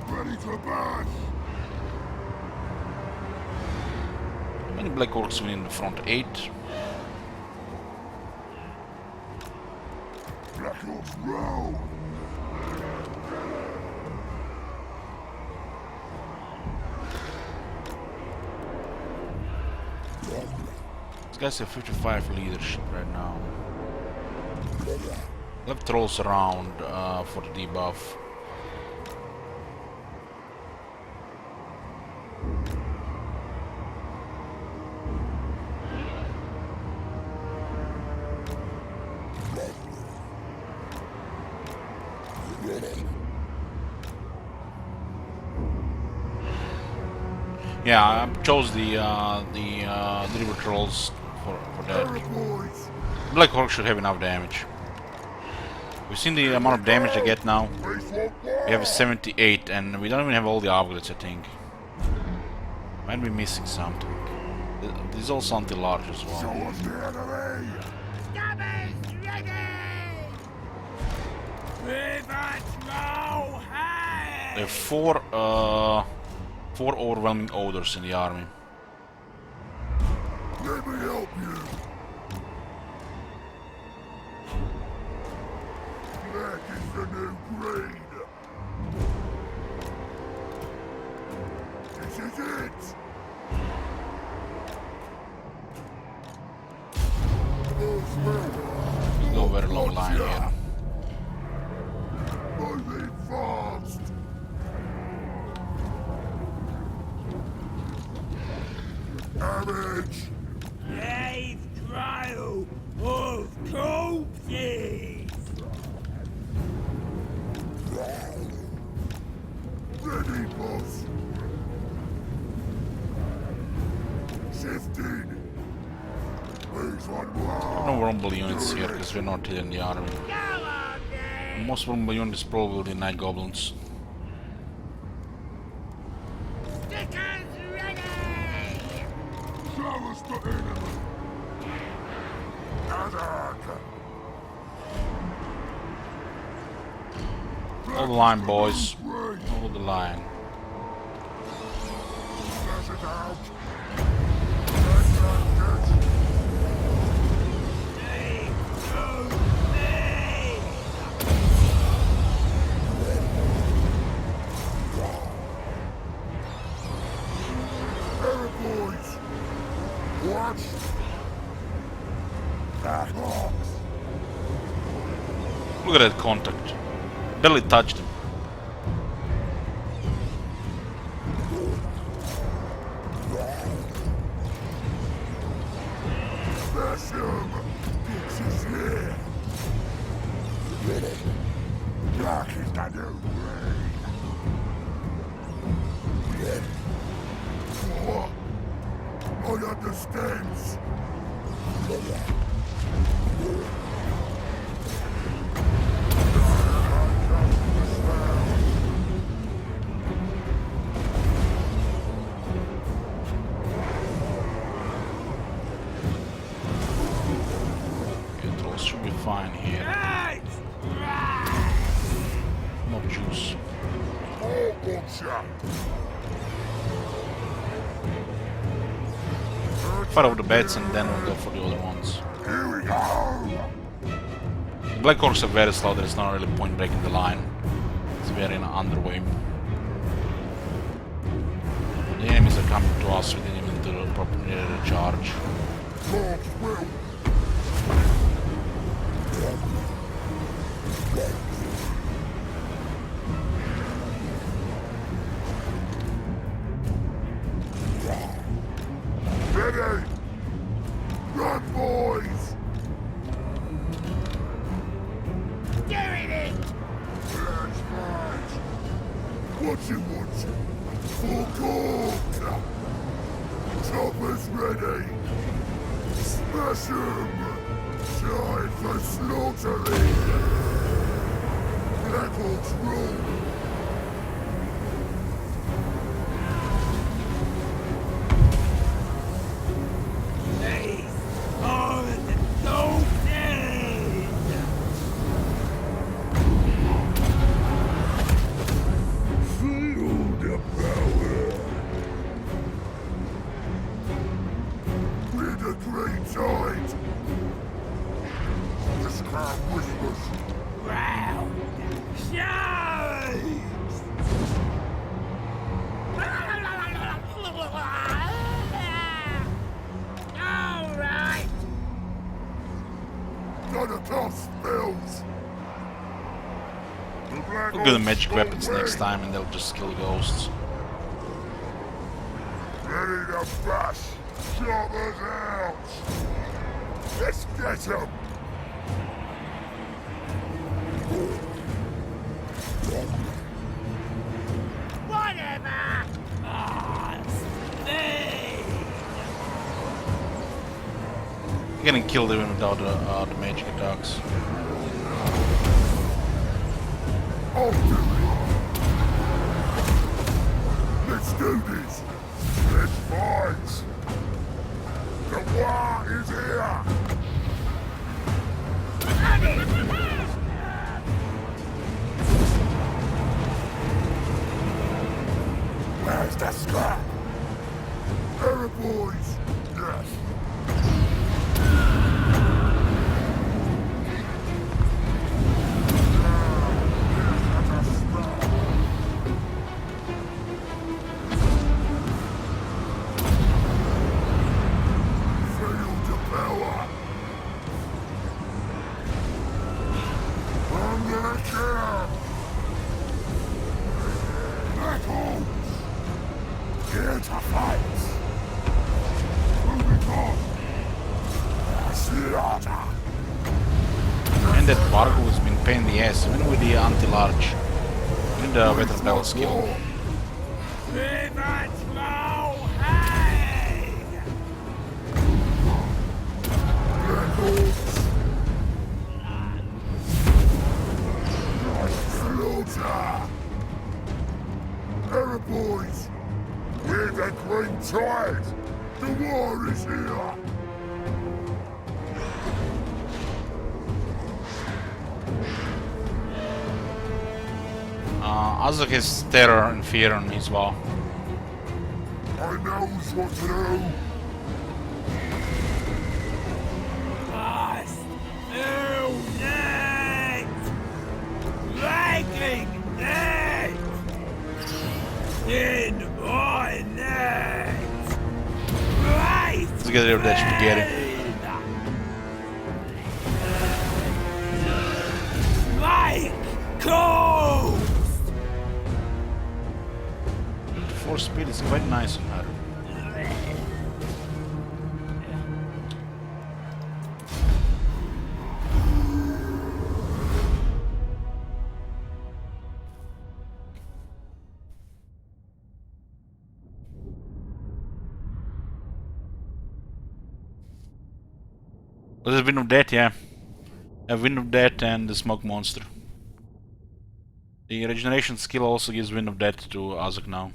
Ready to burn. How many Black Orcs win in the front? 8? Black Orcs roll. These guys have 55 leadership right now. Left trolls around for the debuff. Yeah, I chose the river trolls for that. Black Orc should have enough damage. We've seen the amount of damage they get now. We have 78, and we don't even have all the upgrades, I think. Might be missing something. There's also anti-large as well. Stabbers ready! Pivot no hand! There are four overwhelming odors in the army. Let me help you. Black is the new green. This is it. Go very low line here. Moving fast. Damage. Brave trail of corpses! Ready, boss. Shifting. Please one more. No rumble units here because we're not here in the army. Go on then! The most rumble unit is probably the night goblins. Stickers ready! Show us the enemy. Attack. Hold the line, boys. Hold the line. Flash it out. Boys. Watch. Back off. Look at that contact. Barely touched him. Smash him. This is here. Black is the new green. I understand. It all should be fine here. No juice. Oh, gotcha. Fire over the beds and then we'll go for the other ones. Here we go. The Black Orcs are very slow, there's not really point breaking the line. So we are in underway. The enemies are coming to us, we didn't even do the proper charge. God's will. Ready! Run, boys! Doing it! Let's march! What you want? Full court! Choppers ready! Smash 'em! Time for slaughtering! Black Hawks rule! We'll do the magic weapons next time and they'll just kill ghosts. Ready to bash! Choppers out! Let's get 'em! Whatever! You're getting killed even without the magic attacks. I'll do it! Let's do this! Let's fight! The war is here! Where's the scrap? Error, boys! Yes! And that Vargo has been pain in the ass, even with the anti-large. Even the Bonerattlaz skill. Error, boys! We're the Green Tide! The war is here! Azog has terror and fear on his wall. I knows what to do! Let's get rid of that spaghetti. The force speed is quite nice on her. There's a Wind of Death, yeah. A Wind of Death and the Smoke Monster. The regeneration skill also gives Wind of Death to Azog now.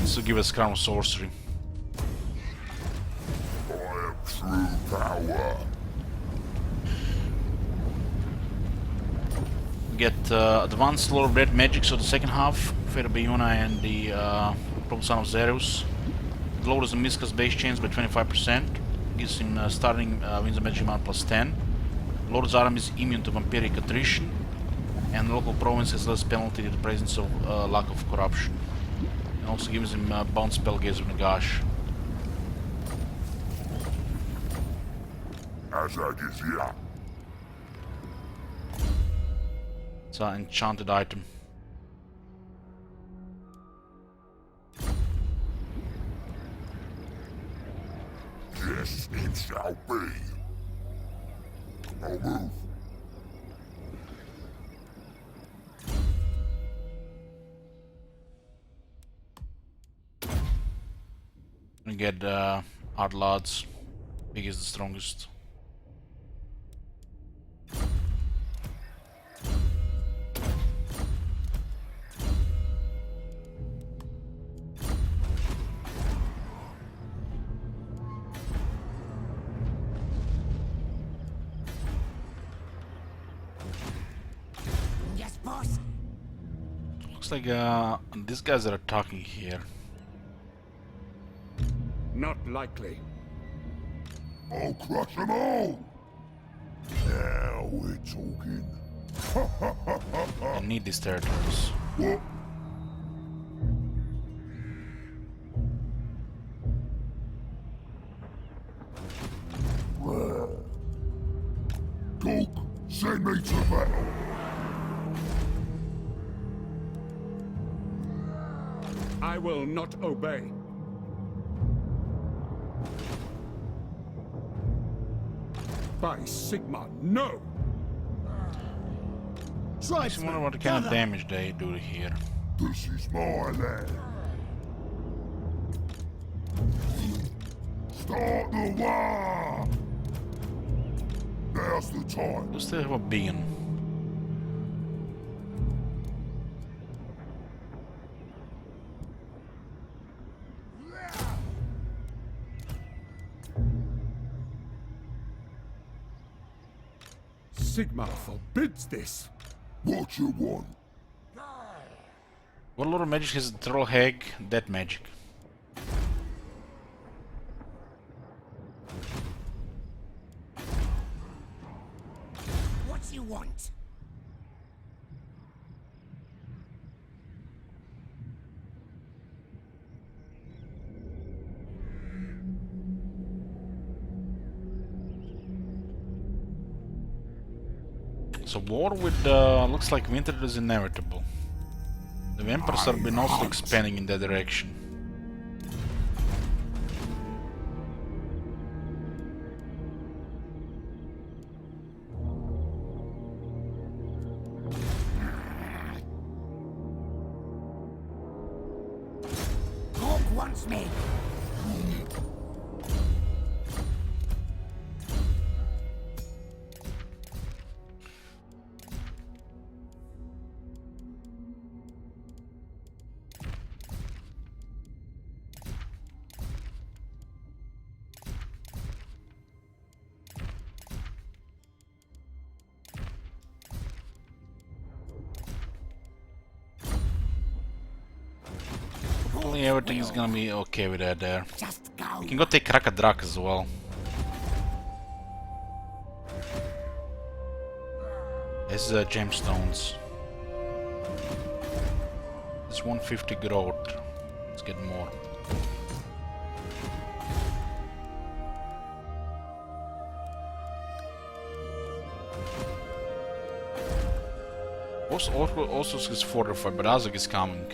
This will give us Crown of Sorcery. I am true power! Get advanced Lord of Death magic, so the second half, Fera Bayuna and the Son of Zerus. lowers the Miska's base chance by 25%. Gives him starting wins the magic amount plus 10. Lord's Arm is immune to vampiric attrition. And local province has less penalty to the presence of lack of corruption. And also gives him bound spell gaze of Nagash. It's an enchanted item. Yes, it shall be. I'll move. We get Bonerattlaz. Biggest, the strongest. Yes, boss. Looks like these guys are attacking here. Not likely. I'll crush them all! Now we're talking. I need these territories. What? Cook, send me to battle. I will not obey. By Sigma, no! I just wonder what kind of damage they do here. This is my land. Start the war! Now's the time. Do still have a beacon? Sigma forbids this. What you want? What Lord of Magic has Troll Hag, Death Magic? What you want? So war with looks like winter is inevitable. The vampires have been also expanding in that direction. Hawk wants me. Hopefully everything is gonna be okay with that there. Just go. We can go take Krakadrak as well. This is gemstones. It's 150 growth. Let's get more. Also is fortified, but Azog is coming.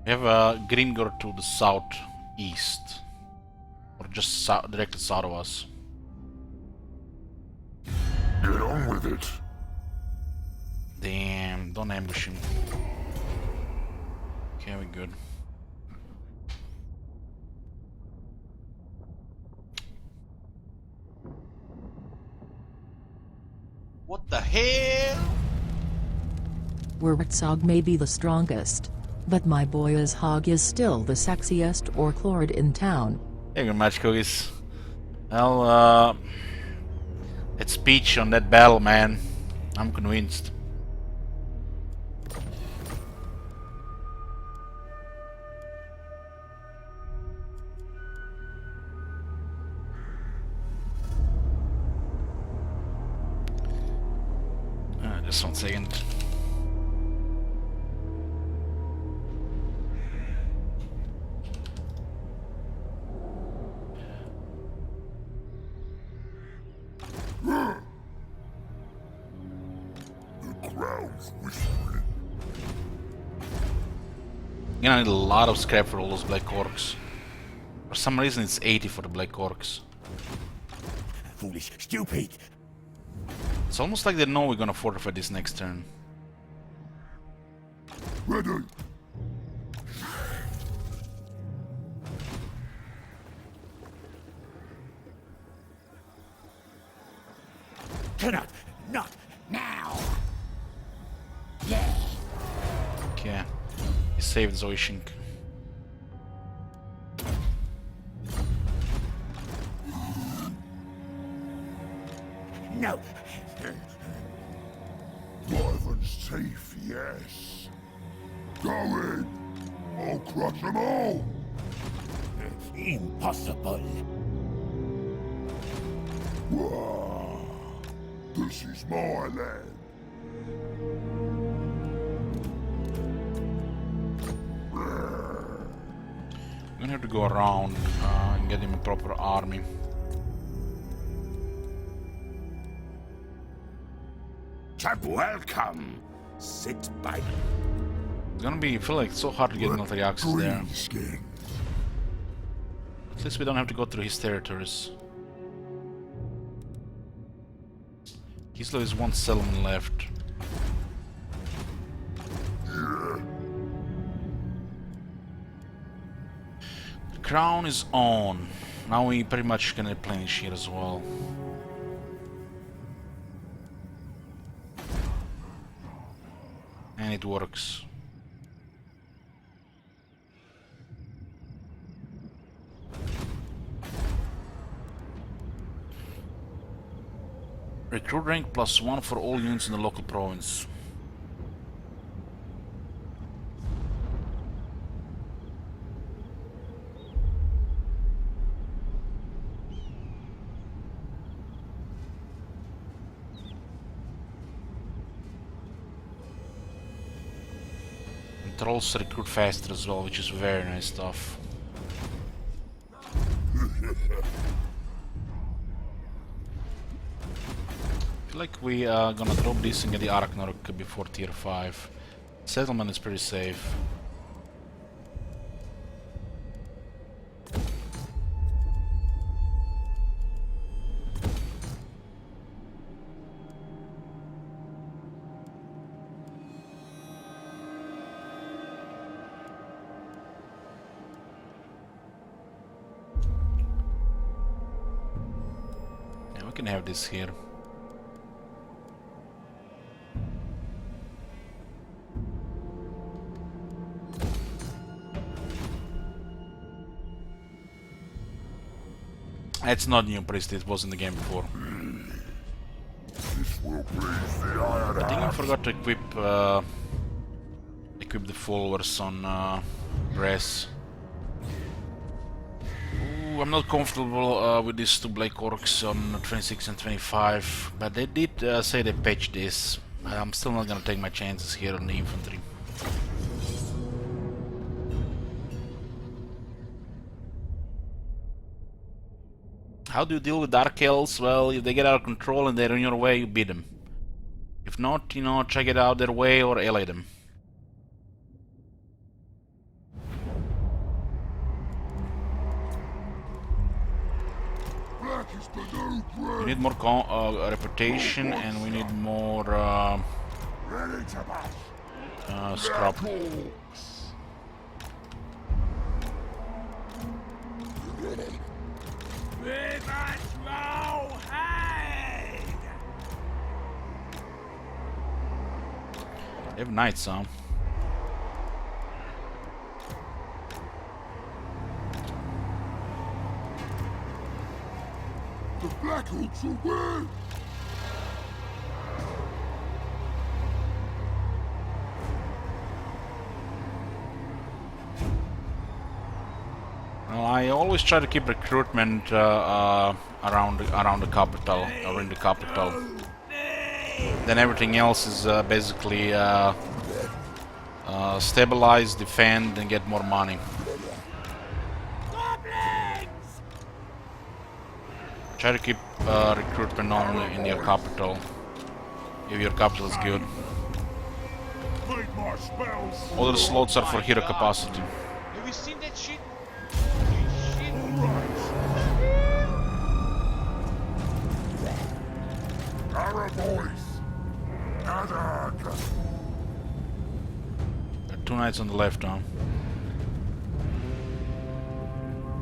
We have a Grimgor to the southeast, or just directly south of us. Get on with it. Damn, don't ambush him. Okay, we're good. hell? Wurtzog may be the strongest, but my boy's hog is still the sexiest orc lord in town. Thank you very much, Cookies. Well, that speech on that battle, man. I'm convinced. Just 1 second. The crowd's whispering. I'm gonna need a lot of scrap for all those black orcs. For some reason it's 80 for the black orcs. Foolish, stupid. It's almost like they know we're gonna fortify this next turn. Ready. Cannot, not now. Okay. He saved Zoishink. No. Wyvern's safe, yes. Go in. I'll crush them all. Impossible. Wah. This is my land. I'm gonna have to go around and get him a proper army. Welcome. Sit by. It's gonna be, I feel like it's so hard to get military access there. Greenskin. At least we don't have to go through his territories. Kislev is 1 settlement left. The crown is on. Now we pretty much can replenish here as well. And it works. Recruit rank +1 for all units in the local province. Trolls recruit faster as well, which is very nice stuff. I feel like we are gonna drop this and get the Arachnarok before tier 5. Settlement is pretty safe. Can have this here. It's not new priest, it was in the game before. This will please the Iron I think I Hand. forgot to equip the followers on Res. I'm not comfortable with these 2 Black Orcs on 26 and 25, but they did say they patched this. I'm still not gonna take my chances here on the infantry. How do you deal with Dark Elves? Well, if they get out of control and they're in your way, you beat them. If not, you know, try to get out of their way or ally them. We need more reputation, and we need more Ready to bash. scrap. With a slow hand! They have knights, huh? The Black Hawks will win! Well, I always try to keep recruitment around the capital, or in the capital. Then everything else is basically stabilize, defend, and get more money. Goblins! Try to keep recruitment only in your capital, if your capital is good. Make my spells! Other slots are for My hero God. capacity. Have you seen that shit? Holy shit! Our boys! Attack! There are 2 knights on the left, huh?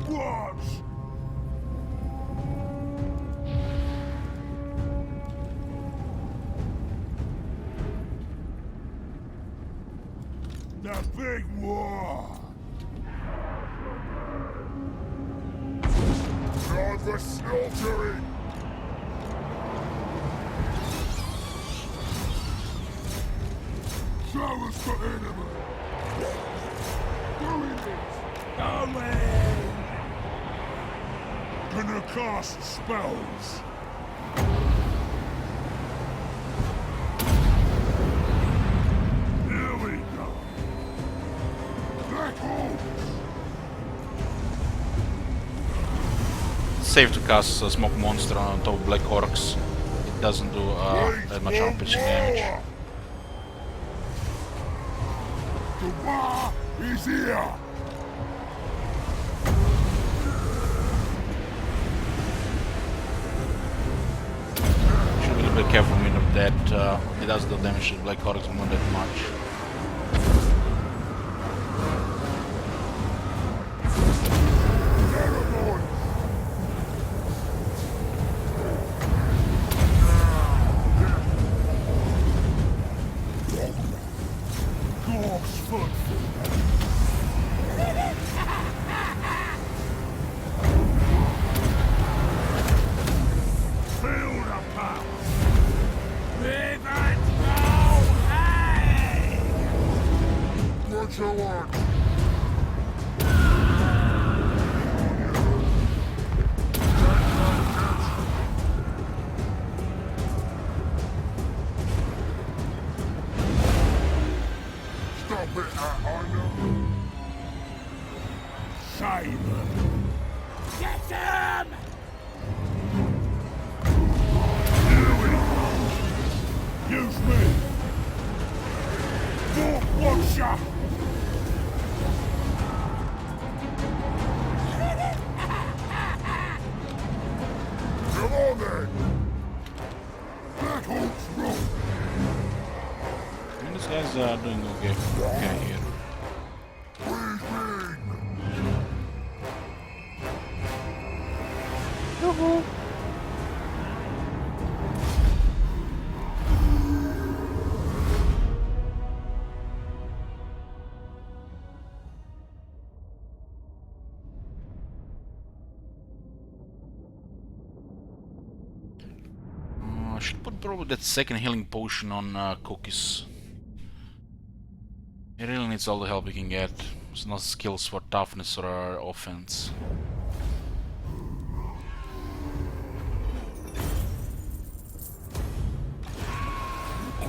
Watch! The big war! Time for slaughtering! Show us the enemy! Doing it! Away! Gonna cast spells! Here we go! Black Hawks! It's safe to cast a smoke monster on top of black orcs. It doesn't do that much armor piercing damage. The war is here! Should be a little bit careful with that. It doesn't do damage to black orcs more that much. Dwarf's foot! Feel the power! Pivot now! Hey! What you want? Stop it, Honor! Simon! Get him! Use me! Dwarf Watcher! Come on then! Black Hawks roll! I mean, these guys are doing okay here. Please ring! I should put probably that second healing potion on Cookies. He really needs all the help he can get. There's no skills for toughness or offense.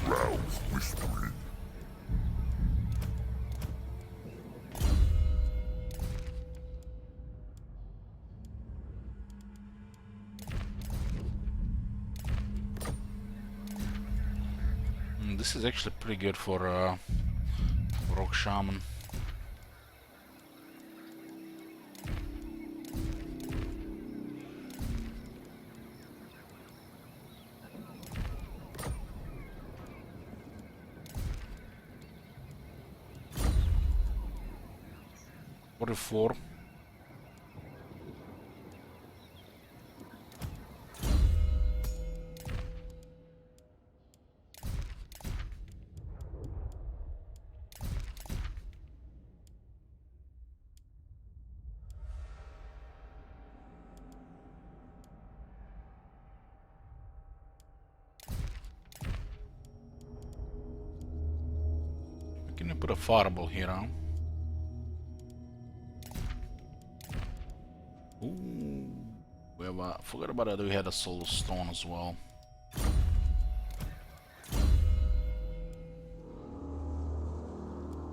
Crowds whispering. This is actually pretty good for Rock Shaman. What a 4. put a fireball here, huh? Ooh, we have a, forgot about that. We had a soul stone as well.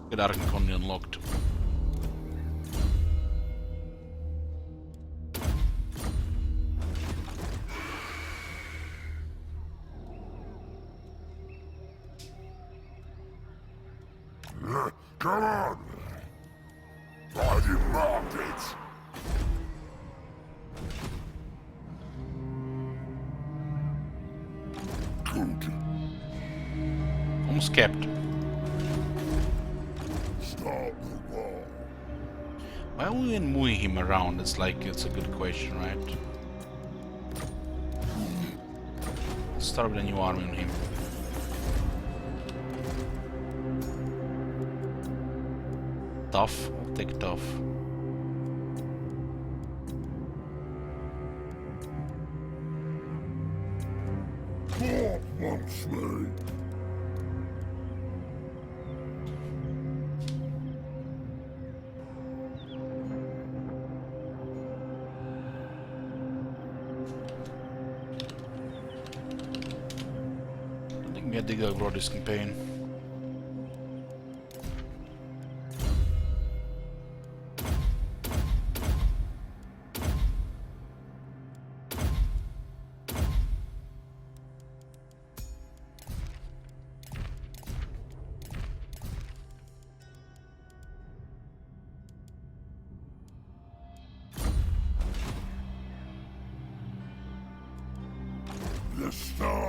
Get Archon unlocked. Come on! Bloody market! Good. Almost kept. Start the wall. Why are we even moving him around? It's like, it's a good question, right? Let's start with a new army on him. Tough. I'll take tough. What wants me? I think we had to go grow this campaign.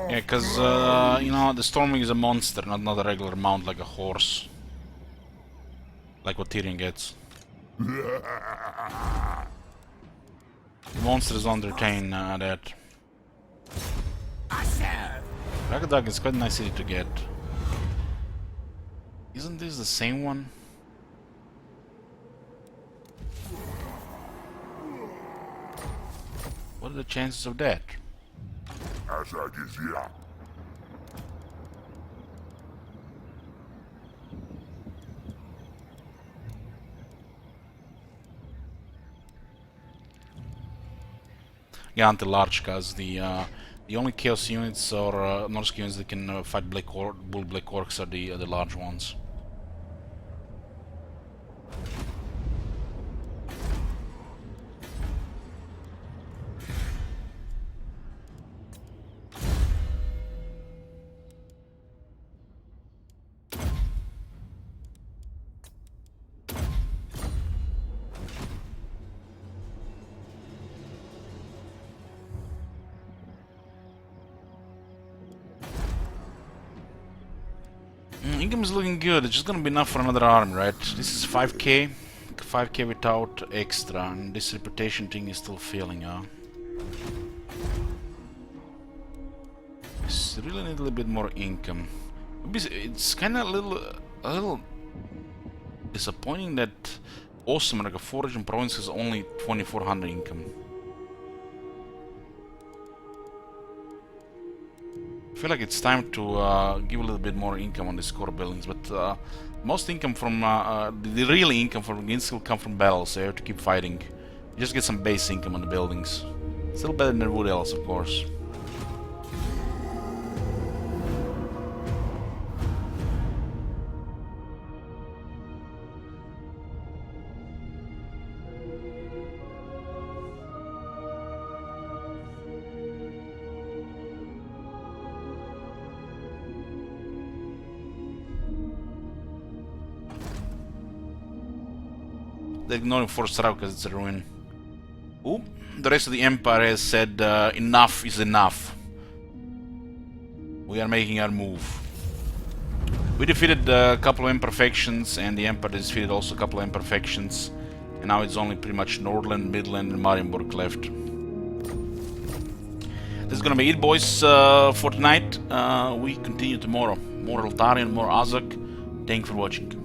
Yeah, because, you know, the Stormwing is a monster, not a regular mount like a horse. Like what Tyrion gets. The monsters don't retain that. Ragadag is quite a nice city to get. Isn't this the same one? What are the chances of that? Yeah, until large, cause the only chaos units or Norse units that can fight bull black orcs are the large ones. Income is looking good. It's just gonna be enough for another army, right? This is 5k. 5k without extra, and this reputation thing is still failing, huh? Just really need a little bit more income. It's kind of a little disappointing that Awesome, like a 4 province, has only 2400 income. I feel like it's time to give a little bit more income on these core buildings, but most income from the real income from Ginsk will come from battles, so you have to keep fighting. You just get some base income on the buildings. Still better than Wood Elves, of course. They're ignoring Force Row because it's a ruin. Ooh, the rest of the Empire has said enough is enough. We are making our move. We defeated a couple of imperfections, and the Empire defeated also a couple of imperfections. And now it's only pretty much Nordland, Midland, and Marienburg left. This is gonna be it, boys, for tonight. We continue tomorrow. More Altarian, more Azak. Thank you for watching.